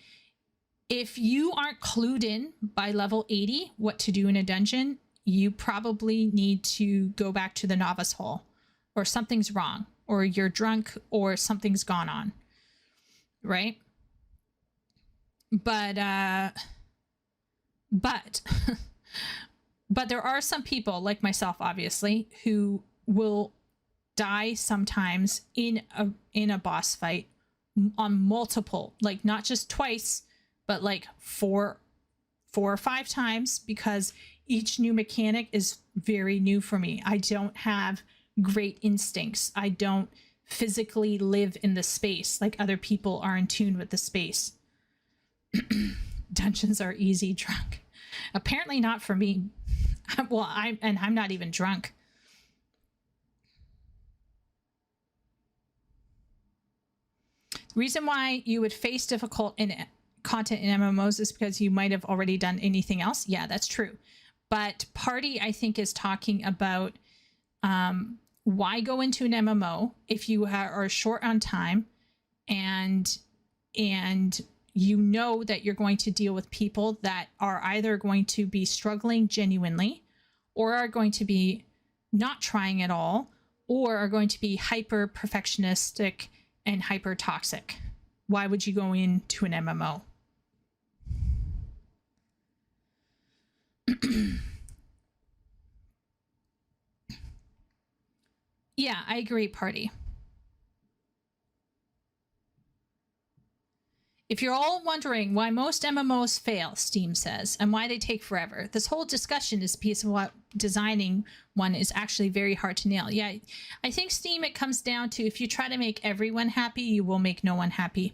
if you aren't clued in by level 80 what to do in a dungeon, you probably need to go back to the novice hall, or something's wrong, or you're drunk, or something's gone on, right? But but there are some people like myself, obviously, who will die sometimes in a boss fight on multiple, like not just twice, but like four or five times, because each new mechanic is very new for me. I don't have great instincts. I don't physically live in the space like other people are in tune with the space. Dungeons are easy drunk. Apparently not for me. Well, I'm not even drunk. Reason why you would face difficult content in MMOs is because you might have already done anything else. Yeah, that's true. But Party, I think, is talking about why go into an MMO if you are short on time and you know that you're going to deal with people that are either going to be struggling genuinely, or are going to be not trying at all, or are going to be hyper perfectionistic and hyper toxic. Why would you go into an MMO? Yeah, I agree, Party. If you're all wondering why most MMOs fail, Steam says, and why they take forever, this whole discussion is a piece of what designing one is actually very hard to nail. Yeah, I think, Steam, it comes down to if you try to make everyone happy, you will make no one happy.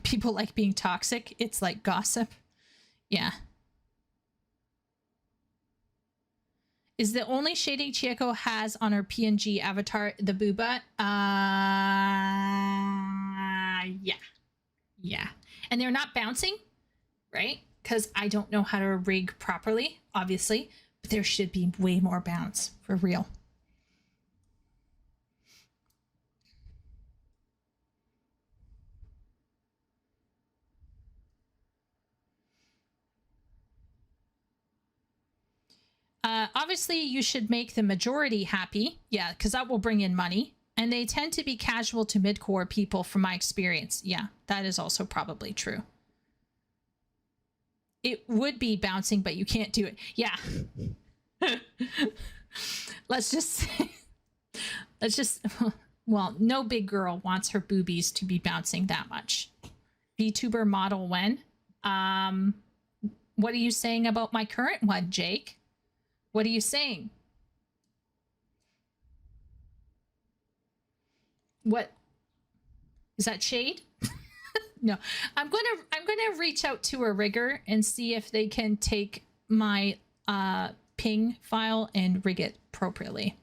People like being toxic. It's like gossip. Yeah. Is the only shading Chieko has on her PNG avatar the booba? Yeah. Yeah. And they're not bouncing, right? Because I don't know how to rig properly, obviously. But there should be way more bounce, for real. Obviously, you should make the majority happy. Yeah, because that will bring in money. And they tend to be casual to mid-core people from my experience. Yeah, that is also probably true. It would be bouncing, but you can't do it. Yeah. Let's just well, no big girl wants her boobies to be bouncing that much. VTuber model when? What are you saying about my current one, Jake? What are you saying? What is that, shade? No, I'm gonna reach out to a rigger and see if they can take my ping file and rig it appropriately.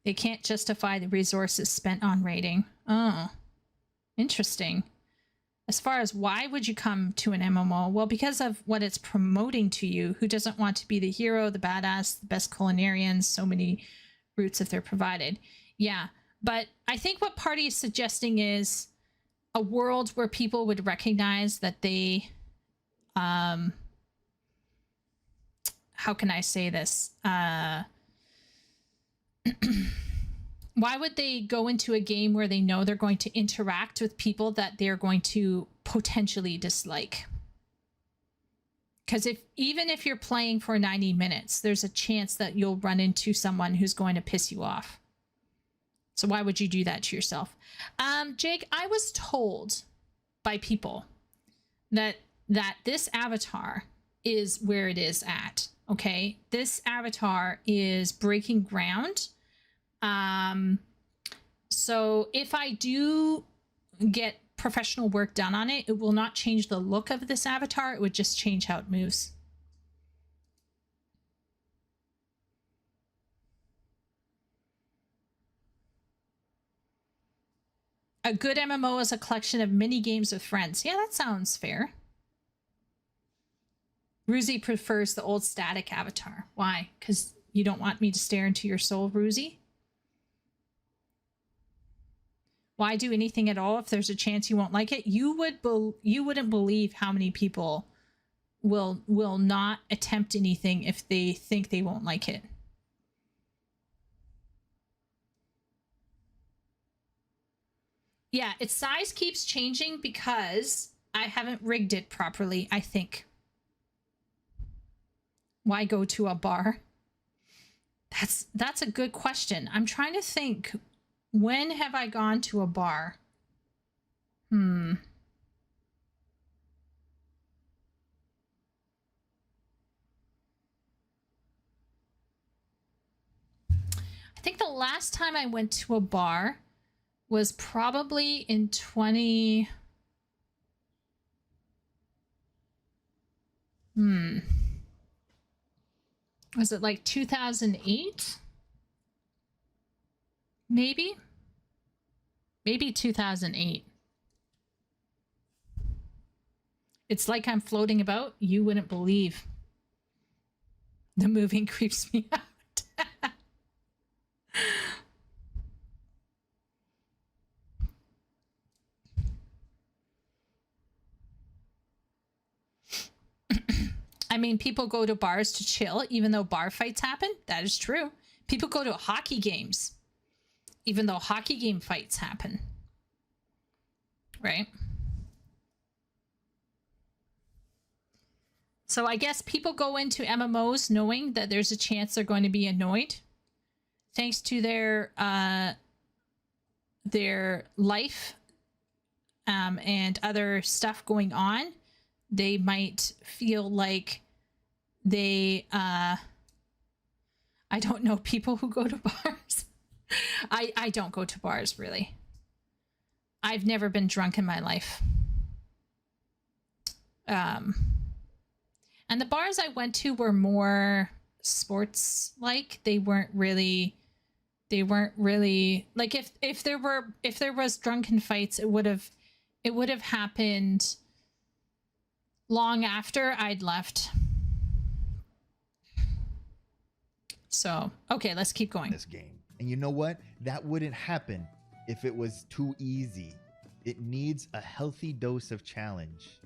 They can't justify the resources spent on raiding. Oh, interesting. As far as why would you come to an MMO? Well, because of what it's promoting to you. Who doesn't want to be the hero, the badass, the best culinarians? So many routes if they're provided. Yeah, but I think what Party is suggesting is a world where people would recognize that they... how can I say this? Why would they go into a game where they know they're going to interact with people that they're going to potentially dislike? Because even if you're playing for 90 minutes, there's a chance that you'll run into someone who's going to piss you off. So why would you do that to yourself? Jake, I was told by people that this avatar is where it is at. Okay, this avatar is breaking ground. So if I do get professional work done on it, it will not change the look of this avatar. It would just change how it moves. A good MMO is a collection of mini games with friends. Yeah, that sounds fair. Ruzi prefers the old static avatar. Why? Because you don't want me to stare into your soul, Ruzi? Why do anything at all if there's a chance you won't like it? You wouldn't believe how many people will not attempt anything if they think they won't like it. Yeah, its size keeps changing because I haven't rigged it properly, I think. Why go to a bar? That's a good question. I'm trying to think. When have I gone to a bar? I think the last time I went to a bar was probably in 20... Was it like 2008? Maybe 2008. It's like I'm floating about. You wouldn't believe. The moving creeps me out. I mean, people go to bars to chill, even though bar fights happen. That is true. People go to hockey games, even though hockey game fights happen. Right? So I guess people go into MMOs knowing that there's a chance they're going to be annoyed. Thanks to their life and other stuff going on, they might feel like they I don't know people who go to bars. I don't go to bars, really. I've never been drunk in my life. And the bars I went to were more sports like. They weren't really like if there was drunken fights, it would have happened long after I'd left. So, okay, let's keep going. This game. And you know what? That wouldn't happen if it was too easy. It needs a healthy dose of challenge.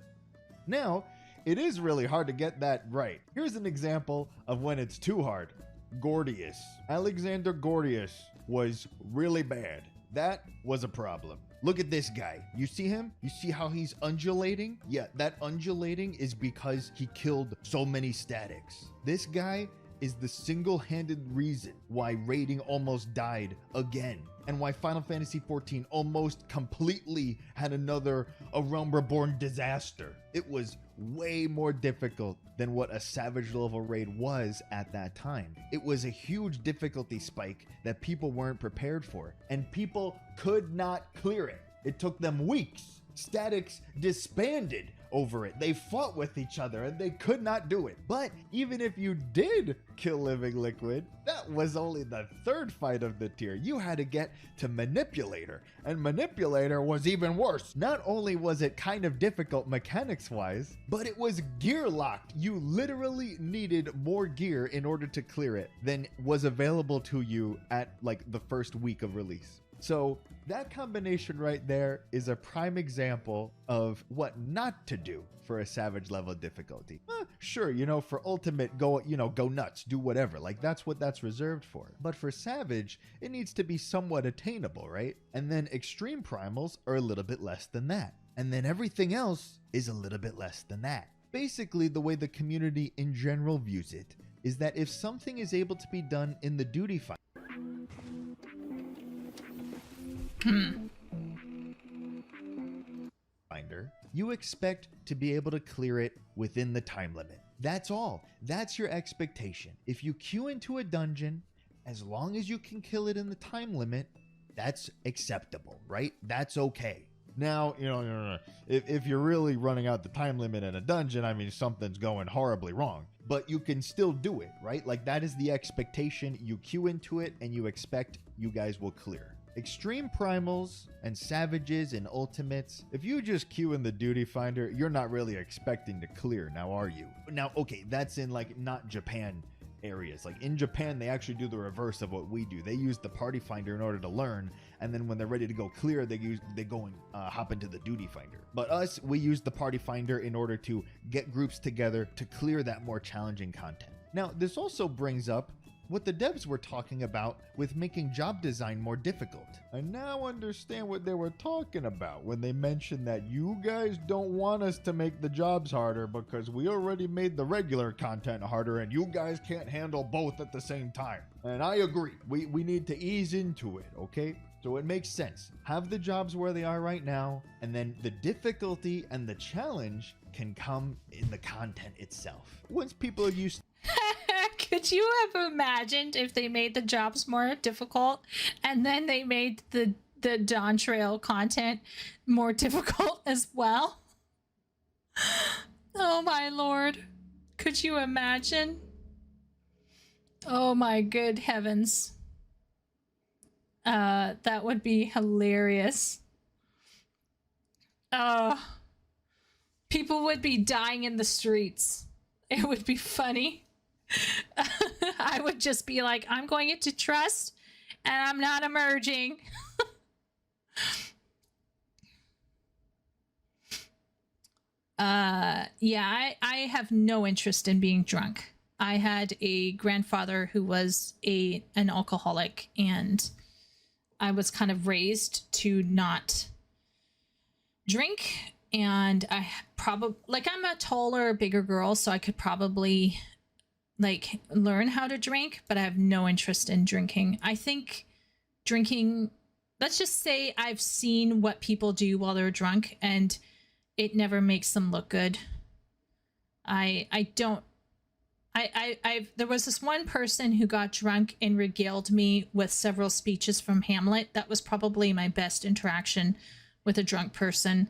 Now, it is really hard to get that right. Here's an example of when it's too hard. Gordius. Alexander Gordius was really bad. That was a problem. Look at this guy. You see him? You see how he's undulating? Yeah, that undulating is because he killed so many statics. This guy is the single-handed reason why raiding almost died again, and why Final Fantasy XIV almost completely had another A Realm Reborn disaster. It was way more difficult than what a Savage level raid was at that time. It was a huge difficulty spike that people weren't prepared for, and people could not clear it. It took them weeks. Statics disbanded over it. They fought with each other and they could not do it. But even if you did kill Living Liquid, that was only the third fight of the tier. You had to get to Manipulator, and Manipulator was even worse. Not only was it kind of difficult mechanics wise, but it was gear locked. You literally needed more gear in order to clear it than was available to you at like the first week of release. So that combination right there is a prime example of what not to do for a Savage level difficulty. Sure, you know, for Ultimate, go nuts, do whatever. Like, that's what that's reserved for. But for Savage, it needs to be somewhat attainable, right? And then Extreme Primals are a little bit less than that. And then everything else is a little bit less than that. Basically, the way the community in general views it is that if something is able to be done in the duty finder, you expect to be able to clear it within the time limit. That's all. That's your expectation. If you queue into a dungeon, as long as you can kill it in the time limit, that's acceptable, right? That's okay. Now, if you're really running out the time limit in a dungeon, I mean, something's going horribly wrong. But you can still do it, right? Like, that is the expectation. You queue into it and you expect you guys will clear. Extreme Primals and Savages and Ultimates, if you just queue in the Duty Finder, you're not really expecting to clear, now are you? Now, okay, that's in like not Japan areas. Like in Japan, they actually do the reverse of what we do. They use the party finder in order to learn, and then when they're ready to go clear, they go and hop into the duty finder. But us, we use the party finder in order to get groups together to clear that more challenging content. Now, this also brings up what the devs were talking about with making job design more difficult. I now understand what they were talking about when they mentioned that you guys don't want us to make the jobs harder because we already made the regular content harder and you guys can't handle both at the same time. And I agree. We need to ease into it, okay? So it makes sense. Have the jobs where they are right now, and then the difficulty and the challenge can come in the content itself. Once people are used Could you have imagined if they made the jobs more difficult and then they made the Dawntrail content more difficult as well? Oh my lord. Could you imagine? Oh my good heavens. That would be hilarious. People would be dying in the streets. It would be funny. I would just be like, I'm going into trust and I'm not emerging. Yeah, I have no interest in being drunk. I had a grandfather who was an alcoholic, and I was kind of raised to not drink. And I probably, like, I'm a taller, bigger girl, so I could probably like learn how to drink, but I have no interest in drinking. I think drinking, let's just say I've seen what people do while they're drunk and it never makes them look good. There was this one person who got drunk and regaled me with several speeches from Hamlet. That was probably my best interaction with a drunk person.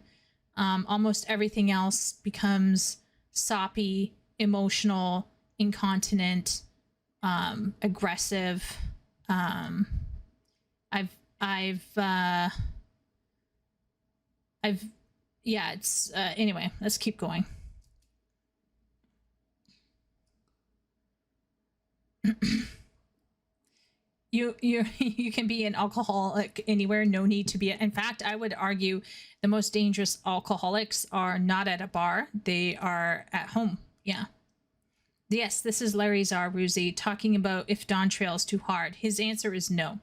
Almost everything else becomes soppy, emotional, incontinent, aggressive. Yeah, it's, anyway, let's keep going. You can be an alcoholic anywhere, no need to be. In fact, I would argue the most dangerous alcoholics are not at a bar, they are at home. Yeah. Yes, this is Larryzaur Ruzi talking about if Dawntrail is too hard. His answer is no.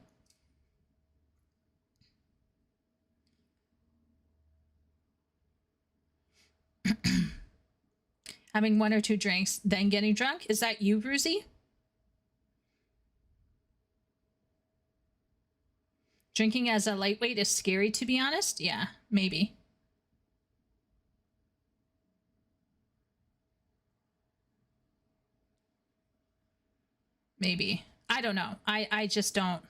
Having one or two drinks, then getting drunk? Is that you, Ruzi? Drinking as a lightweight is scary, to be honest? Yeah, maybe. Maybe. I don't know. I just don't.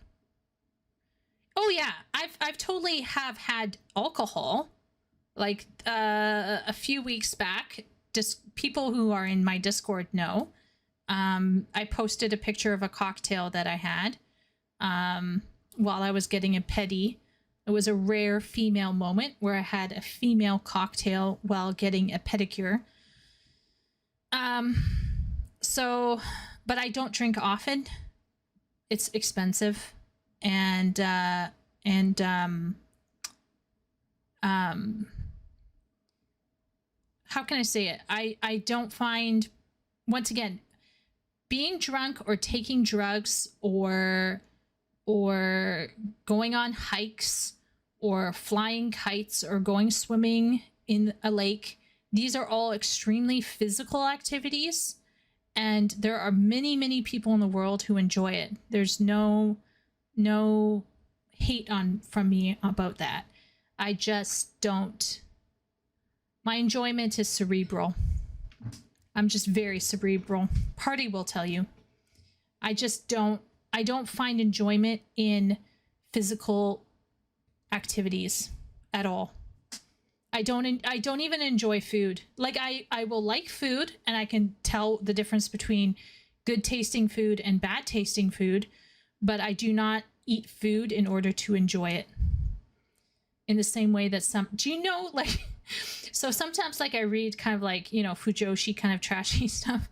Oh yeah, I've totally have had alcohol. Like a few weeks back, just people who are in my Discord know. I posted a picture of a cocktail that I had while I was getting a pedi. It was a rare female moment where I had a female cocktail while getting a pedicure. But I don't drink often. It's expensive. And how can I say it? I don't find, once again, being drunk or taking drugs or going on hikes or flying kites or going swimming in a lake, these are all extremely physical activities. And there are many, many people in the world who enjoy it. There's no hate from me about that. I just don't. My enjoyment is cerebral. I'm just very cerebral. Party will tell you. I don't find enjoyment in physical activities at all. I don't even enjoy food. Like I will like food and I can tell the difference between good tasting food and bad tasting food, but I do not eat food in order to enjoy it. In the same way that do you know, like, So sometimes like I read kind of like, you know, Fujoshi kind of trashy stuff,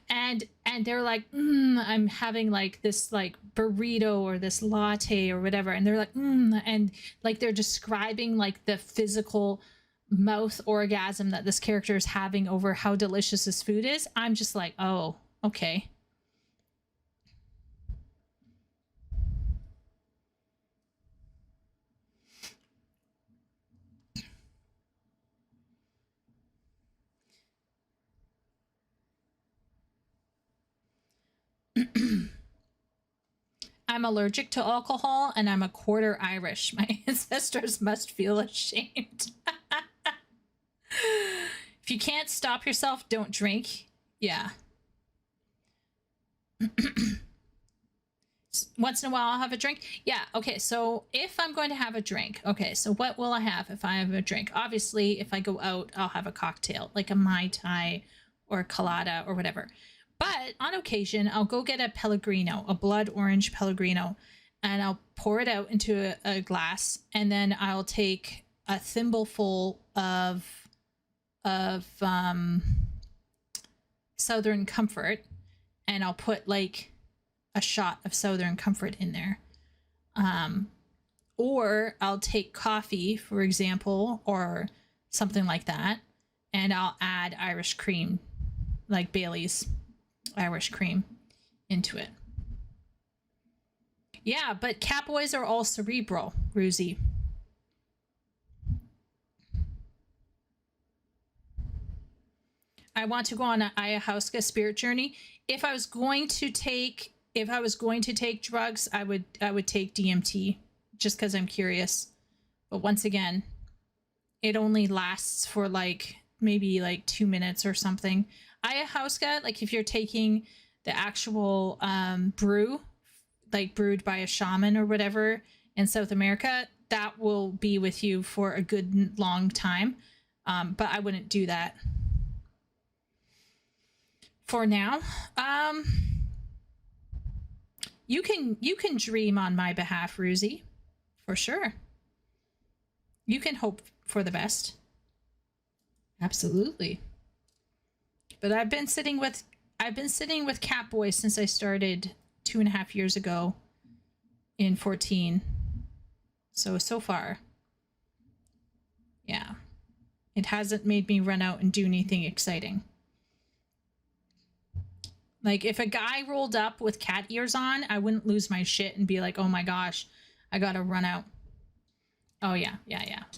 and they're like, I'm having like this like burrito or this latte or whatever, and they're like, and like they're describing like the physical mouth orgasm that this character is having over how delicious this food is. I'm just like, oh, okay. I'm allergic to alcohol and I'm a quarter Irish. My ancestors must feel ashamed. If you can't stop yourself, don't drink. Yeah. Once in a while I'll have a drink. Yeah, okay, so if I'm going to have a drink, okay, so what will I have if I have a drink? Obviously, if I go out, I'll have a cocktail, like a Mai Tai or a colada or whatever. But on occasion, I'll go get a Pellegrino, a blood orange Pellegrino, and I'll pour it out into a glass, and then I'll take a thimbleful of Southern Comfort, and I'll put like a shot of Southern Comfort in there. Or I'll take coffee, for example, or something like that, and I'll add Irish cream, like Bailey's Irish cream, into it. Yeah, but catboys are all cerebral, Ruzy. I want to go on an ayahuasca spirit journey. If I was going to take drugs, I would take DMT, just because I'm curious. But once again, it only lasts for like maybe like 2 minutes or something. Ayahuasca, like if you're taking the actual brew, like brewed by a shaman or whatever in South America, that will be with you for a good long time. But I wouldn't do that for now. You can dream on my behalf, Ruzy, for sure. You can hope for the best. Absolutely. But I've been sitting with Catboy since I started 2.5 years ago in 14. So far. Yeah. It hasn't made me run out and do anything exciting. Like if a guy rolled up with cat ears on, I wouldn't lose my shit and be like, oh my gosh, I gotta run out. Oh yeah.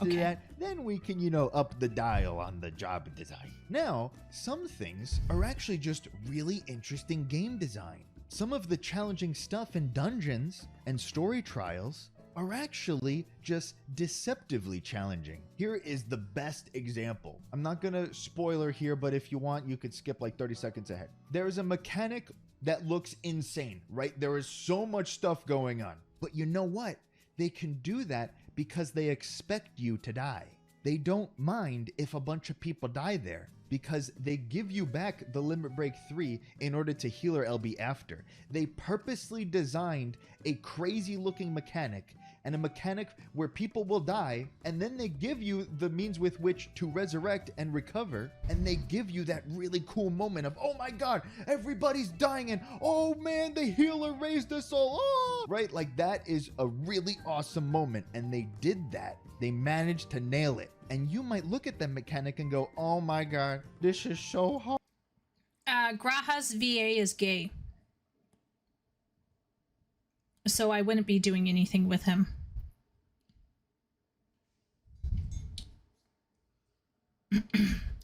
Okay. That, then we can, up the dial on the job design. Now, some things are actually just really interesting game design. Some of the challenging stuff in dungeons and story trials are actually just deceptively challenging. Here is the best example. I'm not gonna spoiler here, but if you want, you could skip like 30 seconds ahead. There is a mechanic that looks insane, right? There is so much stuff going on. But you know what? They can do that because they expect you to die. They don't mind if a bunch of people die there because they give you back the Limit Break 3 in order to heal or LB after. They purposely designed a crazy looking mechanic and a mechanic where people will die, and then they give you the means with which to resurrect and recover, and they give you that really cool moment of, oh my god, everybody's dying, and oh man, the healer raised us all, oh! Right? Like that is a really awesome moment, and they did that. They managed to nail it. And you might look at that mechanic and go, oh my god, this is so hard. Graha's VA is gay. So I wouldn't be doing anything with him.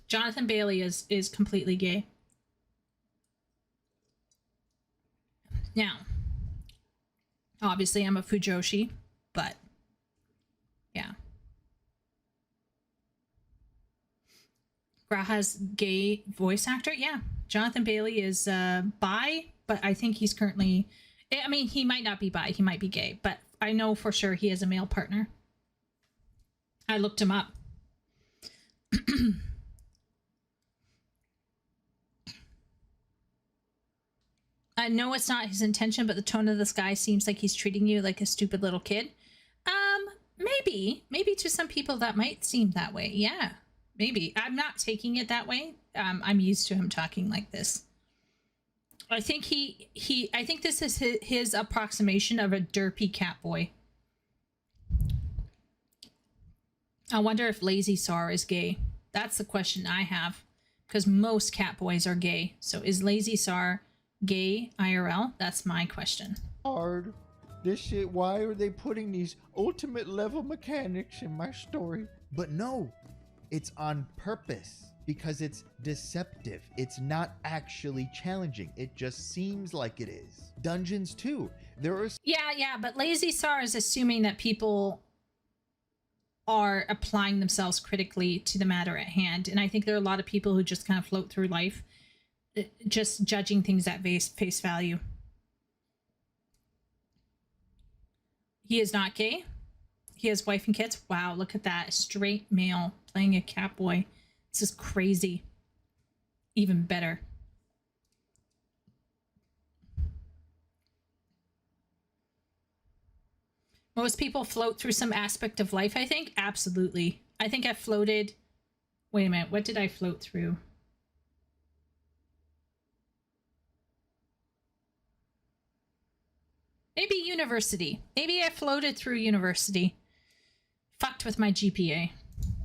Jonathan Bailey is completely gay. Now, obviously I'm a Fujoshi, but yeah. Graha's gay voice actor? Yeah. Jonathan Bailey is bi, but I think he's currently... I mean, he might not be bi, he might be gay, but I know for sure he has a male partner. I looked him up. I know it's not his intention, but the tone of this guy seems like he's treating you like a stupid little kid. Maybe to some people that might seem that way. Yeah. Maybe. I'm not taking it that way. I'm used to him talking like this. I think I think this is his approximation of a derpy cat boy. I wonder if Larryzaur is gay. That's the question I have, because most cat boys are gay. So is Larryzaur gay IRL? That's my question. Hard. This shit, why are they putting these ultimate level mechanics in my story? But no, it's on purpose because it's deceptive. It's not actually challenging. It just seems like it is. Dungeons too. There are... Yeah, but Larryzaur is assuming that people are applying themselves critically to the matter at hand. And I think there are a lot of people who just kind of float through life just judging things at face value. He is not gay. He has wife and kids. Wow, look at that. A straight male playing a cat boy. This is crazy. Even better. Most people float through some aspect of life, I think. Absolutely. I think I floated... Wait a minute. What did I float through? Maybe university. Maybe I floated through university. Fucked with my GPA.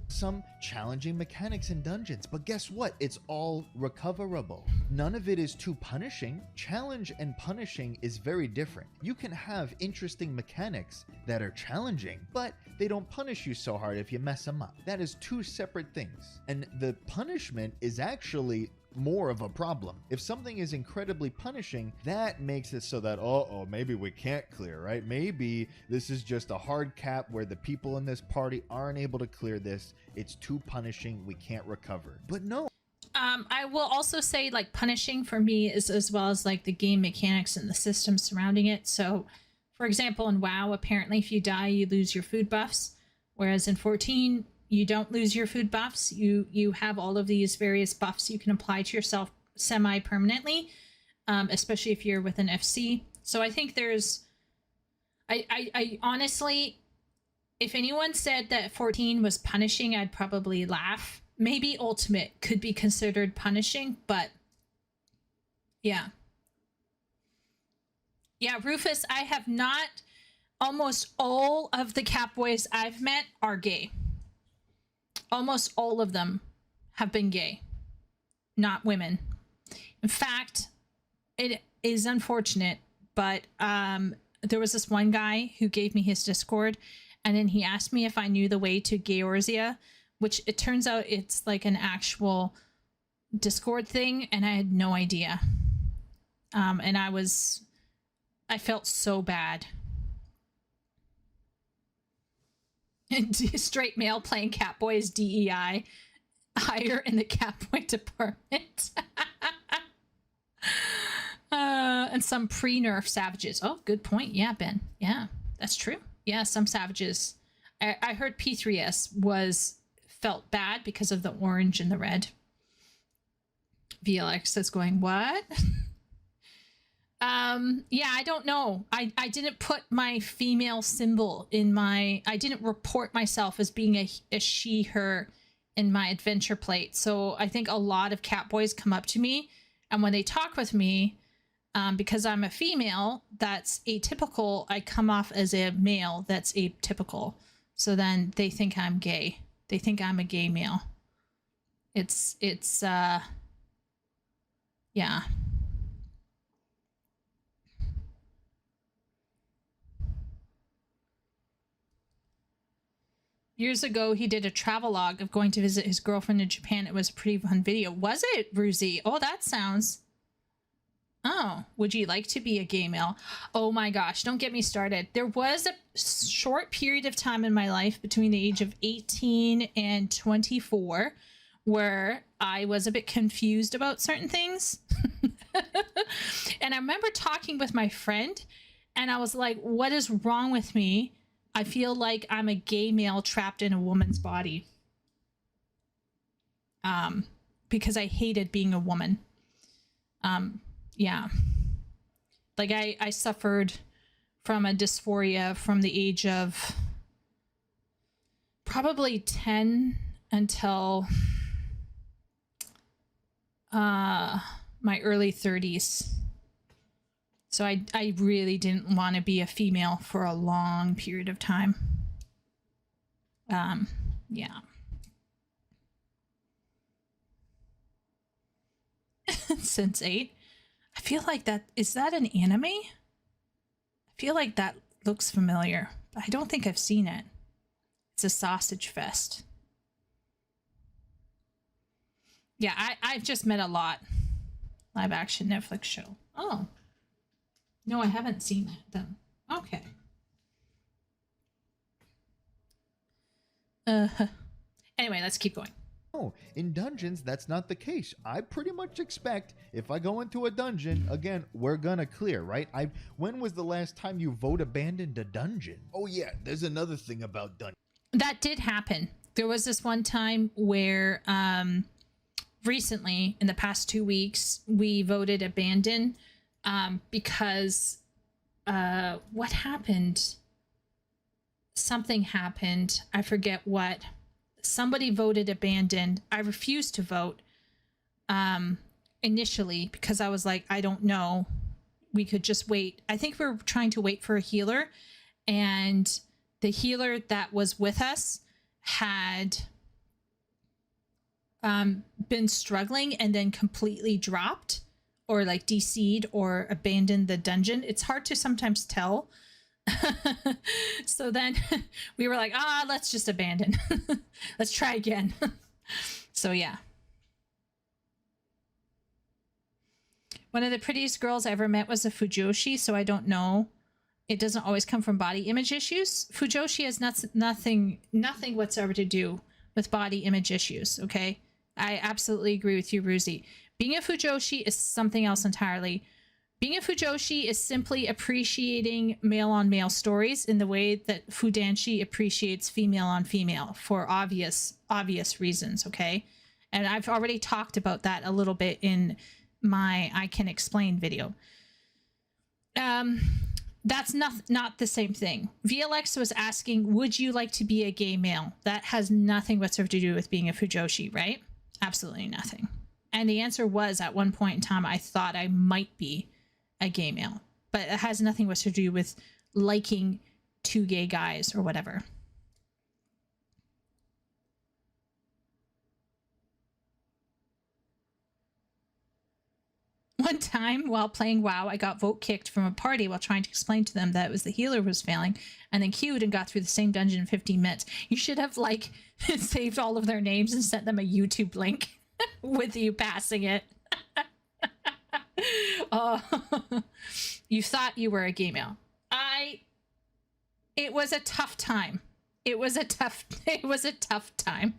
Some challenging mechanics in dungeons, but guess what? It's all recoverable. None of it is too punishing. Challenge and punishing is very different. You can have interesting mechanics that are challenging, but they don't punish you so hard if you mess them up. That is two separate things. And the punishment is actually more of a problem. If something is incredibly punishing, that makes it so that, oh, maybe we can't clear, right? Maybe this is just a hard cap where the people in this party aren't able to clear this. It's too punishing. We can't recover. But no. I will also say, like, punishing for me is as well as like the game mechanics and the system surrounding it. So, for example, in WoW, apparently if you die, you lose your food buffs. Whereas in 14, you don't lose your food buffs. You have all of these various buffs you can apply to yourself semi-permanently, especially if you're with an FC. So I think there's... I honestly, if anyone said that 14 was punishing, I'd probably laugh. Maybe Ultimate could be considered punishing, but yeah. Yeah, Rufus, I have not... Almost all of the Catboys I've met are gay. Almost all of them have been gay, not women. In fact, it is unfortunate, but there was this one guy who gave me his Discord, and then he asked me if I knew the way to Georgia, which it turns out it's like an actual Discord thing, and I had no idea. And I felt so bad. Straight male playing Catboy is DEI. Hire in the Catboy department. And some pre-nerf savages. Oh, good point. Yeah, Ben. Yeah, that's true. Yeah, some savages. I heard P3S felt bad because of the orange and the red. VLX is going, what? Yeah, I don't know. I didn't put my female symbol in I didn't report myself as being a she, her in my adventure plate. So I think a lot of Catboys come up to me, and when they talk with me, because I'm a female that's atypical, I come off as a male that's atypical. So then they think I'm gay. They think I'm a gay male. It's yeah. Years ago, he did a travelogue of going to visit his girlfriend in Japan. It was a pretty fun video. Was it, Ruzy? Oh, that sounds... Oh, would you like to be a gay male? Oh my gosh, don't get me started. There was a short period of time in my life between the age of 18 and 24 where I was a bit confused about certain things. And I remember talking with my friend, and I was like, what is wrong with me? I feel like I'm a gay male trapped in a woman's body. Because I hated being a woman. Yeah. Like I suffered from a dysphoria from the age of probably 10 until my early 30s. So I really didn't want to be a female for a long period of time. Yeah. Since 8. I feel like is that an anime? I feel like that looks familiar, but I don't think I've seen it. It's a sausage fest. Yeah, I've just met a lot. Live action Netflix show. Oh. No, I haven't seen that then. Okay. Anyway, let's keep going. Oh, in dungeons, that's not the case. I pretty much expect if I go into a dungeon, again, we're gonna clear, right? When was the last time you vote abandoned a dungeon? Oh yeah, there's another thing about dungeons. That did happen. There was this one time where recently, in the past 2 weeks, we voted abandon because what happened? Something happened. I forget what. Somebody voted abandoned. I refused to vote initially because I was like, I don't know. We could just wait. I think we were trying to wait for a healer, and the healer that was with us had been struggling and then completely dropped or like DC'd or abandoned the dungeon. It's hard to sometimes tell. So then we were like, let's just abandon. Let's try again. So yeah. One of the prettiest girls I ever met was a Fujoshi, so I don't know. It doesn't always come from body image issues. Fujoshi has nothing whatsoever to do with body image issues, okay? I absolutely agree with you, Ruzi. Being a Fujoshi is something else entirely. Being a Fujoshi is simply appreciating male-on-male stories in the way that Fudanshi appreciates female-on-female for obvious reasons, okay? And I've already talked about that a little bit in my I Can Explain video. That's not the same thing. VLX was asking, would you like to be a gay male? That has nothing whatsoever to do with being a Fujoshi, right? Absolutely nothing. And the answer was, at one point in time, I thought I might be a gay male, but it has nothing whatsoever to do with liking two gay guys or whatever. One time while playing WoW, I got vote kicked from a party while trying to explain to them that it was the healer who was failing, and then queued and got through the same dungeon in 15 minutes. You should have like saved all of their names and sent them a YouTube link with you passing it. You thought you were a gay male. It was a tough time. It was a tough time.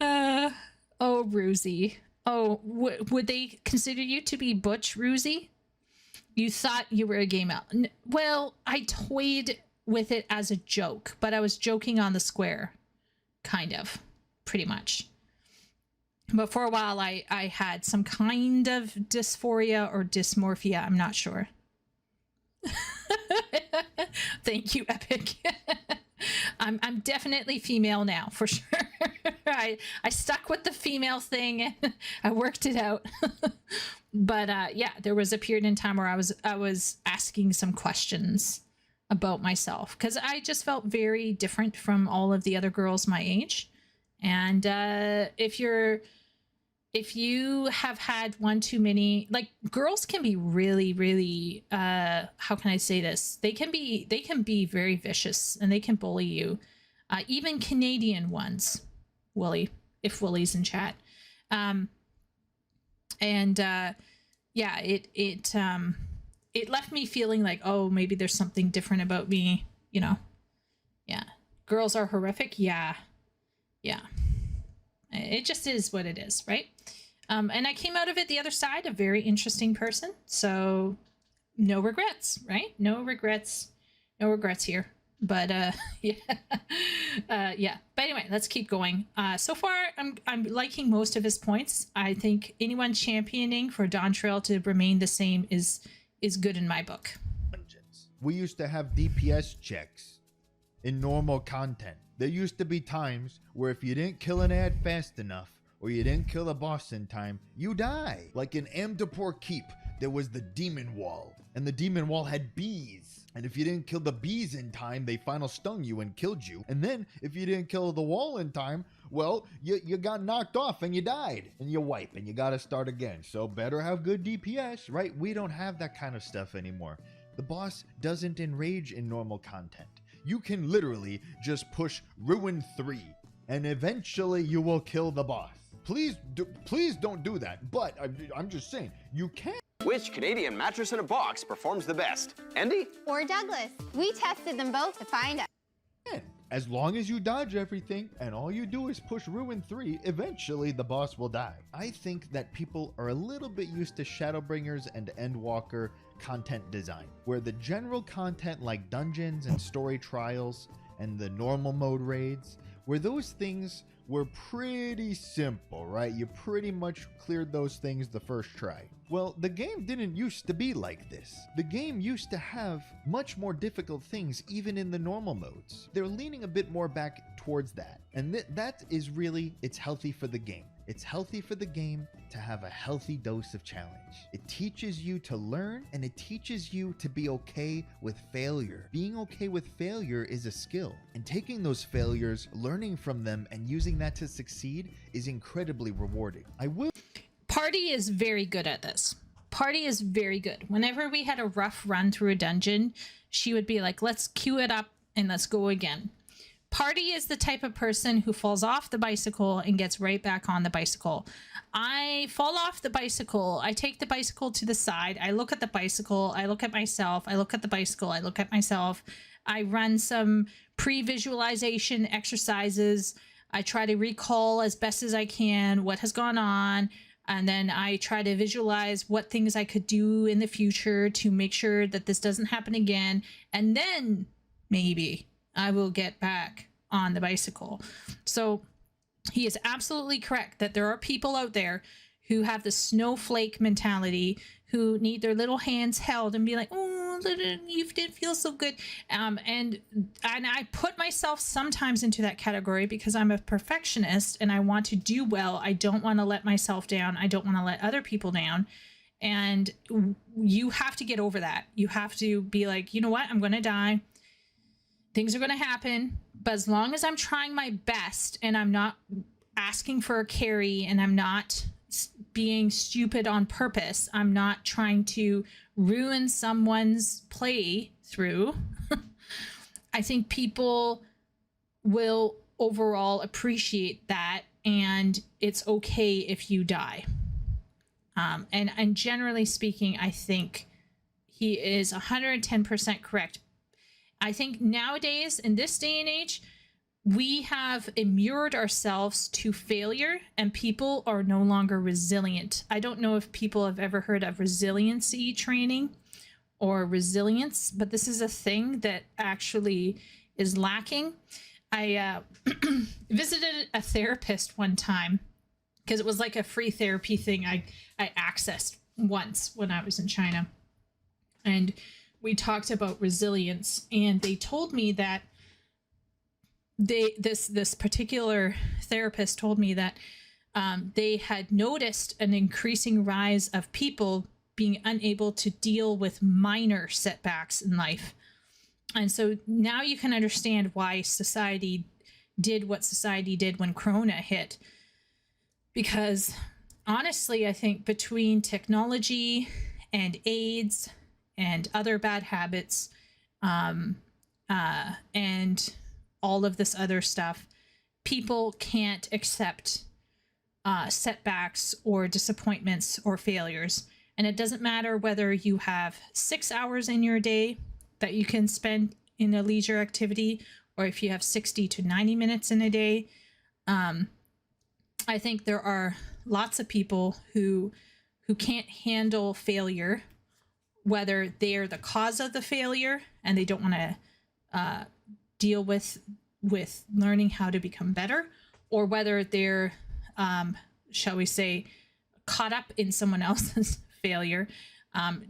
Oh, Ruzi. Oh, would they consider you to be butch, Ruzi? You thought you were a gay male. Well, I toyed with it as a joke, but I was joking on the square. Kind of. Pretty much. But for a while, I had some kind of dysphoria or dysmorphia. I'm not sure. Thank you, Epic. I'm definitely female now, for sure. I stuck with the female thing and I worked it out. But yeah, there was a period in time where I was asking some questions about myself because I just felt very different from all of the other girls my age. And if you have had one too many, like, girls can be really, really, how can I say this? They can be very vicious and they can bully you. Even Canadian ones, Willie, if Willie's in chat. Yeah, it left me feeling like, oh, maybe there's something different about me, you know? Yeah. Girls are horrific. Yeah. Yeah. It just is what it is, right? And I came out of it the other side, a very interesting person. So no regrets, right? No regrets here. But yeah. Yeah. But anyway, let's keep going. So far, I'm liking most of his points. I think anyone championing for Dawntrail to remain the same is good in my book. We used to have DPS checks in normal content. there used to be times where if you didn't kill an ad fast enough, or you didn't kill a boss in time, you die. Like in Amdapur Keep, there was the demon wall, and the demon wall had bees. And if you didn't kill the bees in time, they final stung you and killed you. And then if you didn't kill the wall in time, well, you got knocked off and you died. And you wipe and you gotta start again. So better have good DPS, right? We don't have that kind of stuff anymore. The boss doesn't enrage in normal content. You can literally just push Ruin 3 and eventually you will kill the boss. Please don't do that. But I'm just saying, you can. Which Canadian mattress in a box performs the best? Andy? Or Douglas. We tested them both to find out. As long as you dodge everything and all you do is push Ruin 3, eventually the boss will die. I think that people are a little bit used to Shadowbringers and Endwalker content design, where the general content like dungeons and story trials and the normal mode raids, where those things were pretty simple, right? You pretty much cleared those things the first try. Well, the game didn't used to be like this. The game used to have much more difficult things even in the normal modes. They're leaning a bit more back towards that. And that is really, it's healthy for the game. It's healthy for the game to have a healthy dose of challenge. It teaches you to learn and it teaches you to be okay with failure. Being okay with failure is a skill, and taking those failures, learning from them, and using that to succeed is incredibly rewarding. Party is very good at this. Party is very good. Whenever we had a rough run through a dungeon, she would be like, let's queue it up and let's go again. Party is the type of person who falls off the bicycle and gets right back on the bicycle. I fall off the bicycle. I take the bicycle to the side. I look at the bicycle. I look at myself. I look at the bicycle. I look at myself. I run some pre-visualization exercises. I try to recall as best as I can what has gone on. And then I try to visualize what things I could do in the future to make sure that this doesn't happen again. And then maybe I will get back on the bicycle. So he is absolutely correct that there are people out there who have the snowflake mentality, who need their little hands held and be like, oh, you didn't feel so good. And I put myself sometimes into that category because I'm a perfectionist and I want to do well. I don't want to let myself down. I don't want to let other people down. And you have to get over that. You have to be like, you know what? I'm going to die. Things are going to happen. But as long as I'm trying my best and I'm not asking for a carry and I'm not being stupid on purpose, I'm not trying to ruin someone's playthrough, I think people will overall appreciate that, and it's okay if you die. And generally speaking, I think he is 110% correct. I think nowadays, in this day and age, we have inured ourselves to failure and people are no longer resilient. I don't know if people have ever heard of resiliency training or resilience, but this is a thing that actually is lacking. I visited a therapist one time because it was like a free therapy thing I accessed once when I was in China. And we talked about resilience, and they told me that this particular therapist told me that they had noticed an increasing rise of people being unable to deal with minor setbacks in life. And so now you can understand why society did what society did when Corona hit. Because honestly, I think between technology and AIDS and other bad habits, and all of this other stuff, people can't accept setbacks or disappointments or failures. And it doesn't matter whether you have 6 hours in your day that you can spend in a leisure activity, or if you have 60 to 90 minutes in a day. I think there are lots of people who can't handle failure, whether they're the cause of the failure and they don't want to deal with learning how to become better, or whether they're, shall we say, caught up in someone else's failure.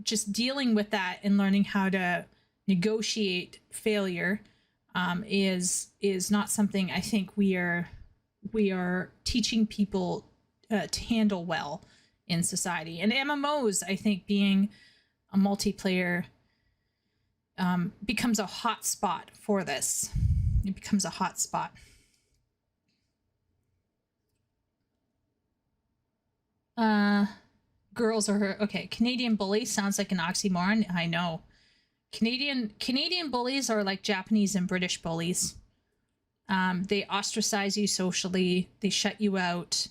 Just dealing with that and learning how to negotiate failure is not something I think we are teaching people to handle well in society. And MMOs, I think, being a multiplayer becomes a hot spot for this. It becomes a hot spot. Girls are okay. Canadian bully sounds like an oxymoron. I know. Canadian bullies are like Japanese and British bullies. They ostracize you socially. They shut you out.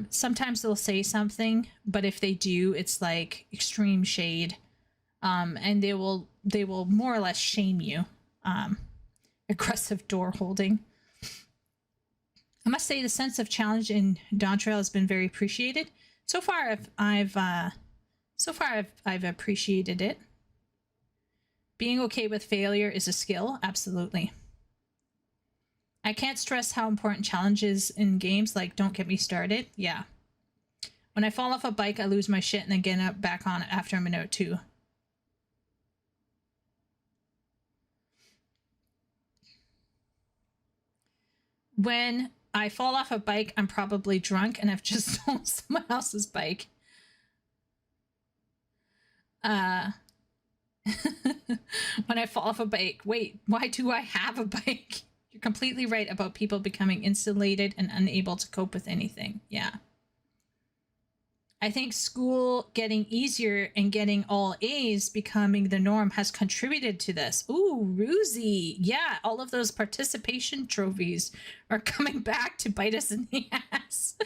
Sometimes they'll say something, but if they do, it's like extreme shade. And they will more or less shame you. Aggressive door holding. I must say the sense of challenge in Dawntrail has been very appreciated. So far, I've appreciated it. Being okay with failure is a skill, absolutely. I can't stress how important challenges in games, like Don't Get Me Started. Yeah. When I fall off a bike, I lose my shit and then get up back on it after a minute or two. When I fall off a bike, I'm probably drunk and I've just stolen someone else's bike. When I fall off a bike, wait, why do I have a bike? You're completely right about people becoming insulated and unable to cope with anything. Yeah. I think school getting easier and getting all A's becoming the norm has contributed to this. Ooh, Ruzy. Yeah, all of those participation trophies are coming back to bite us in the ass.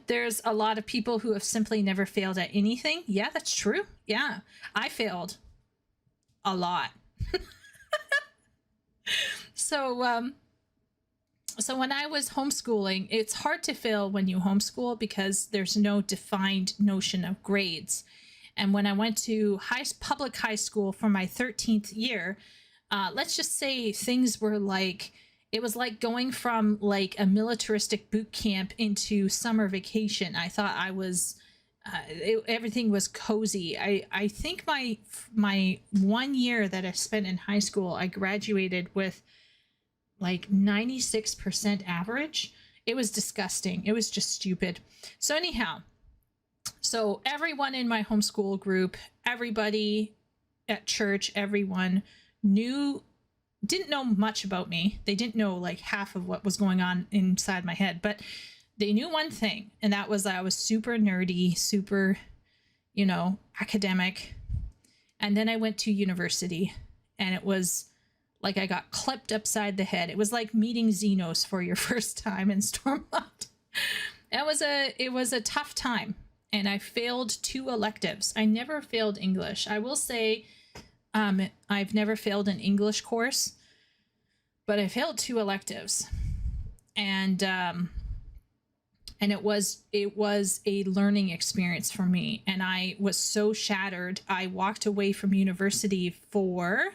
There's a lot of people who have simply never failed at anything. Yeah, that's true. Yeah, I failed a lot. So when I was homeschooling, it's hard to fail when you homeschool because there's no defined notion of grades. And when I went to public high school for my 13th year, let's just say things were like, it was like going from like a militaristic boot camp into summer vacation. I thought I was, everything was cozy. I think my 1 year that I spent in high school, I graduated with like 96% average. It was disgusting. It was just stupid. So anyhow, so everyone in my homeschool group, everybody at church, everyone didn't know much about me. They didn't know like half of what was going on inside my head, but they knew one thing, and that was that I was super nerdy, super, academic. And then I went to university, and it was like I got clipped upside the head. It was like meeting Xenos for your first time in Stormlight. It was a tough time, and I failed 2 electives. I never failed English. I will say I've never failed an English course, but I failed 2 electives. And it was a learning experience for me, and I was so shattered. I walked away from university for,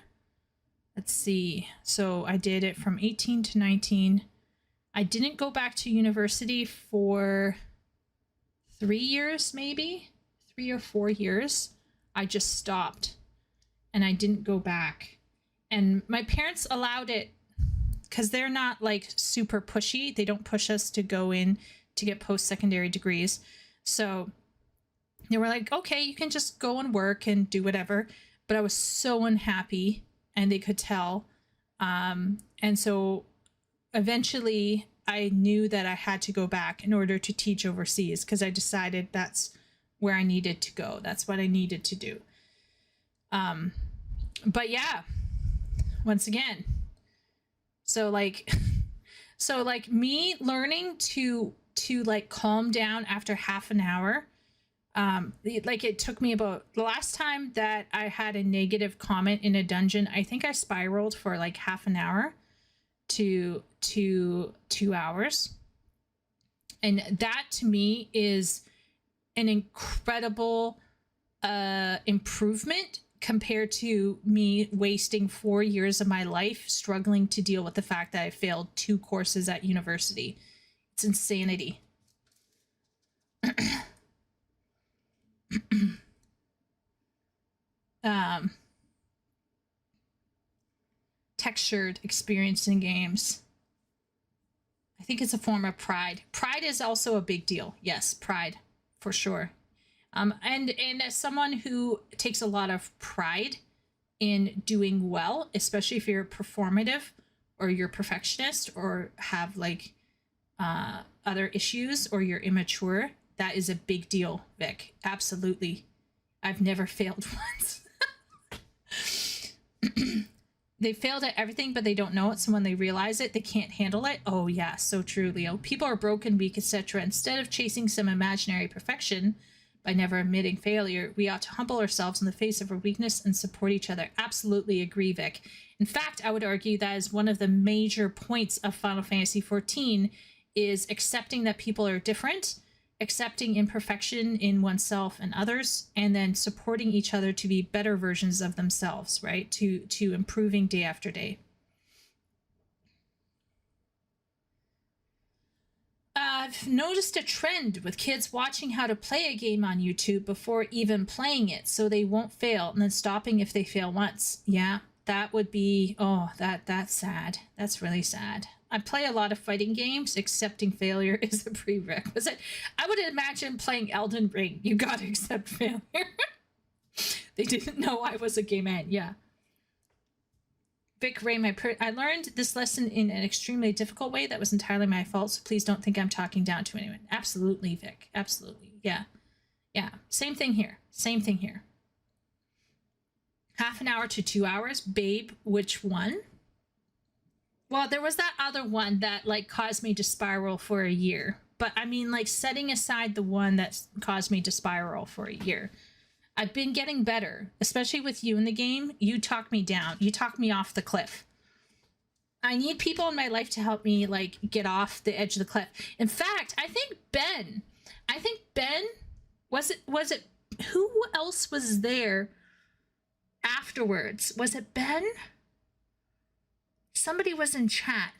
let's see, so I did it from 18 to 19. I didn't go back to university for 3 years, maybe 3 or 4 years. I just stopped and I didn't go back. And my parents allowed it because they're not like super pushy. They don't push us to go in to get post-secondary degrees. So they were like, okay, you can just go and work and do whatever. But I was so unhappy, and they could tell. And so eventually I knew that I had to go back in order to teach overseas, because I decided that's where I needed to go. That's what I needed to do. But yeah, once again, so like me learning to like calm down after half an hour. Like it took me about, the last time that I had a negative comment in a dungeon, I think I spiraled for like half an hour to 2 hours. And that to me is an incredible improvement compared to me wasting 4 years of my life struggling to deal with the fact that I failed 2 courses at university. It's insanity. textured experience in games. I think it's a form of pride. Pride is also a big deal. Yes, pride, for sure. And as someone who takes a lot of pride in doing well, especially if you're performative or you're perfectionist or have like other issues or you're immature, that is a big deal, Vic. Absolutely. I've never failed once. They failed at everything, but they don't know it. So when they realize it, they can't handle it. Oh yeah, so true, Leo. People are broken, weak, etc. Instead of chasing some imaginary perfection by never admitting failure, we ought to humble ourselves in the face of our weakness and support each other. Absolutely agree, Vic. In fact, I would argue that is one of the major points of Final Fantasy XIV is accepting that people are different, accepting imperfection in oneself and others, and then supporting each other to be better versions of themselves, right? To improving day after day. I've noticed a trend with kids watching how to play a game on YouTube before even playing it, so they won't fail, and then stopping if they fail once. Yeah, that would be, oh, that's sad. That's really sad. I play a lot of fighting games. Accepting failure is a prerequisite. I would imagine playing Elden Ring. You gotta accept failure. They didn't know I was a gay man. Yeah. Vic Ray, I learned this lesson in an extremely difficult way that was entirely my fault, so please don't think I'm talking down to anyone. Absolutely, Vic. Absolutely. Yeah. Yeah. Same thing here. Same thing here. Half an hour to 2 hours. Babe, which one? Well, there was that other one that like caused me to spiral for a year. But I mean, like setting aside the one that caused me to spiral for a year, I've been getting better, especially with you in the game. You talk me down. You talk me off the cliff. I need people in my life to help me like get off the edge of the cliff. In fact, I think Ben, was it, who else was there afterwards? Was it Ben? Somebody was in chat.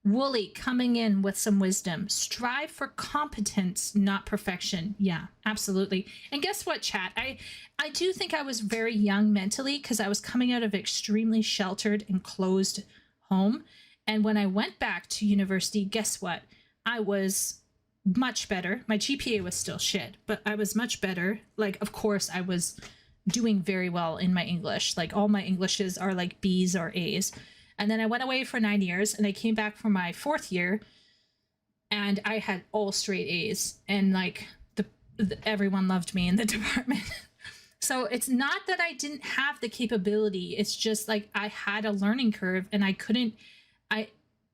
Wooly coming in with some wisdom. Strive for competence, not perfection. Yeah, absolutely. And guess what, chat? I do think I was very young mentally because I was coming out of an extremely sheltered and closed home. And when I went back to university, guess what? I was much better. My GPA was still shit, but I was much better. Like, of course, I was doing very well in my English. Like all my Englishes are like B's or A's. And then I went away for 9 years and I came back for my 4th year and I had all straight A's and like everyone loved me in the department. So it's not that I didn't have the capability. It's just like I had a learning curve and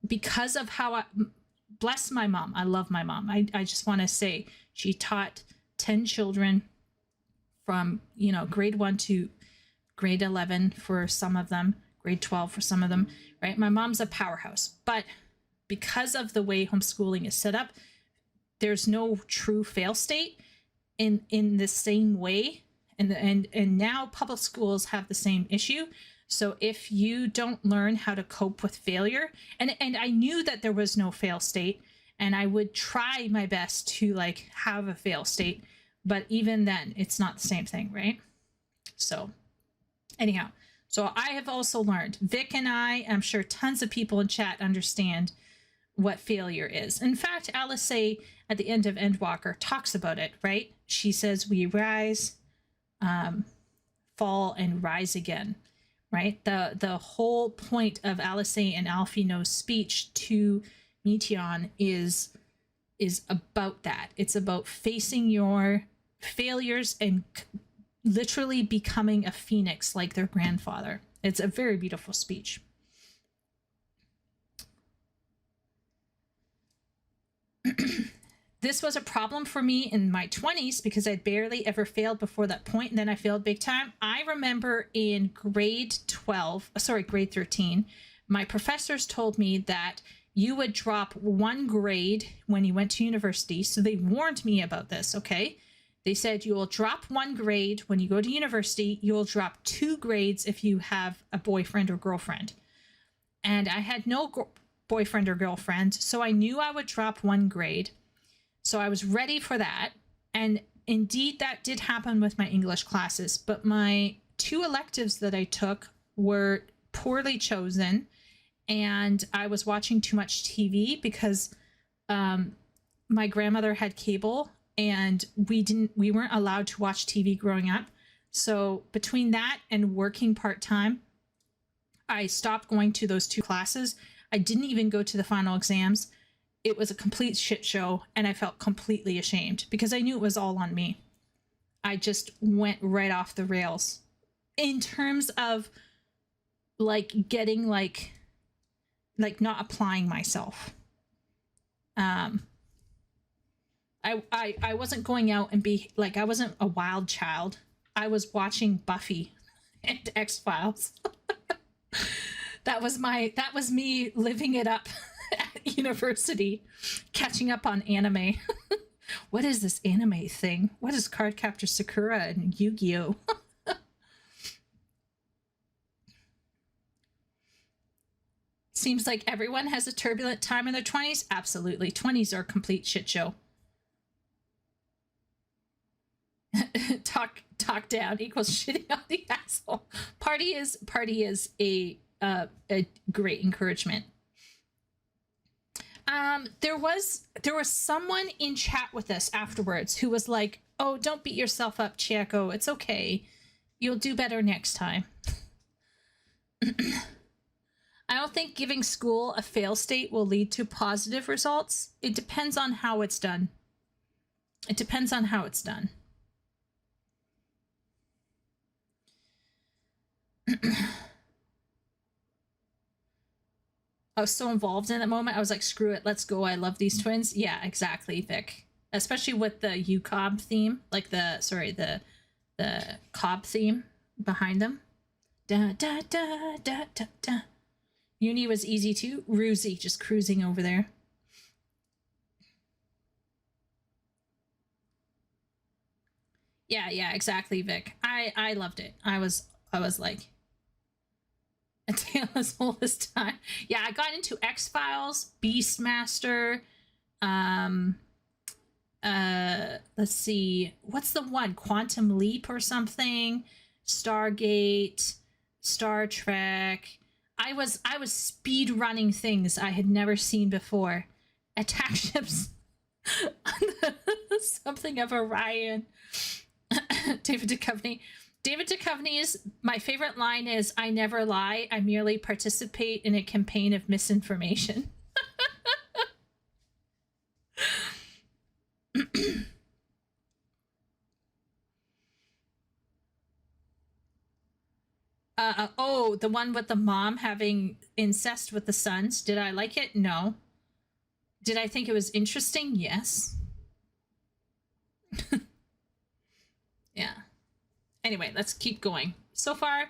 because of how bless my mom. I love my mom. I just want to say she taught 10 children from, grade 1 to grade 11 for some of them, grade 12 for some of them, right? My mom's a powerhouse, but because of the way homeschooling is set up, there's no true fail state in the same way. And now public schools have the same issue. So if you don't learn how to cope with failure, and I knew that there was no fail state, and I would try my best to like have a fail state, but even then it's not the same thing, right? So anyhow, so I have also learned, Vic and I'm sure tons of people in chat understand what failure is. In fact, Alice at the end of Endwalker talks about it, right? She says we rise, fall, and rise again, right? The whole point of Alice and Alfino's speech to Meteon is about that. It's about facing your failures and literally becoming a phoenix like their grandfather. It's a very beautiful speech. This was a problem for me in my 20s because I'd barely ever failed before that point, and then I failed big time. I remember in grade 13, my professors told me that you would drop 1 grade when you went to university. So they warned me about this, okay? They said you will drop 1 grade when you go to university. You will drop 2 grades if you have a boyfriend or girlfriend. And I had no boyfriend or girlfriend, so I knew I would drop 1 grade. So I was ready for that. And indeed, that did happen with my English classes. But my 2 electives that I took were poorly chosen, and I was watching too much TV because my grandmother had cable, and we weren't allowed to watch TV growing up. So between that and working part-time, I stopped going to those 2 classes. I didn't even go to the final exams. It was a complete shit show, and I felt completely ashamed because I knew it was all on me. I just went right off the rails in terms of like getting like not applying myself. I wasn't going out and be like, I wasn't a wild child. I was watching Buffy and X-Files. That was me living it up at university, catching up on anime. What is this anime thing? What is Cardcaptor Sakura and Yu-Gi-Oh? Seems like everyone has a turbulent time in their 20s. Absolutely. 20s are a complete shit show. Talk down equals shitting on the asshole. Party is a great encouragement. There was someone in chat with us afterwards who was like, "Oh, don't beat yourself up, Chieko. It's okay. You'll do better next time." I don't think giving school a fail state will lead to positive results. It depends on how it's done. I was so involved in that moment. I was like, screw it, let's go. I love these twins. Yeah, exactly, Vic. Especially with the UCobb theme, like the Cobb theme behind them. Da da da da da da. Uni was easy too. Roozy just cruising over there. Yeah, exactly, Vic. I loved it. I was like, a tale as old as time. Yeah, I got into X-Files, Beastmaster, let's see, what's the one? Quantum Leap or something, Stargate, Star Trek. I was speed running things I had never seen before. Attack ships something of Orion. David Duchovny's my favorite line is, "I never lie, I merely participate in a campaign of misinformation." Oh, the one with the mom having incest with the sons. Did I like it? No. Did I think it was interesting? Yes. Yeah. Anyway, let's keep going. So far,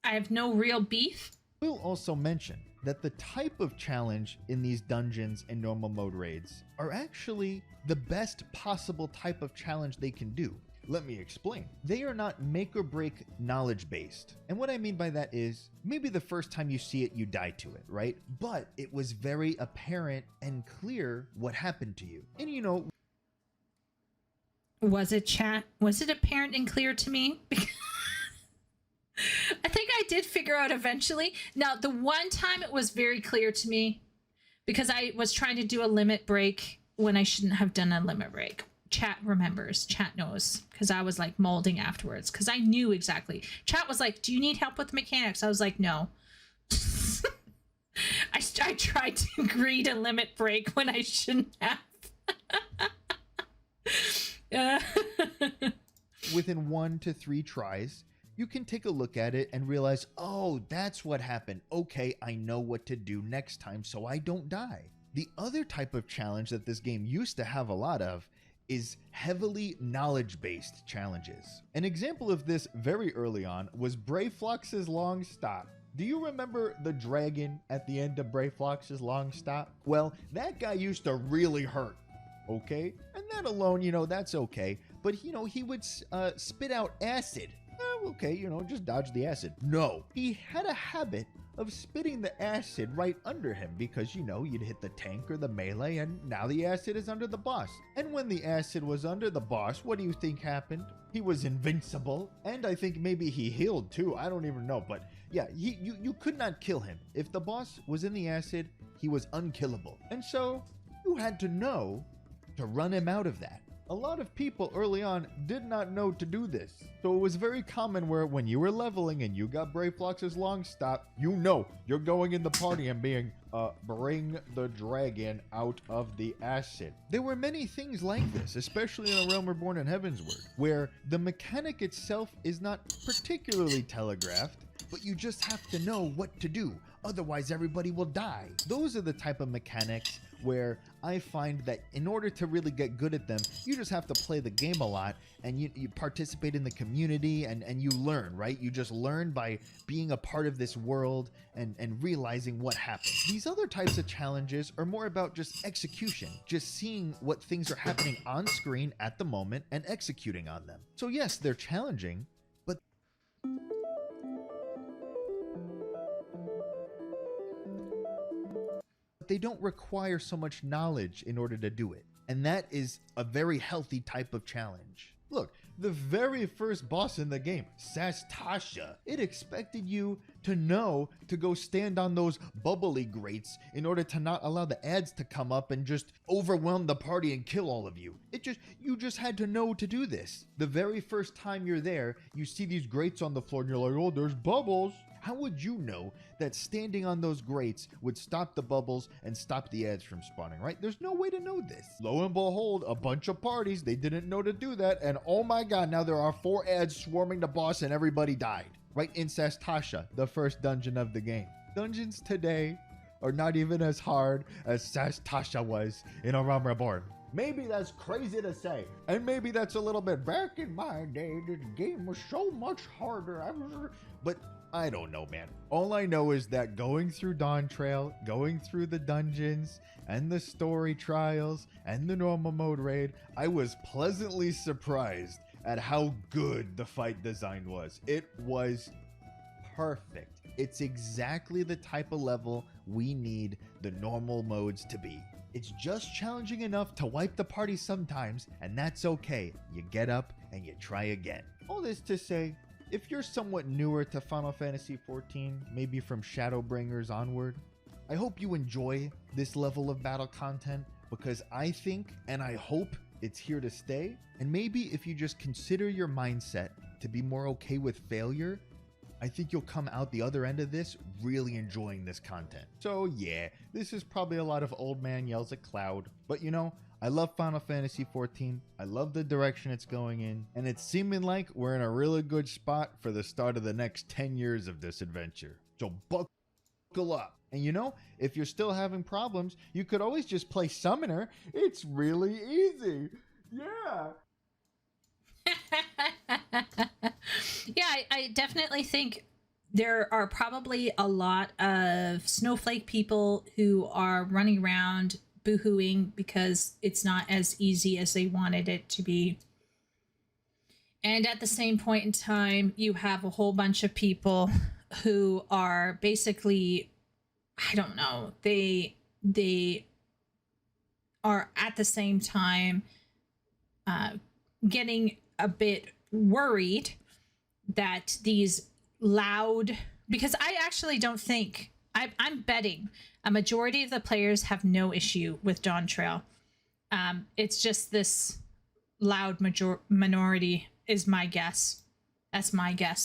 I have no real beef. We'll also mention that the type of challenge in these dungeons and normal mode raids are actually the best possible type of challenge they can do. Let me explain. They are not make or break knowledge based. And what I mean by that is, maybe the first time you see it, you die to it, right? But it was very apparent and clear what happened to you. And you know, was it chat? Was it apparent and clear to me? I think I did figure out eventually. Now, the one time it was very clear to me because I was trying to do a limit break when I shouldn't have done a limit break. Chat remembers, chat knows, because I was like molding afterwards because I knew exactly. Chat was like, "Do you need help with the mechanics?" I was like, "No." I tried to agree to limit break when I shouldn't have. Within 1 to 3 tries, you can take a look at it and realize, oh, that's what happened. Okay, I know what to do next time so I don't die. The other type of challenge that this game used to have a lot of is heavily knowledge-based challenges. An example of this very early on was Brayflox's Long Stop. Do you remember the dragon at the end of Brayflox's Long Stop? Well, that guy used to really hurt, okay? And that alone, you know, that's okay. But, you know, he would spit out acid. Okay, you know, just dodge the acid. No, he had a habit of spitting the acid right under him because, you know, you'd hit the tank or the melee and now the acid is under the boss. And when the acid was under the boss, what do you think happened? He was invincible, and I think maybe he healed too. I don't even know, but yeah, you could not kill him. If the boss was in the acid, he was unkillable. And so you had to know to run him out of that. A lot of people early on did not know to do this. So it was very common where when you were leveling and you got Brave Flox's long stop, you know you're going in the party and being, bring the dragon out of the acid. There were many things like this, especially in A Realm Reborn and Heavensward, where the mechanic itself is not particularly telegraphed, but you just have to know what to do. Otherwise, everybody will die. Those are the type of mechanics where I find that in order to really get good at them, you just have to play the game a lot and you participate in the community and you learn, right? You just learn by being a part of this world and realizing what happens. These other types of challenges are more about just execution, just seeing what things are happening on screen at the moment and executing on them. So yes, they're challenging, but they don't require so much knowledge in order to do it. And that is a very healthy type of challenge. Look, the very first boss in the game, Sastasha, it expected you to know to go stand on those bubbly grates in order to not allow the ads to come up and just overwhelm the party and kill all of you. You just had to know to do this. The very first time you're there, you see these grates on the floor and you're like, oh, there's bubbles. How would you know that standing on those grates would stop the bubbles and stop the ads from spawning, right? There's no way to know this. Lo and behold, a bunch of parties, they didn't know to do that, and oh my god, now there are 4 ads swarming the boss and everybody died. Right in Sastasha, the first dungeon of the game. Dungeons today are not even as hard as Sastasha was in A Realm Reborn. Maybe that's crazy to say, and maybe that's a little bit back in my day, this game was so much harder. But I don't know, man. All I know is that going through Dawntrail, going through the dungeons and the story trials and the normal mode raid, I was pleasantly surprised at how good the fight design was. It was perfect. It's exactly the type of level we need the normal modes to be. It's just challenging enough to wipe the party sometimes, and that's okay. You get up and you try again. All this to say, if you're somewhat newer to Final Fantasy XIV, maybe from Shadowbringers onward, I hope you enjoy this level of battle content because I think and I hope it's here to stay. And maybe if you just consider your mindset to be more okay with failure, I think you'll come out the other end of this really enjoying this content. So yeah, this is probably a lot of old man yells at cloud, but you know, I love Final Fantasy XIV, I love the direction it's going in, and it's seeming like we're in a really good spot for the start of the next 10 years of this adventure. So buckle up. And you know, if you're still having problems, you could always just play Summoner. It's really easy. Yeah. Yeah, I definitely think there are probably a lot of snowflake people who are running around boohooing because it's not as easy as they wanted it to be. And at the same point in time, you have a whole bunch of people who are basically, I don't know, they are at the same time getting a bit worried that these loud, because I actually don't think, I'm betting a majority of the players have no issue with Dawntrail. It's just this loud minority is my guess. That's my guess.